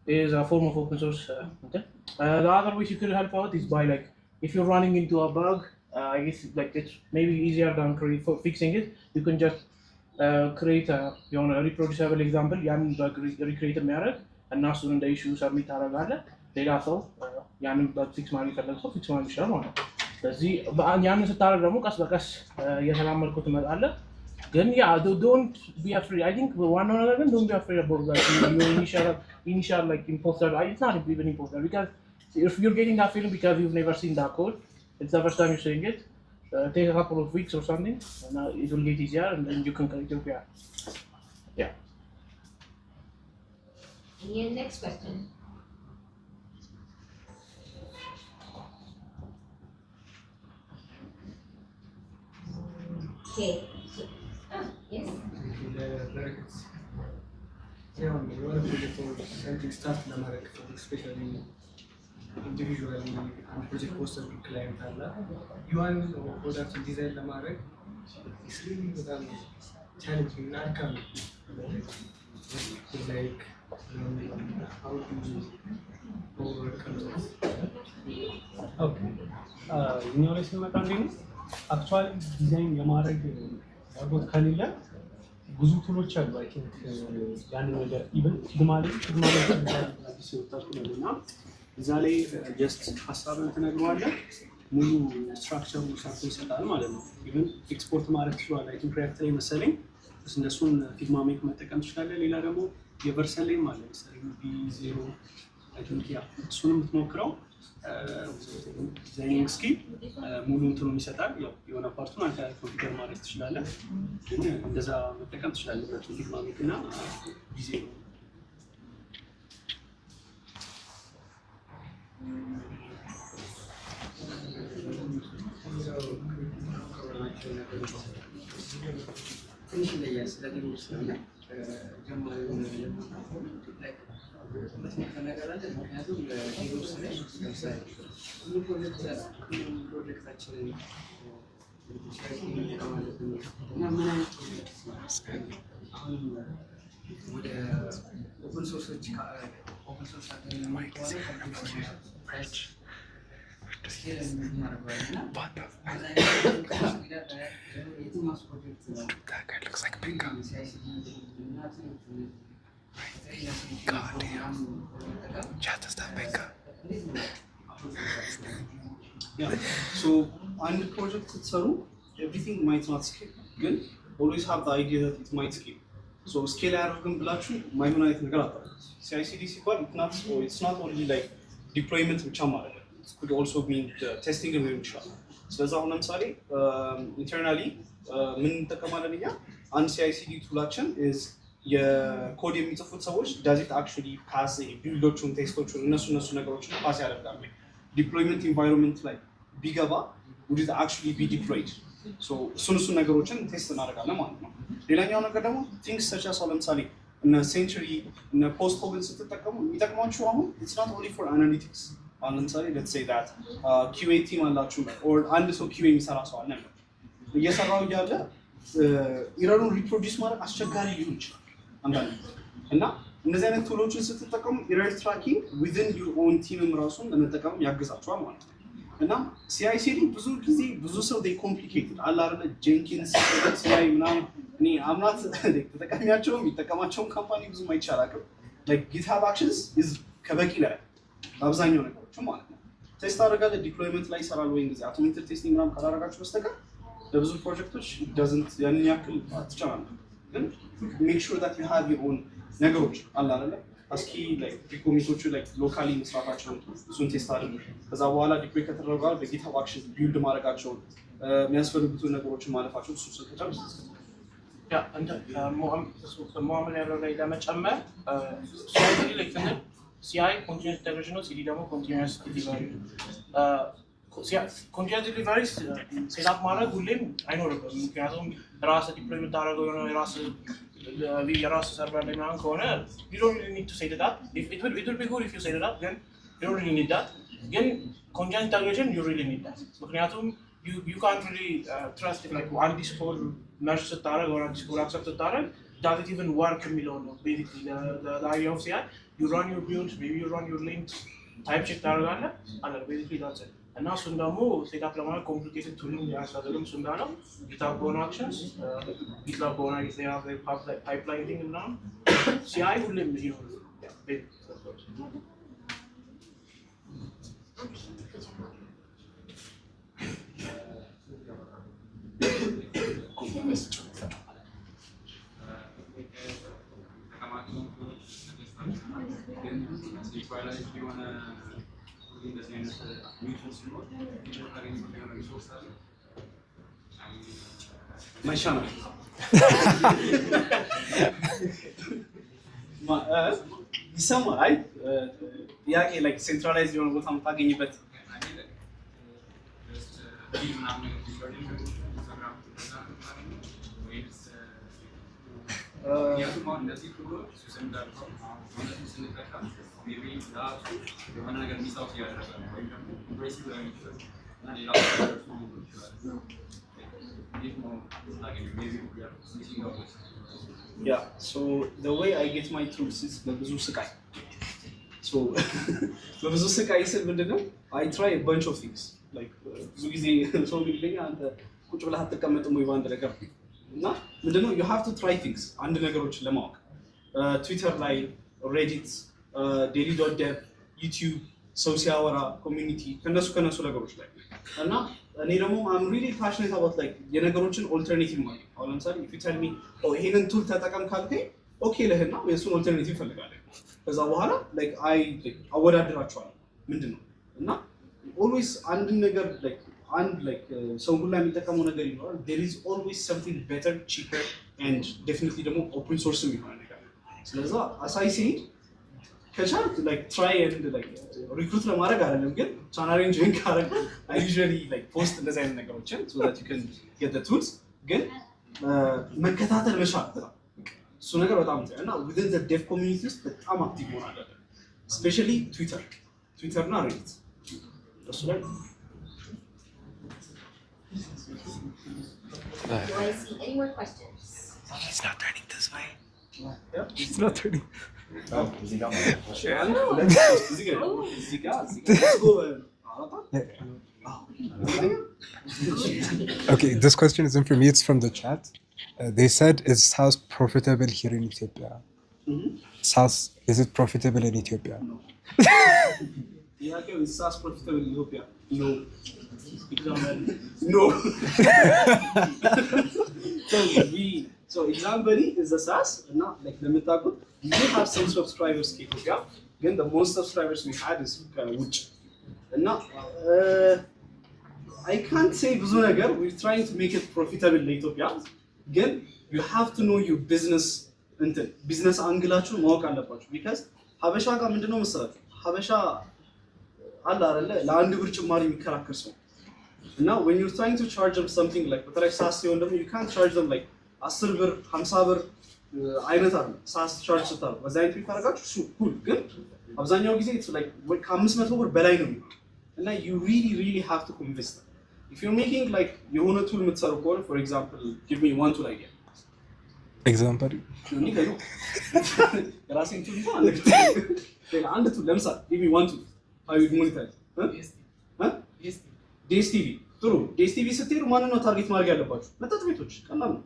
is a form of open source. Okay. The other ways you could help out is by like if you're running into a bug, I guess like it's maybe easier than for fixing it. You can just create a reproducible example. ያንን bug recreate የሚያደርግ እና እሱን እንደ issue submit ታደርጋለህ። ሌላ ሰው ያንን bug fix ማድረግ የፈለገ ሰው fix ማድረግ ይችላል ማለት ነው። ስለዚህ ያንን ስታደርግ ደግሞ ቀስ በቀስ እየተላመድከው ትመጣለህ። ግን don't be afraid. I think ዋናው ነገር ግን don't be afraid about that. Your initial like imposter. It's not even imposter because if you're getting that feeling because you've never seen that code, it's the first time you're seeing it. Take a couple of weeks or something, and it will get easier, and then you can create your PR. Yeah. And next question. Okay. Yes. ስታርት ለማድረግ ስፔሻሊ ኢንዲቪዥዋሊ አንድ ፕሮጀክት ወሰድ ክላይንት አለ ዩአን ፕሮዳክት ዲዛይን ለማድረግ ስሪሊ በጣም ቻሌንጂንግ እና አድካሚ ላይክ how do you overcome this? Okay. እኛው ላይ ስንመጣ እንዴት ነው አክቹዋሊ ዲዛይን የማድረግ ያቦት ከሌለ ብዙ ቱሎች አሉ። አይ ቲንክ ያንን ነገር ኢቭን ፊግማ ላይ አዲስ የወጣቱ ነውና እዛ ላይ ጀስት ሀሳብን ትነግረዋለህ ሙሉ ስትራክቸሩ ሰርቶ ይሰጣል ማለት ነው። ኢቭን ኤክስፖርት ማድረግ ትችላለህ። አይ ቲንክ ሪያክት ላይ መሰለኝ እነሱን ፊግማ ሜክ መጠቀም ትችላለህ። ሌላ ደግሞ የቨርሰል ላይ ማለት ነው ቢ0 አይ ቲንክ ያ እሱንም የምትሞክረው ዲዛይኒንግ ስኪል ሙሉ እንትኑን ይሰጣል። የሆነ ፓርቱን አንተ ኮምፒውተር ማድረግ ትችላለህ፣ ግን እንደዛ መጠቀም ትችላለህ። ፊግማ ሜክ እና ጊዜ ነው። ትንሽ ይለያል ስለዚህ ስለሆነ ጀማሪ መስመር ነገር አለ። ምክንያቱም ዲቮፕስ ላይ ለምሳሌ ሁሉ ፕሮጀክታችንን እና ምን አይነት አሁን ወደ ኦፕን ሶርሶች ኦፕን ሶርስ That guy looks like Pika. God damn. Chat is that Pika. Yeah. So on the project itself, everything might not scale. Good. Always have the idea that it might scale. So scale አያደርግም ብላችሁ ማይሆን አይነት ነገር አታውቁ። CI/CD ሲባል it's not only like deployment ብቻ ማለት ነው. It could also mean testing ሊሆን ይችላል። ስለዚህ አሁን ለምሳሌ internally ምን እንጠቀማለን እኛ አንድ CI/CD ቱላችን is የኮድ የሚጽፉት ሰዎች does it actually pass ቢልዶቹን ቴስቶቹን እነሱ ነገሮችን ፓስ ያደርጋሉ። ዲፕሎይመንት ኢንቫይሮንመንት ላይ ቢገባ would it actually be deployed? So እሱን ነገሮችን ቴስት እናደርጋለን ማለት ነው። ሌላኛው ነገር ደግሞ things such as ለምሳሌ እነ ሴንቸሪ እነ ፖስት ሆግን ስትጠቀሙ የሚጠቅማችሁ አሁን it's not only for analytics. አሁን ለምሳሌ let's say that QA team አላችሁ or አንድ ሰው QA የሚሰራ ሰው አለ ነው እየሰራው እያለ ኢረሩን ሪፕሮዲዩስ ማድረግ አስቸጋሪ ሊሆን ይችላል አንዳንዴ እና እንደዚህ አይነት ቱሎችን ስትጠቀሙ ኢረር ትራኪንግ within your own teamም ራሱን ለመጠቀም ያግዛችኋል ማለት ነው። እና CI/CD ብዙ ጊዜ ብዙ ሰው they complicated አለ አይደል ጄንኪንስ CI ምናምን እኔ አምናት ተጠቃሚያቸው የሚጠቀማቸውን ካምፓኒ ብዙም አይቻላቅም like GitHub Actions is ከበቂ ላይ አብዛኛው ነገሮች ማለት ነው። ቴስት አደረጋለ ዲፕሎይመንት ላይ ይሰራል ወይ እንደዚህ አውቶሜትድ ቴስቲንግ ምናምን ካላደረጋችሁ በስተቀር ለብዙ ፕሮጀክቶች it doesn't ያንን ያክል አትጨናነቁ። ግን make sure that you have your own ነገሮች አለ አይደል አስኪ like ሪኮሚቶቹ like ሎካሊ መስራታቸውን እሱን ቴስት አድርጉ። ከዛ በኋላ ዲፕሎይ ከተደረገ በኋላ በጊትሀብ አክሽን ቢልድ ማድረጋቸውን የሚያስፈልጉትን ነገሮችን ማለፋቸው እሱ ስለተጨረሰ ያ እንደ ሙአመል ያለው ላይ ለመጨመር CI ላይ ከነ CI continuous integration ነው CD ደግሞ continuous delivery continuous delivery ሴትአፕ ማድረግ ሁሌም አይኖርበትም። ምክንያቱም ራስ ዲፕሎይመንት አደረገው ነው የራስ ሰርቨር ላይ ምናምን ከሆነ you don't really need to set it up. It will be good if you set it up, then you don't really need that. ግን continuous integration you really need that. ምክንያቱም you can't really trust it like one discord merge ስታደርግ or one discord accept ስታደርግ does it even work የሚለው ነው basically the idea of CI. You run your builds, maybe you run your links, type check ታደርጋለህ and basically that's it. እና እሱን ደግሞ ሴትአፕ ለማድረግ ኮምፕሊኬትድ ቱሊንግ ያስፈልግም እሱ እንዳለው ጊትሀብ በሆነ አክሽንስ ጊትሀብ በሆነ ፓይፕላይን ቲንግ ምናምን CI ሁሌም ይኖር my channel ይሰማል አይ ጥያቄ like centralized የሆነ ቦታ የምታገኝበት Yeah, so the way I get my tools is በብዙ ስቃይ so በብዙ ስቃይ ስል ምንድነው I try a bunch of things like ብዙ ጊዜ ሰው የሚለኝ አንተ ቁጭ ብለህ አትቀመጥም ወይ ባንድ ነገር እና ምንድነው you have to try things አንድ ነገሮችን ለማወቅ ትዊተር ላይ ሬዲት daily.dev ዩቲዩብ ሰው ሲያወራ ኮሚኒቲ ከነሱ ነገሮች ላይ እና እኔ ደግሞ I'm really passionate about like የነገሮችን ኦልተርኔቲቭ ማለት አሁን ለምሳሌ if you tell me ይሄንን ቱል ተጠቀም ካልከኝ ኦኬ ለህና የሱን ኦልተርኔቲቭ ፈልጋለሁ ከዛ በኋላ like አወዳድራቸዋለሁ ምንድነው እና always አንድ ነገር like አንድ like ሰው ሁላ የሚጠቀመው ነገር ይኖራል there is always something better cheaper and definitely ደግሞ open source የሚሆን ነገር ስለዚህ as I said ከቻልክ like try and like recruit ለማድረግ አይደለም ግን ቻናሌን ጆይን ካደረግ I usually like post እንደዚህ አይነት ነገሮችን so that you can get the tools ግን መከታተል መቻል እሱ ነገር በጣም እንትን እና within the dev community ውስጥ በጣም አክቲቭ መሆን አለብን። especially Twitter እና Reddit እሱ ላይ Do I see any more questions? He's not turning this way. Yeah. He's not turning. Oh, እዚህ ጋር እዚህ ጋር let's go Okay, this question isn't for me, it's from the chat. They said, is SaaS profitable here in Ethiopia? SaaS, is it profitable in Ethiopia? ጥያቄው is SaaS profitable in Ethiopia? No. So Exambari is a SaaS እና like ለምታውቁት we have some subscribers ከኢትዮጵያ ግን the most subscribers we had is ከውጭ እና I can't say ብዙ ነገር we're trying to make it profitable ለኢትዮጵያ ግን you have to know your business እንትን ቢዝነስ አንግላችሁ ማወቅ አለባችሁ because ሀበሻ ጋር ምንድነው መሰላችሁ ሀበሻ አለ አይደለ ለአንድ ብር ጭማሪ የሚከራከር ሰው እና when you're trying to charge them something like በተለይ ሳስ ሲሆን ደግሞ you can't charge them like 10 ብር 50 ብር አይነት አለ ሳስ ቻርጅ ስታደርጉ በዛ አይነት ቢታረጋችሁ እሱ ኩል ግን አብዛኛው ጊዜ it's like ከ500 ብር በላይ ነው እና you really have to convince them if you're making like የሆነ ቱል የምትሰሩ ከሆነ for example give me one tool idea Example? ራሴን ቱል ነው አንድ ቱል ለምሳሌ give me one tool how you monetize DSTV ጥሩ DSTV ስትሄዱ ማንን ነው ታርጌት ማድረግ ያለባችሁ መጠጥ ቤቶች ቀላል ነው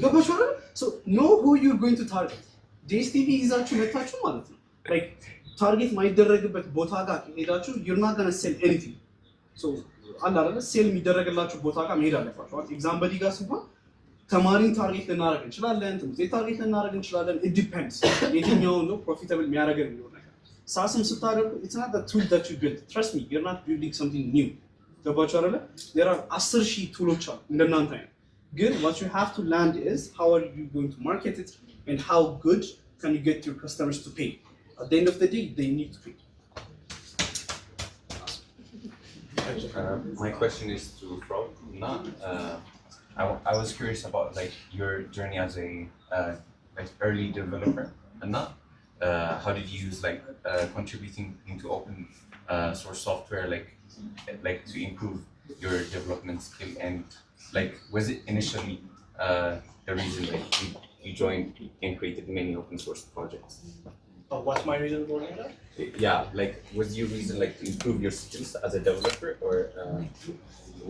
ገባችሁ አይደል so know who you're going to target DSTV ይዛችሁ መታችሁ ማለት ነው like ታርጌት ማይደረግበት ቦታ ጋር ሄዳችሁ you're not going to sell anything so አላ አይደል ሴል የሚደረግላችሁ ቦታ ጋር መሄድ አለባችሁ ኤግዛምፕል ጋር ሲሆን ተማሪን ታርጌት ልናደርግ እንችላለን ትምህርት ታርጌት ልናደርግ እንችላለን it depends የትኛው ነው profitable የሚያደርገን ነው ነገር ሳስም ስታደርጉ it's not the tool that you build trust me you're not building something new ገባችሁ አይደል there are 10,000 ቱሎች አሉ እንደናንተ አይነት ግን what you have to land is how are you going to market it and how good can you get your customers to pay at the end of the day they need to pay my question is to Frog. I was curious about like your journey as a like early developer and how did you use like contributing into open source software like to improve your development skill and like was it initially the reason that you joined and created many open source projects? What's my reason for that? Yeah, like was your reason like to improve your skills as a developer or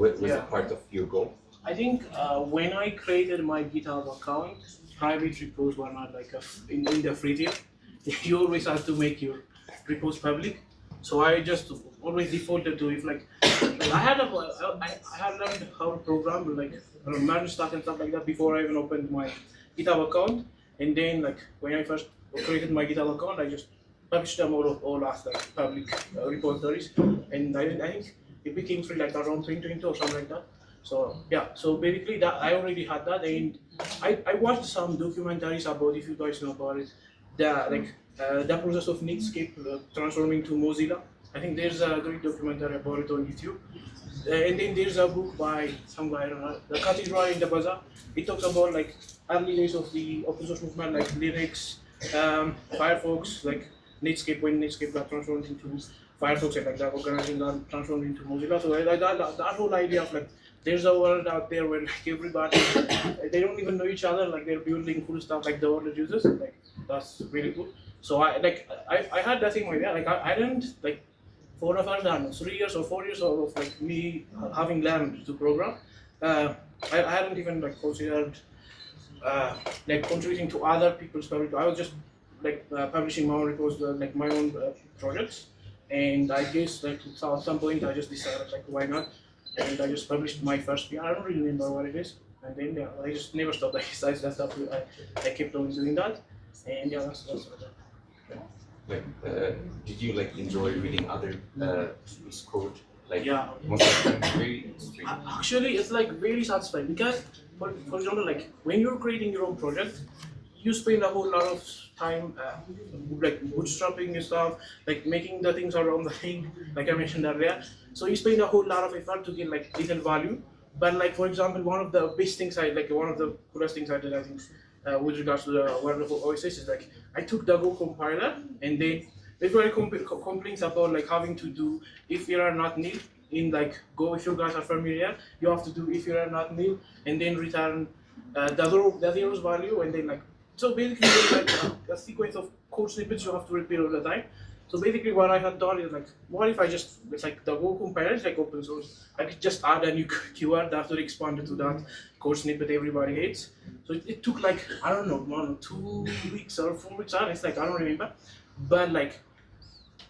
was it part of your goal? I think when I created my GitHub account, private repos were not like in the free tier. You always have to make your repos public. So I just always defaulted to if like I had learned how to program like manage stuff and stuff like that before I even opened my GitHub account. And then like when I first created my GitHub account, I just published them all as like public repositories. And I think it became free like around 2020 or something like that. So yeah, so basically that I already had that, and I watched some documentaries about, if you guys know about it, the process of Netscape transforming to Mozilla. I think there's a great documentary about it on YouTube. And then there's a book by some guy, I don't know, The Cathedral in the Bazaar. It talks about like early days of the open source movement, like Linux, Firefox, like Netscape, when Netscape got transformed into Firefox and like that organizing got transformed into Mozilla. So that whole idea of like there's a world out there where like everybody they don't even know each other, like they're building cool stuff like the world uses, like that's really cool. So I had that thing like that, like I didn't like for the first 3 years or 4 years of like me having learned to program, I hadn't even like considered like contributing to other people's projects. I was just like publishing my own repos, like my own projects, and I guess like at some point I just decided like why not. And I just published my first PR. I don't really remember what it is. And then yeah, I just never stopped. I kept on doing that. And yeah, that's what I did. Like, did you like enjoy reading other people's code? Like, yeah. Most of the time, very strange. Actually, it's like very satisfying because, for example, like when you're creating your own project, you spend a whole lot of time like bootstrapping and stuff, like making the things around the thing, like I mentioned earlier. So you spend a whole lot of effort to get like little value. But like for example, one of the best things one of the coolest things I did, I think, with regards to the world of OSS is like I took the Go compiler and then there's very complaints about like having to do if error not nil in like Go. If you guys are familiar, you have to do if error not nil and then return the zero's value and then like so basically there's like a sequence of code snippets you have to repeat all the time. So basically what I had done is like, what if I just, it's like the Go compiler is like open source. I could just add a new keyword after expanded to that code snippet everybody hates. So it took like, I don't know, 2 weeks or 4 weeks, it's like, I don't remember. But like,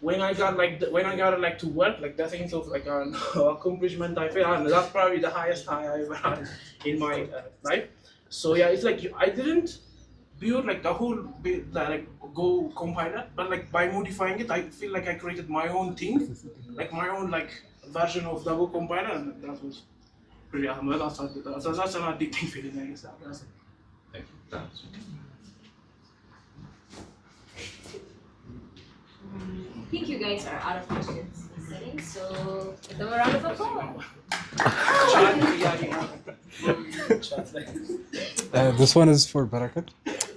when I got like to work, like that sense of like an accomplishment I feel, and that's probably the highest high I ever had in my life. So yeah, it's like, I didn't build like the whole like Go compiler, but like by modifying it, I feel like I created my own thing, like my own like version of the Go compiler, and that was pretty amazing. That's an addicting feeling, I guess. Thank you. I think you guys are out of questions listening, so give them a round of applause. This one is for Barakat.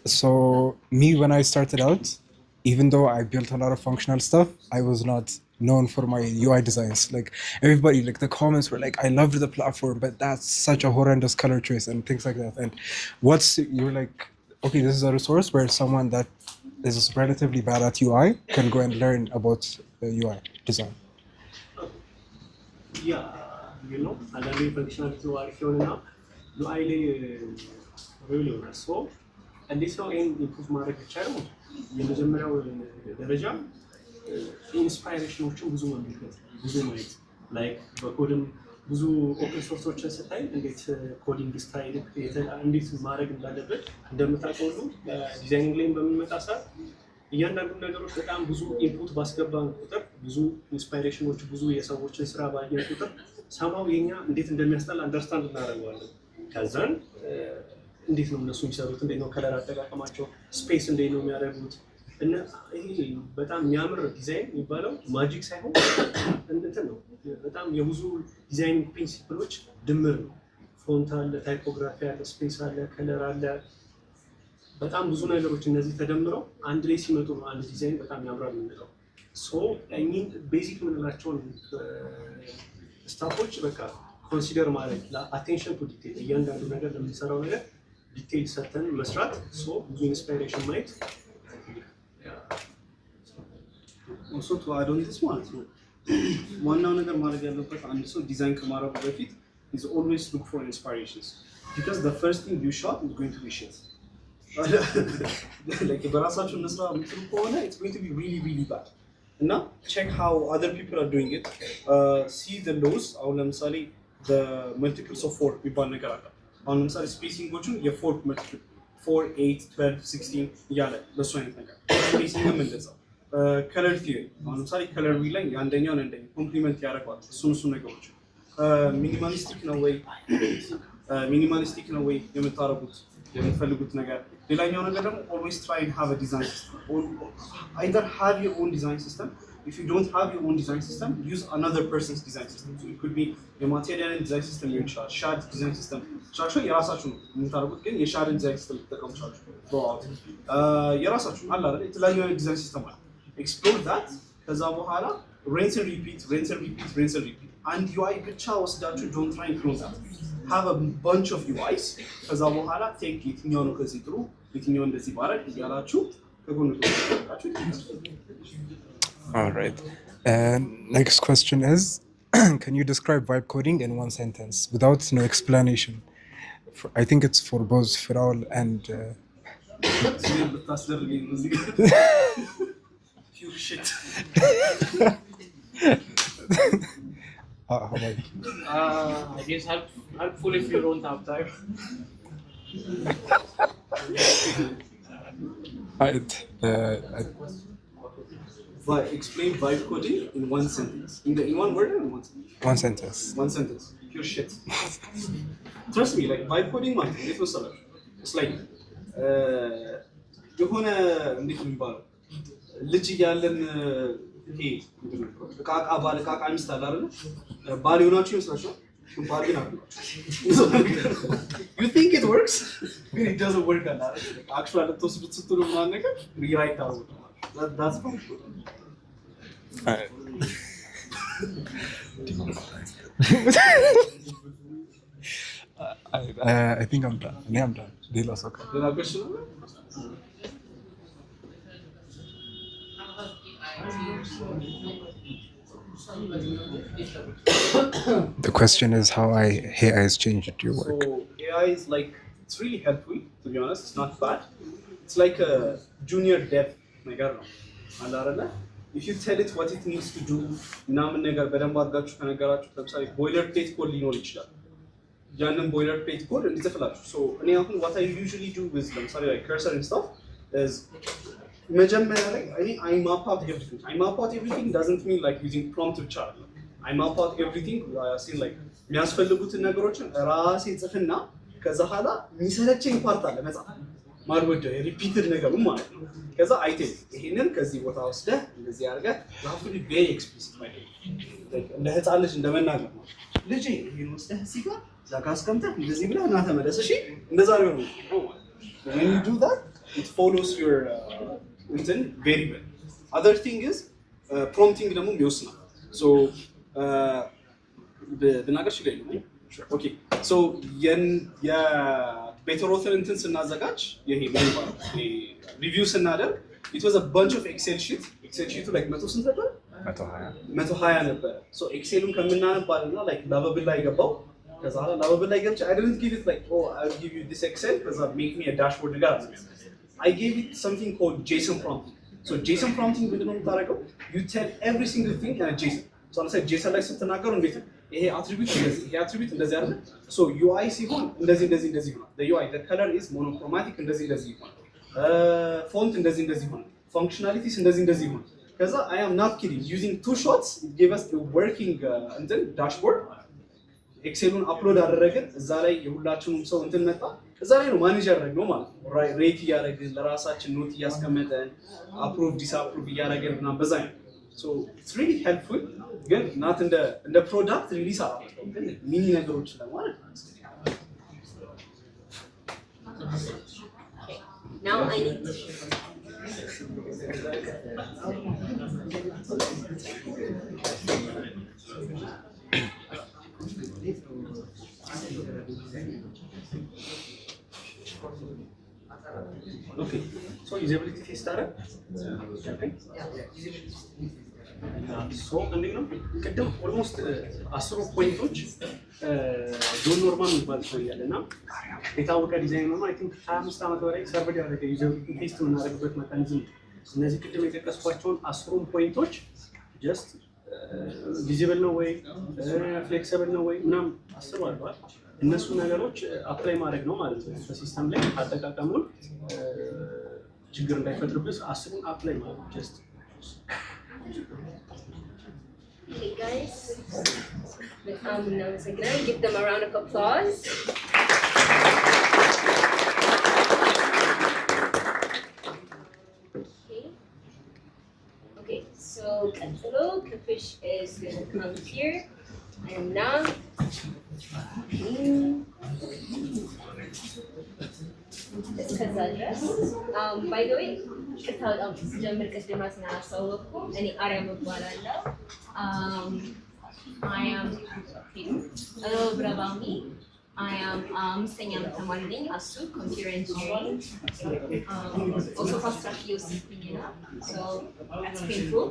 So me, when I started out, even though I built a lot of functional stuff, I was not known for my UI designs. Like everybody, like the comments were like, I loved the platform, but that's such a horrendous color choice and things like that. And you're like, okay, this is a resource where someone that is relatively bad at UI can go and learn about UI design. Yeah, you know, another functionality UI now, UI really so. እንዴት ነው ይሄን ኢምፕሩቭ ማድረግ ይቻላል? የመጀመሪያው ደረጃ ኢንስፓይሬሽኖችን ብዙ መመልከት ብዙ ማየት ላይክ በኮድም ብዙ ኦፕን ሶርሶችን ስታይ እንዴት ኮዲንግ ስታይል እንዴት ማድረግ እንዳለበት እንደምታውቀው ሁሉ ዲዛይኒንግ ላይ በሚመጣ ሰዓት እያንዳንዱ ነገሮች በጣም ብዙ ኢንፑት ባስገባን ቁጥር ብዙ ኢንስፓይሬሽኖች ብዙ የሰዎችን ስራ ባየን ቁጥር ሰማው የኛ እንዴት እንደሚያስጠላ አንደርስታንድ እናደርጋለን። ከዛን እንዴት ነው እነሱ የሚሰሩት እንዴት ነው ከለር አጠቃቀማቸው ስፔስ እንዴት ነው የሚያደርጉት እና ይሄ በጣም የሚያምር ዲዛይን የሚባለው ማጂክ ሳይሆን እንትን ነው በጣም የብዙ ዲዛይን ፕሪንሲፕሎች ድምር ነው። ፎንት አለ፣ ታይፖግራፊ አለ፣ ስፔስ አለ፣ ከለር አለ፣ በጣም ብዙ ነገሮች እነዚህ ተደምረው አንድ ላይ ሲመጡ ነው አንድ ዲዛይን በጣም ያምራል የምንለው። ሶ እኚህን ቤዚክ የምንላቸውን ስታፎች በቃ ኮንሲደር ማድረግ ለአቴንሽን ቱ ዲቴል እያንዳንዱ ነገር ለምንሰራው ነገር ዲቴል ሰጥተን መስራት ሶ ብዙ ኢንስፓይሬሽን ማየት also to add on this ማለት ነው። ዋናው ነገር ማድረግ ያለበት አንድ ሰው ዲዛይን ከማድረጉ በፊት is always look for inspirations because the first thing you shot is going to be shit. like በራሳችሁ እንስራ የምትሉ ከሆነ it's going to be really bad. እና check how other people are doing it. See the laws. አሁን ለምሳሌ the multiples of 4 የሚባል ነገር አለ። አሁን ለምሳሌ ስፔሲንጎቹን የ4 multiple 4 8 12 16 እያለ በሱ አይነት ነገር ስፔሲንግም እንደዛው ከለር ቲዮሪ አሁን ለምሳሌ ከለር ዊ ላይ አንደኛውን አንደኛ ኮምፕሊመንት ያደርጋል እሱ ነገሮች ሚኒማሊስቲክ ነው ወይ የምታረጉት የምትፈልጉት ነገር ሌላኛው ነገር ደግሞ always try and have a design system or either have your own design system. If you don't have your own design system, use another person's design system. So it could be a material design system, your shared design system. Actually, የራሳችሁ ነው የምታረጉት ግን የሻርድ ዲዛይን ሲስተም ተጠቀሙቻችሁ throughout የራሳችሁ አለ አይደል የተለያዩ ዲዛይን ሲስተም አለ explore that ከዛ በኋላ rinse and repeat and UI ብቻ ወስዳችሁ don't try and clone that. Have a bunch of UIs ከዛ በኋላ take የትኛው ነው ከዚህ ጥሩ የትኛው እንደዚህ ባረግ እያላችሁ ከጎን ተቆጣጣችሁ። All right. Next question is, can you describe vibe coding in one sentence without no explanation? I think it's for both Firaul and... You shit. I guess helpful if you don't have time. Explain vibe coding in one sentence. In one word or in one sentence? One sentence. One sentence. Pure shit. Trust me, like vibe coding, man, it was a it's like የሆነ እንዴት ነው የሚባለው ልጅ እያለን ይሄ ቃቃ ባለ ቃቃ ሚስት አለ አይደል ባል ሆናችሁ ይመስላችኋል You think it works, but it doesn't work on that. Actually, rewrite that's fine. I think I'm done. I'm done. They lost. Okay. The question is how AI has changed your work. So AI is like, it's really helpful, to be honest. It's not bad. It's like a junior dev. If you tell it what it needs to do, boilerplate code ሊኖር ይችላል። ያንን boilerplate code እንዲጽፍላችሁ። So what I usually do with like cursor and stuff is መጀመሪያ ላይ I map out everything. I map out everything doesn't mean like using prompt ብቻ አይደለም። I map out everything. I see like የሚያስፈልጉትን ነገሮችን ራሴ ጽፍና ከዛ ኋላ የሚሰለቸኝ ፓርት አለ መጻፍ ማልወደው ሪፒትድ ነገሩ ማለት ነው። ከዛ አይቴል ይሄንን ከዚህ ቦታ ወስደህ እንደዚህ አድርገህ ላፍቱ ቬሪ ኤክስፕሊሲት ማለት እንደ ህፃን ልጅ እንደመናገር ነው። ልጄ ይሄን ወስደህ እዚህ ጋር ዛጋ አስቀምጠህ እንደዚህ ብለህ እና ተመለስ። እሺ እንደዛ ነው ነው። When you do that, it follows your very well. Other thing is prompting ደግሞ የሚወስነው so ብናገር ችግር የለም። ኦኬ ሶ የቤተር ኦተር እንትን ስናዘጋጅ ይሄ ሪቪው ስናደርግ it was a bunch of excel sheet like 100 ስንት ነበር? 120 ነበር። ሶ ኤክሴሉን ከምናነባልና like ላቨብል ላይ ገባው። ከዛ ላቨብል ላይ ገብቼ I didn't give it like I'll give you this excel because make me a dashboard ጋር I gave it something called JSON prompting. So JSON prompting ምንድነው የምታደርገው? You tell every single thing in a JSON. So ለምሳሌ JSON ላይ ስትናገሩ እንዴት ነው ይሄ attribute እንደዚህ ይሄ attribute እንደዚህ አይደል? So UI ሲሆን እንደዚህ ይሆናል። The UI the color is monochromatic እንደዚህ ይሆናል። Font እንደዚህ ይሆናል። Functionalities እንደዚህ ይሆናል። ከዛ I am not kidding, using 2 shots it gave us a working dashboard. ኤክሴሉን አፕሎድ አደረግን። እዛ ላይ የሁላችንም ሰው እንትን መጣ። እዛ ላይ ነው ማኔጅ ያደረግነው ማለት ነው። ሬት እያደረግን ለራሳችን ኖት እያስቀመጠን አፕሩቭ ዲስአፕሩቭ እያደረግን ምናምን በዛ ነው። ሶ ኢትስ ሪሊ ሄልፕፉል ግን ናት እንደ ፕሮዳክት ሪሊስ አላደረገውም ግን ሚኒ ነገሮችን ለማለት ነው። Now I need to Okay, so usability test አረ ሶ እንዴት ነው ቅድም ኦልሞስት 10 ፖይንቶች ጆን ኖርማን የሚባል ሰው ያለና የታወቀ ዲዛይን ነው። አይ ቲንክ 25 ዓመት በላይ ሰርቨር ያደረገ ዩዘቢሊቲ ቴስት የምናደርግበት ሜካኒዝም እነዚህ ቅድም የጠቀስኳቸውን 10 ፖይንቶች ጀስት ቪዚብል ነው ወይ ፍሌክሲብል ነው ወይ ምናምን አስባለሁ። እነሱ ነገሮች አፕላይ ማድረግ ነው ማለት ነው። በሲስተም ላይ አጠቃቀሙን ችግር እንዳይፈጥርብስ 10ን አፕላይ ማድረግ ጀስት Okay guys, give them a round of applause. Okay, so Katalo, Kafish is going to come here and now by the way, I am a little bit about me. I am studying computer engineering. Also fast track so that's painful.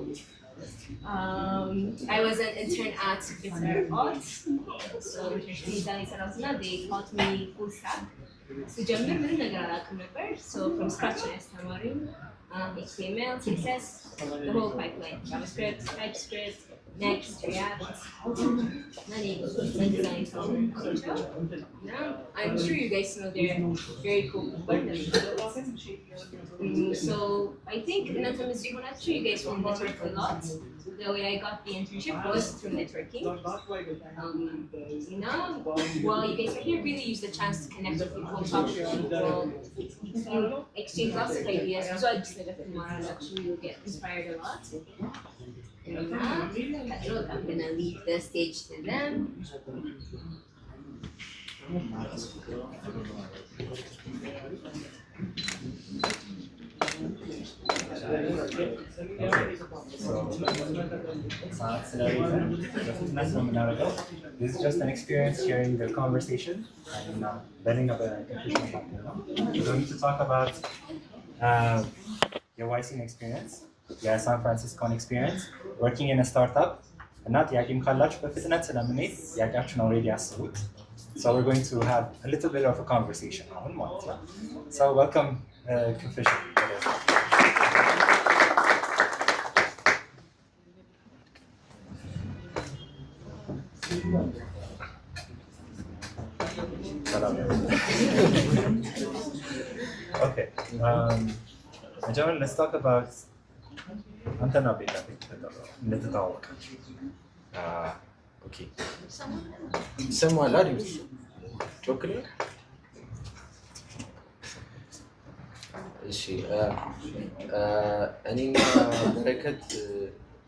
I was an intern at auth. So they taught me full stack. So from scratch I started HTML, CSS, the whole pipeline, JavaScript, TypeScript, Next, React, design. Now, I'm sure you guys know they're very cool. So I think I'm sure you guys will network a lot. The way I got the internship was through networking. While you guys are here, really use the chance to connect with people, talk to people, exchange lots of ideas. So I just actually you'll get inspired a lot. I'm gonna leave the stage to them. This is just an experience sharing the conversation and learning about artificial intelligence. We're going to talk about your YC experience, your San Francisco experience, working in a startup, and not ጥያቄም ካላችሁ በፍጥነት ስለምንሄድ ጥያቄያችሁን already አስቡት. So we're going to have a little bit of a conversation አሁን ማለት ነው. So welcome Confucius. Okay. John, let's talk about Antana Beta. Okay. Someone are you? Chocolate? እሺ እኔና በረከት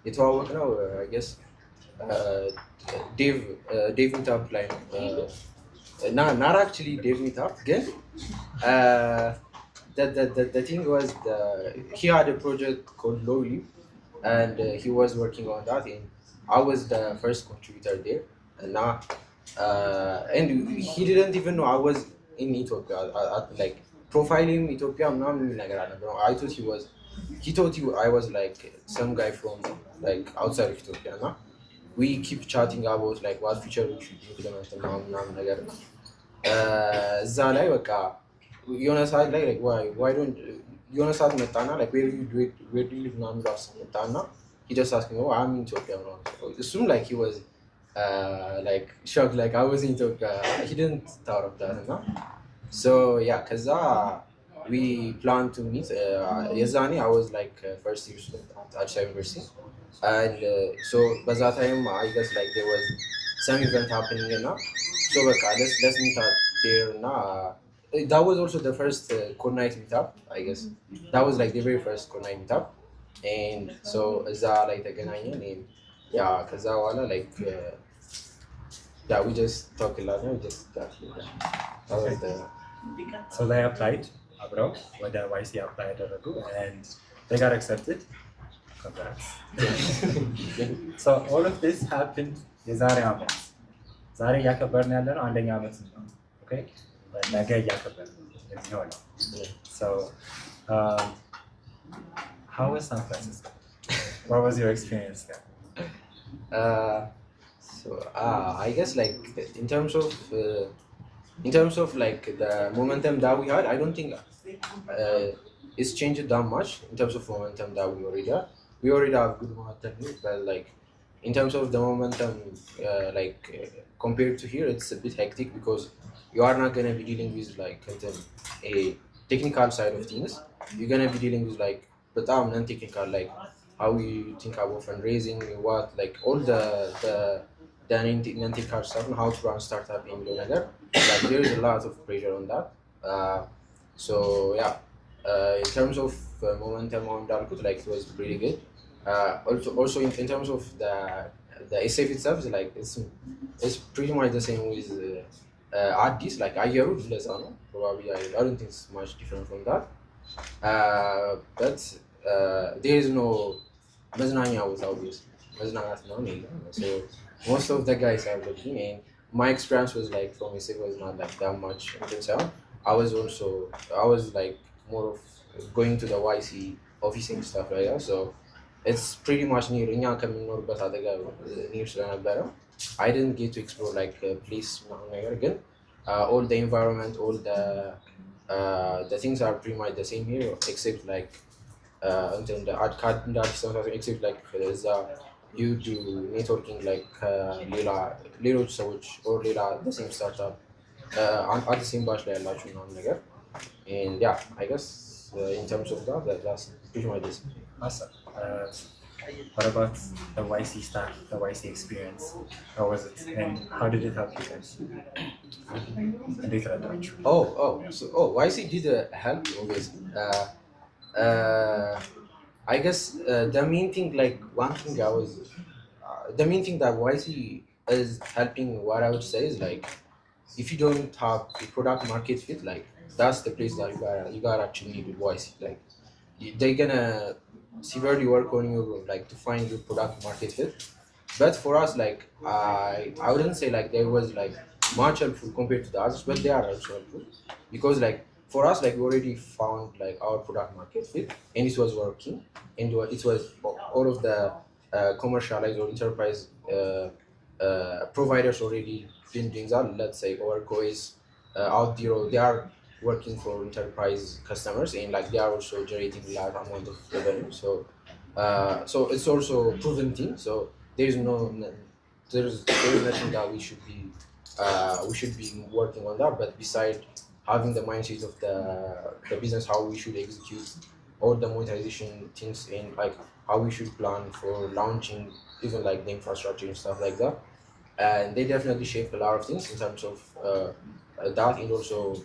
የተዋወቅ ነው I guess ዴቭ ሚታፕ ላይ ነው not actually ዴቭ ሚታፕ ግን the thing was he had a project called Lowly and he was working on that and I was the first contributor there and he didn't even know I was in Ethiopia like profiling Ethiopia I thought he thought I was like some guy from like outside of Ethiopia we keep chatting about like what feature we should implement ምናምን ነገር እዛ ላይ በቃ የሆነ ሰዓት ላይ like why don't የሆነ ሰዓት መጣና like where do you live ምናምን ራሱ መጣና he just asked me oh I'm in Ethiopia እሱም like he was like shocked like I was in Ethiopia he didn't thought of that so yeah kaza we planned to meet yazani I was like first year student at Addis University and so by that time I guess like there was some event happening so let's meet out there that was also the first core night meetup I guess that was like the very first core night meetup and so እዛ ላይ ተገናኘን and yeah ከዛ በኋላ like yeah we just talk a lot we just got that was the So they applied abroad ወደ YC apply ያደረጉ and they got accepted. Congrats. So all of this happened የዛሬ ዓመት ዛሬ እያከበርን ያለ ነው አንደኛ ዓመት ነው okay ነገ እያከበርን ነው so how was San Francisco? What was your experience there? So I guess like in terms of like the momentum that we had I don't think it's changed that much in terms of momentum that we already have good momentum but like in terms of the momentum compared to here it's a bit hectic because you are not going to be dealing with like a technical side of things you're going to be dealing with like but I'm non-technical like how we think about fundraising what like all the non-technical stuff and how to run startup in Lenagar like there is a lot of pressure on that so yeah in terms of momentum on Dalkut like it was pretty good also in terms of the SF itself is like it's pretty much the same with Addis like Ayeru probably I don't think it's much different from that but there is no መዝናኛ ቦታ obviously መዝናናት ነው so most of the guys are looking and my experience was like from SF was not like that much I was like more of going to the YC office and stuff like that so it's pretty much near እኛ ከምንኖርበት አጠገብ near ስለነበረ I didn't get to explore like place ነገር ግን all the environment all the things are pretty much the same here except like until the art card except like you do networking like ሌሎች ሰዎች or the same startup at the same batch ላይ ያላችሁ ምናምን ነገር and yeah I guess in terms of that's pretty much this. Awesome. What about the YC staff, the YC experience? How was it and how did it help you guys? YC did help obviously I guess the main thing, like one thing I was, the main thing that YC is helping, what I would say is like, if you don't have a product market fit, like that's the place that you gotta actually need with YC. Like they're gonna severely work on you like to find your product market fit. But for us, like I wouldn't say like there was like much helpful compared to the others, but they are also helpful because like for us, like we already found like our product market fit and it was working, and it was all of the commercialized or enterprise providers already been doing that. Let's say Oracle is out there, they are working for enterprise customers and like they are also generating a large amount of revenue. So it's also proven thing. So there's there's nothing that we should be working on that. But beside having the mindset of the business, how we should execute all the monetization things and like how we should plan for launching even like the infrastructure and stuff like that. And they definitely shape a lot of things in terms of that, and also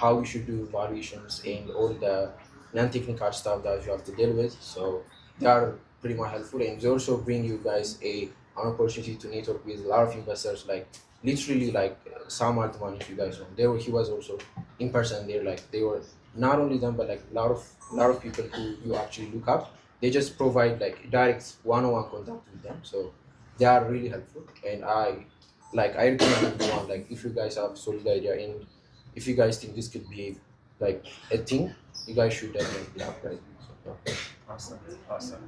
how we should do valuations and all the non-technical stuff that you have to deal with. So they are pretty much helpful, and they also bring you guys an opportunity to network with a lot of investors. Like literally, like Sam Altman, if you guys know, he was also in person there. Like they were not only them, but like a lot of people who you actually look up. They just provide like direct one-on-one contact with them. So they are really helpful, and I recommend everyone, like if you guys have solid idea and if you guys think this could be like a thing, you guys should definitely apply. So, yeah. Awesome, awesome.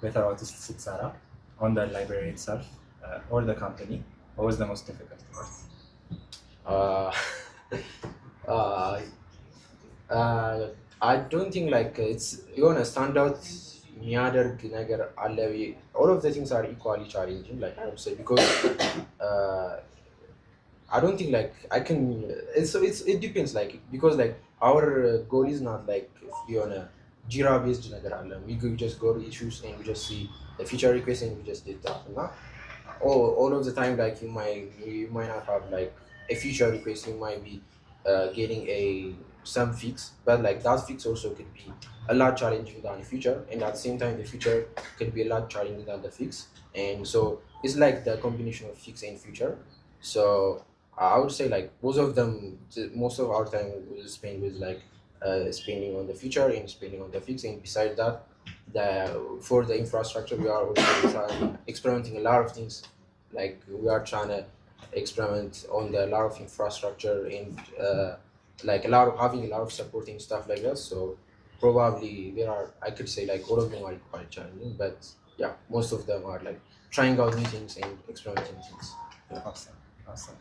Better out to Sarah on the library itself or the company. What was the most difficult part? Uh, I don't think like it's የሆነ standout የሚያደርግ ነገር አለ ብዬ all of the things are equally challenging, like I would say, because I don't think like I can. It depends, like because like our goal is not like የሆነ Jira based ነገር አለ. We just go to issues and we just see the feature request and we just did that. እና all of the time, like you might not have like a feature request, you might be getting some fix, but like that fix also could be a lot challenging than the feature, and at the same time the feature could be a lot challenging than the fix, and so it's like the combination of fix and feature. So I would say like most of our time we spend with like spending on the feature and spending on the fix, and besides that, for the infrastructure we are also experimenting a lot of things. Like we are trying to experiment on a lot of infrastructure and like having a lot of supporting stuff like that. So probably I could say like all of them are quite challenging, but yeah, most of them are like trying out new things and experimenting things. Awesome, awesome.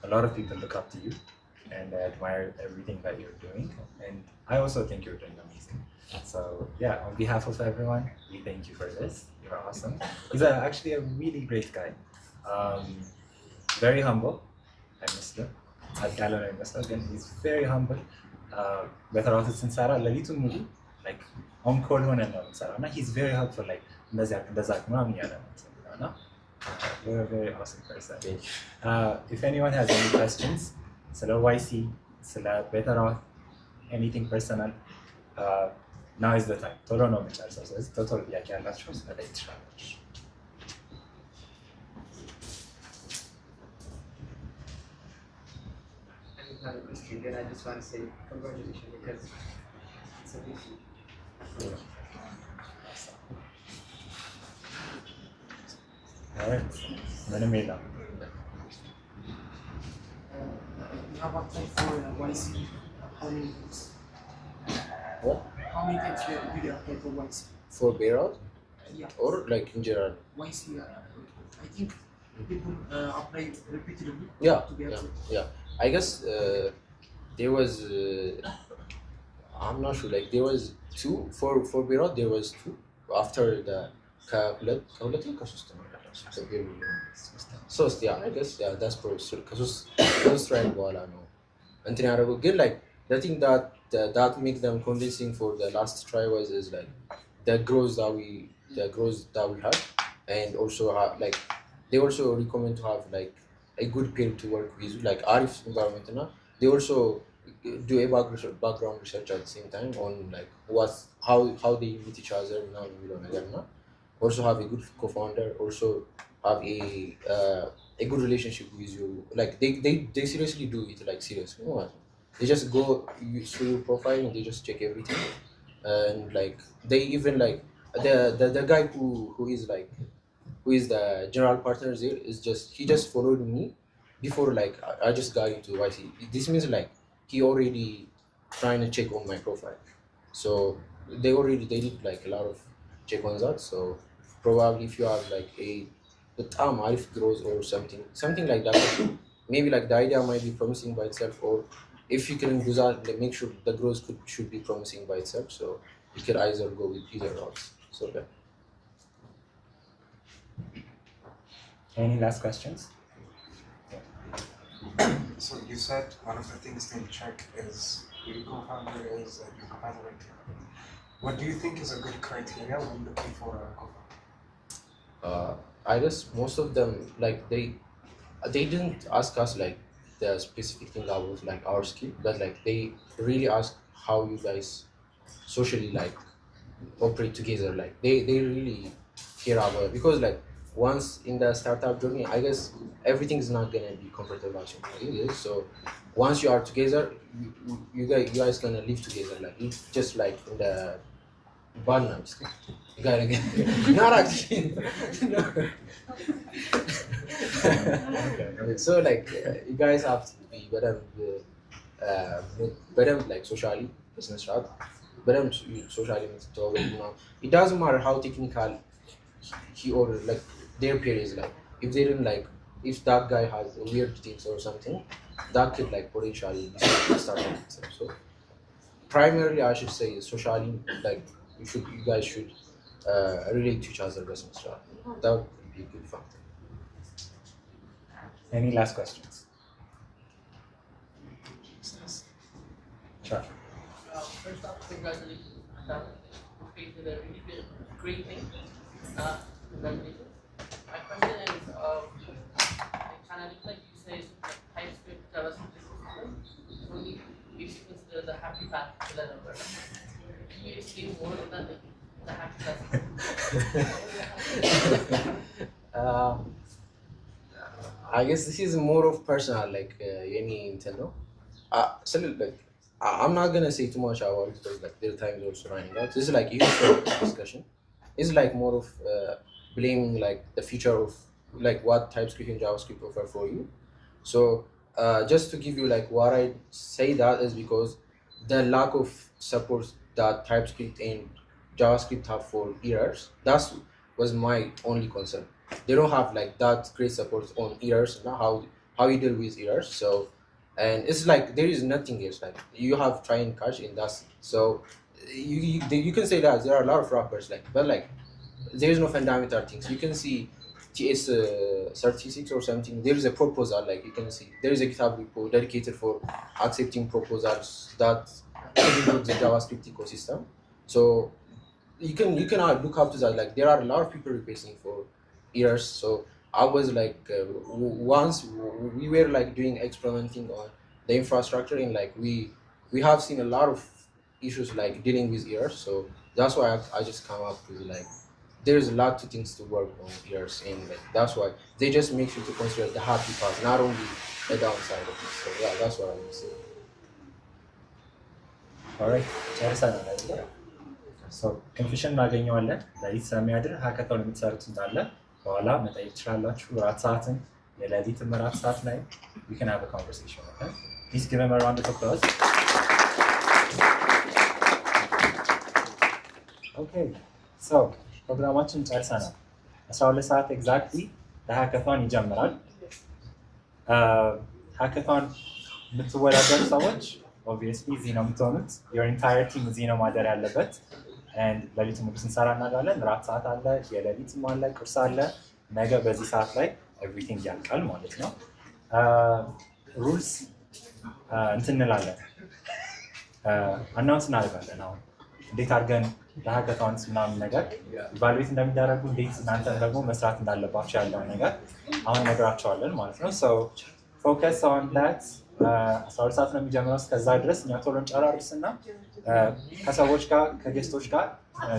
A lot of people look up to you and I admire everything that you're doing, and I also think you're doing amazing. So yeah, on behalf of everyone, we thank you for this. You're awesome. He's actually a really great guy. Very humble. I missed him. Again, he's very humble. Better out since Lalitu Mulu, like on call one and Sarah. He's very helpful, like you're a very awesome person. If anyone has any questions, YC, better out, anything personal, now is the time. Total no totally I can't trust, but it's Not a question, then I just want to say congratulations because it's a big deal. Alright, Manamela. You have applied for YC. How many times? What? How many times did you apply for YC? For Beirut? Yeah. Or like in general? YC, I think people apply repeatedly. Yeah, to be yeah. I guess there was I'm not sure, like there was two for Beirut. There was two after the ሶስት ያ I guess yeah, that's probably ከሶስት right በኋላ ነው እንትን ያደረጉት። ግን like the thing that makes them convincing for the last try is like the growth that we had, and also like they also recommend to have like a good peer to work with, like Arif environment. They also do a background research at the same time on like how they meet each other now also have a good co-founder, also have a good relationship with you, like they seriously do it like serious, you know what? They just go through your profile and they just check everything, and like they even like the guy who is like who is the general partner there is just he just followed me before like I just got into YC. This means like he already trying to check on my profile, so they did like a lot of check on that. So probably if you have like the time if grows or something like that, maybe like the idea might be promising by itself, or if you can do that, like, make sure the growth should be promising by itself. So you can either go with either routes. So yeah. Any last questions? So you said one of the things they check is who your co-founder is and your compatibility. What do you think is a good criteria when looking for a co-founder? I guess most of them like they didn't ask us like the specific thing about like our skill, but like they really ask how you guys socially like operate together. Like they really care about it, because like once in the startup journey, I guess everything is not gonna be comfortable as you. So once you are together, you guys gonna live together. Like it's just like in the Barnum. You gotta get not actually. No. So like you guys have to be better like socially, business route, better socially. It doesn't matter how technical he or like their peer is like. If they didn't like, if that guy has weird things or something, that could like potentially start itself. So primarily, I should say socially, like you guys should relate to each other business route. That would be a good factor. Any last questions? Sure. First off, congratulations. You created a really great thing. Congratulations. My question is, it kind of looks like you say like TypeScript, JavaScript system. So you should consider the happy path developer. Can you explain more of that, like the happy path? I guess this is more of personal, like any Nintendo. So like I'm not gonna say too much about it because like there are times also running out. This is like huge discussion. It's like more of blaming like the future of like what TypeScript and JavaScript offer for you. So just to give you like what I say that is because the lack of support that TypeScript and JavaScript have for errors. That was my only concern. They don't have like that great support on errors, how you deal with errors. So and it's like there is nothing else. Like you have try and catch and that's so you can say that there are a lot of wrappers like, but like there is no fundamental things. You can see TS 36 or something. There is a proposal, like you can see there is a GitHub repo dedicated for accepting proposals that include the JavaScript ecosystem. So you can look up to that. Like there are a lot of people requesting for errors. So I was like once we were like doing experimenting on the infrastructure, and like we have seen a lot of issues like dealing with errors. So that's why I just come up with like there's a lot of things to work on errors, and like that's why they just make sure to consider the happy part, not only the downside of it. So yeah, that's what I would say. Alright, ጨርሰናል አይደል? ሶ ኮንፊሽን እናገኘዋለን። ለሊት ስለሚያድር ሀካቶን የምትሰሩት እንዳለ በኋላ መጠየቅ ትችላላችሁ። ራት ሰዓትን የሌሊት ራት ሰዓት ላይ we can have a conversation. Okay? Please give him a round of applause. Okay, so ፕሮግራማችን ጨርሰናል። 12 ሰዓት ኤግዛክትሊ ለሀካቶን ይጀምራል። ሀካቶን የምትወዳደሩ ሰዎች ኦብቪየስሊ እዚህ ነው የምትሆኑት። your entire team እዚህ ነው ማደር ያለበት። and ለሊት ሙሉ ስንሰራ እናድራለን። ራት ሰዓት አለ፣ የሌሊትም አለ፣ ቁርስ አለ። ነገ በዚህ ሰዓት ላይ ኤቭሪቲንግ ያልቃል ማለት ነው። ሩልስ እንትን እንላለን፣ አናውንስ እናደርጋለን። አሁን እንዴት አድርገን ለሀካቶንስ ምናምን ነገር ኢቫሉዌት እንደሚደረጉ እንዴት እናንተም ደግሞ መስራት እንዳለባቸው ያለውን ነገር አሁን እነግራቸዋለን ማለት ነው። so focus on that. 12 ሰዓት ነው የሚጀምረው። እስከዛ ድረስ እኛ ቶሎ እንጨራርስና ከሰዎች ጋር ከጌስቶች ጋር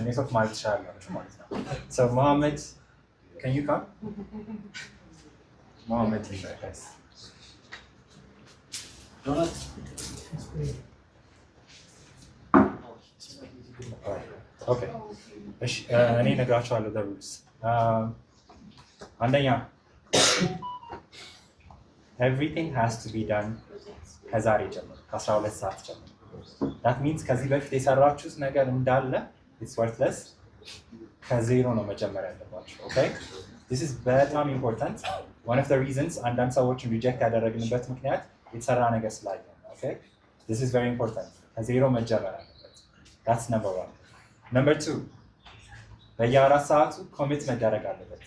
ኔትወርክ ማለት ትችላላችሁ ማለት ነው። So Mohammed, can you come? Mohammed, yes. Okay. እኔ እነግራችኋለሁ the rules. አንደኛ everything has to be done ከዛሬ ጀምሮ ከ12 ሰዓት ጀምሮ። that means ከዚህ በፊት የሰራችሁት ነገር እንዳለ it's worthless ከዜሮ ነው መጀመር ያለባችሁ። okay this is በጣም important. one of the reasons አንዳንድ ሰዎችን ሪጀክት ያደረግንበት ምክንያት የተሰራ ነገር ስላለ ነው። okay this is very important. ከዜሮ መጀመር አለበት። that's number 1. number 2 በየ4 ሰዓቱ ኮሚት መደረግ አለበት።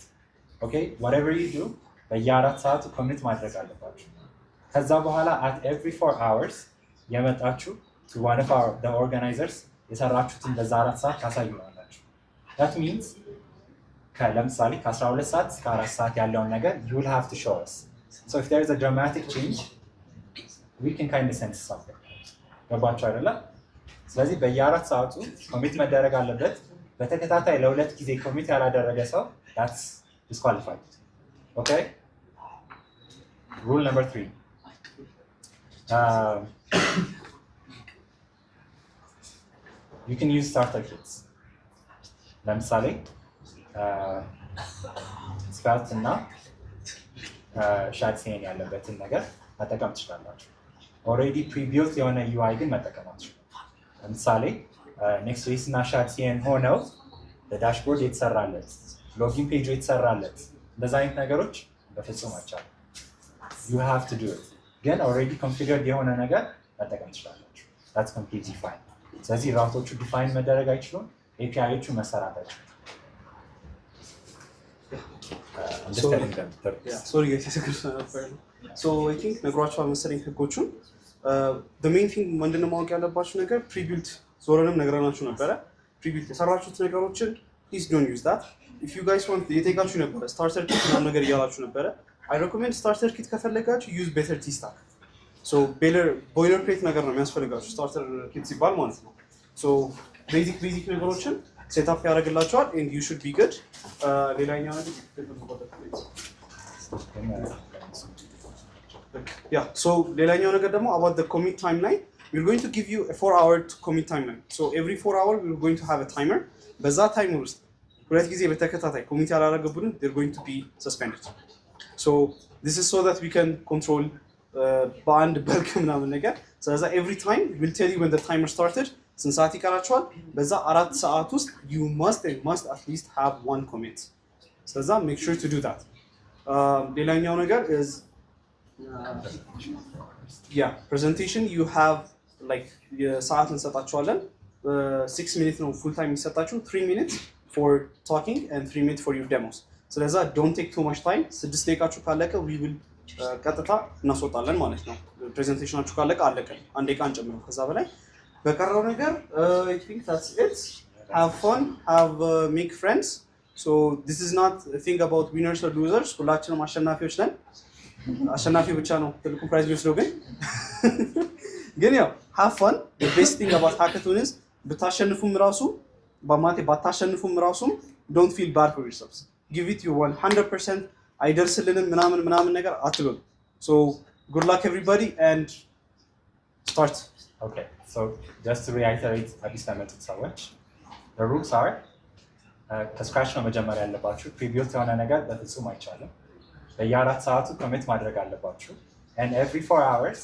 okay whatever you do በየ4 ሰዓቱ ኮሚት ማድረግ አለባችሁ። ከዛ በኋላ at every 4 hours የመጣችሁ to one of the organizers የሰራችሁትን በዛ 4 ሰዓት ታሳዩናላችሁ። that means ለምሳሌ ከ12 ሰዓት እስከ 4 ሰዓት ያለውን ነገር you will have to show us. so if there is a dramatic change we can kind of sense something. ገባችሁ አይደለ? ስለዚህ በየ4 ሰዓቱ ኮሚት መደረግ አለበት። በተከታታይ ለሁለት ጊዜ ኮሚት ያላደረገ ሰው that's disqualified. okay rule number 3 you can use starter kits. ለምሳሌ ስፓልት እና ሻትሴን ያለበትን ነገር መጠቀም ትችላላችሁ። ኦልሬዲ ፕሪቢልት የሆነ ዩአይ ግን መጠቀም አትችሉም። ለምሳሌ ኔክስት ዌይስ እና ሻትሴን ሆነው ለዳሽቦርድ የተሰራለት ሎጊን ፔጅ የተሰራለት እንደዛ አይነት ነገሮች በፍጹም አይቻልም። you have to do it. ግን ኦልሬዲ ኮንፊገርድ የሆነ ነገር መጠቀም ትችላላችሁ። that's completely fine. ስለዚህ ራውቶቹ ዲፋይን መደረግ አይችሉም። ኤፒአይዎቹ መሰራት አይችሉም። ሶሪ ጋይስ የሰከርኩት ነበር። ሶ አይ ቲንክ ነግሯችኋል መሰለኝ ህጎቹን። the main thing ምንድነው ማወቅ ያለባችሁ ነገር ፕሪቢልት ዞረንም ነግረናችሁ ነበረ። ፕሪቢልት የሰራችሁት ነገሮችን please don't use that. if you guys want የጠየቃችሁ ነበረ ስታርተር ኪት ምናምን ነገር እያላችሁ ነበረ። I recommend ስታርተር ኪት ከፈለጋችሁ use better tea stack. so boiler plate ነገር ነው የሚያስፈልጋችሁ ስታርተር ኪት ሲባል ማለት ነው። so basic ነገሮችን ሴትአፕ ያደርግላችኋል and you should be good. ሌላኛው ነገር so ሌላኛው ነገር ደግሞ about the commit timeline. we're going to give you a 4-hour commit timeline. so every 4 hours we're going to have a timer. በዛ ታይመር ውስጥ ሁለት ጊዜ በተከታታይ ኮሚት ያላደረጉብን they're going to be suspended. so this is so that we can control በአንድ በልክ ምናምን ነገር። ስለዛ every time we'll tell you when the timer started ስንት ሰዓት ይቀራችኋል። በዛ 4 ሰዓት ውስጥ you must at least have one commit. ስለዛ make sure to do that. ሌላኛው ነገር is presentation you have like የሰዓት እንሰጣችኋለን። 6 minutes ነው full time የሚሰጣችሁ 3 minutes for talking and 3 minutes for your demos. ስለዛ don't take too much time. 6 ደቂቃችሁ ካለቀ we will ቀጥታ እናስወጣለን ማለት ነው። ፕሬዘንቴሽናችሁ ካለቀ አለቀ። አንድ ደቂቃ አንጨምረው ከዛ በላይ። በቀረው ነገር I think that's it. have fun, make friends. so this is not a thing about winners or losers. ሁላችንም አሸናፊዎች ነን። አሸናፊ ብቻ ነው ትልቁ ፕራይዝ የሚወስደው ግን ያው have fun. the best thing about hackathon is ብታሸንፉም ራሱ ባታሸንፉም ራሱ don't feel bad for yourselves. give it your 100%. አይደርስልንም ምናምን ነገር አትበሉ። so good luck everybody and start. okay so just to reiterate አዲስ ለመጡት ሰዎች the rules are ከስክራች ነው መጀመሪያ ያለባችሁ። ፕሪቢልት የሆነ ነገር በፍጹም አይቻልም። በየ4 ሰዓቱ ኮሚት ማድረግ አለባችሁ and every 4 hours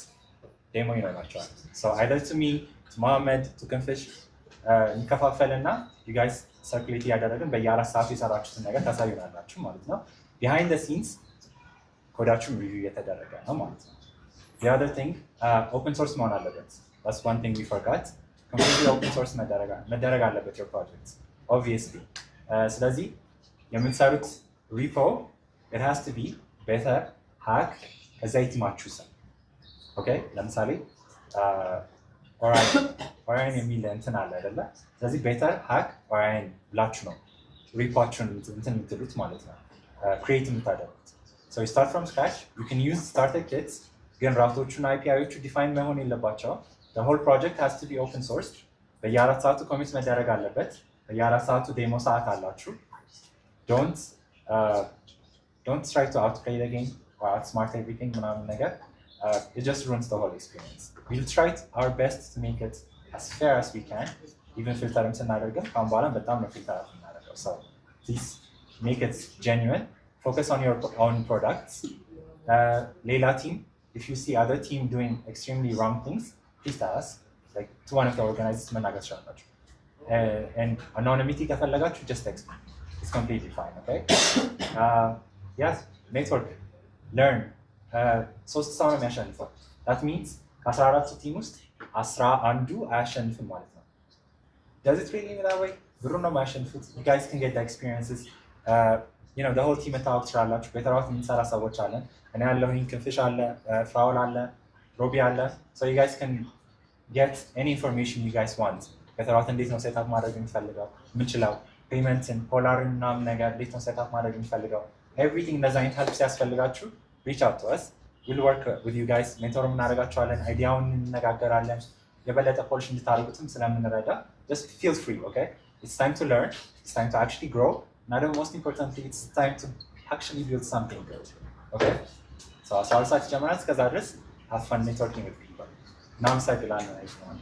ዴሞ ይኖራችኋል። so either to me, to Mohammed, to Kinfish እንከፋፈልና you guys circulate ያደረግን በየ4 ሰዓቱ የሰራችሁትን ነገር ታሳዩናላችሁ ማለት ነው። behind the scenes ኮዳችሁን ሪቪው እየተደረገ ነው ማለት ነው። the other thing open source መሆን አለበት. that's one thing we forgot. completely open source መደረግ አለበት your project obviously. ስለዚህ የምትሰሩት ሪፖ it has to be better hack ከዛ የቲማችሁ ስም ኦኬ። ለምሳሌ ኦራይን የሚል እንትን አለ አይደለ? ስለዚህ ቤተር ሃክ ኦራይን ብላችሁ ነው ሪፖርቱን እንትን የምትሉት ማለት ነው ክሬት የምታደርጉት። so you start from scratch. you can use starter kits ግን ራውቶቹና አይፒአይዎቹ ዲፋይን መሆን የለባቸው። the whole project has to be open sourced። በየአራት ሰዓቱ ኮሚት መደረግ አለበት። በየአራት ሰዓቱ ዴሞ ሰዓት አላችሁ። don't try to outplay the game or outsmart everything ምናምን ነገር it just ruins the whole experience. We'll try our best to make it as fair as we can. Even filtering ስናደርግም ካሁን በኋላ በጣም ነው ፊልተር የምናደርገው። So please make it genuine. Focus on your own products. ሌላ team, if you see other team doing extremely wrong things, please tell us. Like to one of the organizers መናገር ትችላላችሁ። And anonymity ከፈለጋችሁ just explain. It's completely fine, okay? Yes, network, learn. ሶስት ሰው ነው የሚያሸንፈው። That means ከ14ቱ ቲም ውስጥ 11ዱ አያሸንፍም ማለት ነው። Does it really mean that way? ብሩ ነው የማያሸንፉት። You guys can get the experiences. You know, the whole team መታወቅ ትችላላችሁ። ቤተራውት የምንሰራ ሰዎች አለን። እኔ ያለሁኝ ክንፍሽ አለ፣ ፍራውል አለ፣ ሮቢ አለ። So you guys can get any information you guys want. ቤተራውት እንዴት ነው ሴታፕ ማድረግ የሚፈልገው የምችለው፣ ፔመንትን ፖላርን ምናምን ነገር እንዴት ነው ሴታፕ ማድረግ የሚፈልገው፣ everything እንደዛ አይነት ሄልፕ ሲያስፈልጋችሁ reach out to us. We'll work with you guys. ሜንቶር እናደርጋችኋለን፣ አይዲያውን እንነጋገራለን። የበለጠ ፖሊሽ እንድታደርጉትም ስለምንረዳ just feel free, okay? It's time to learn. It's time to actually grow. And most importantly, it's time to actually build something good, okay? So as far as I can have fun networking with people. Now I'm excited to learn everyone.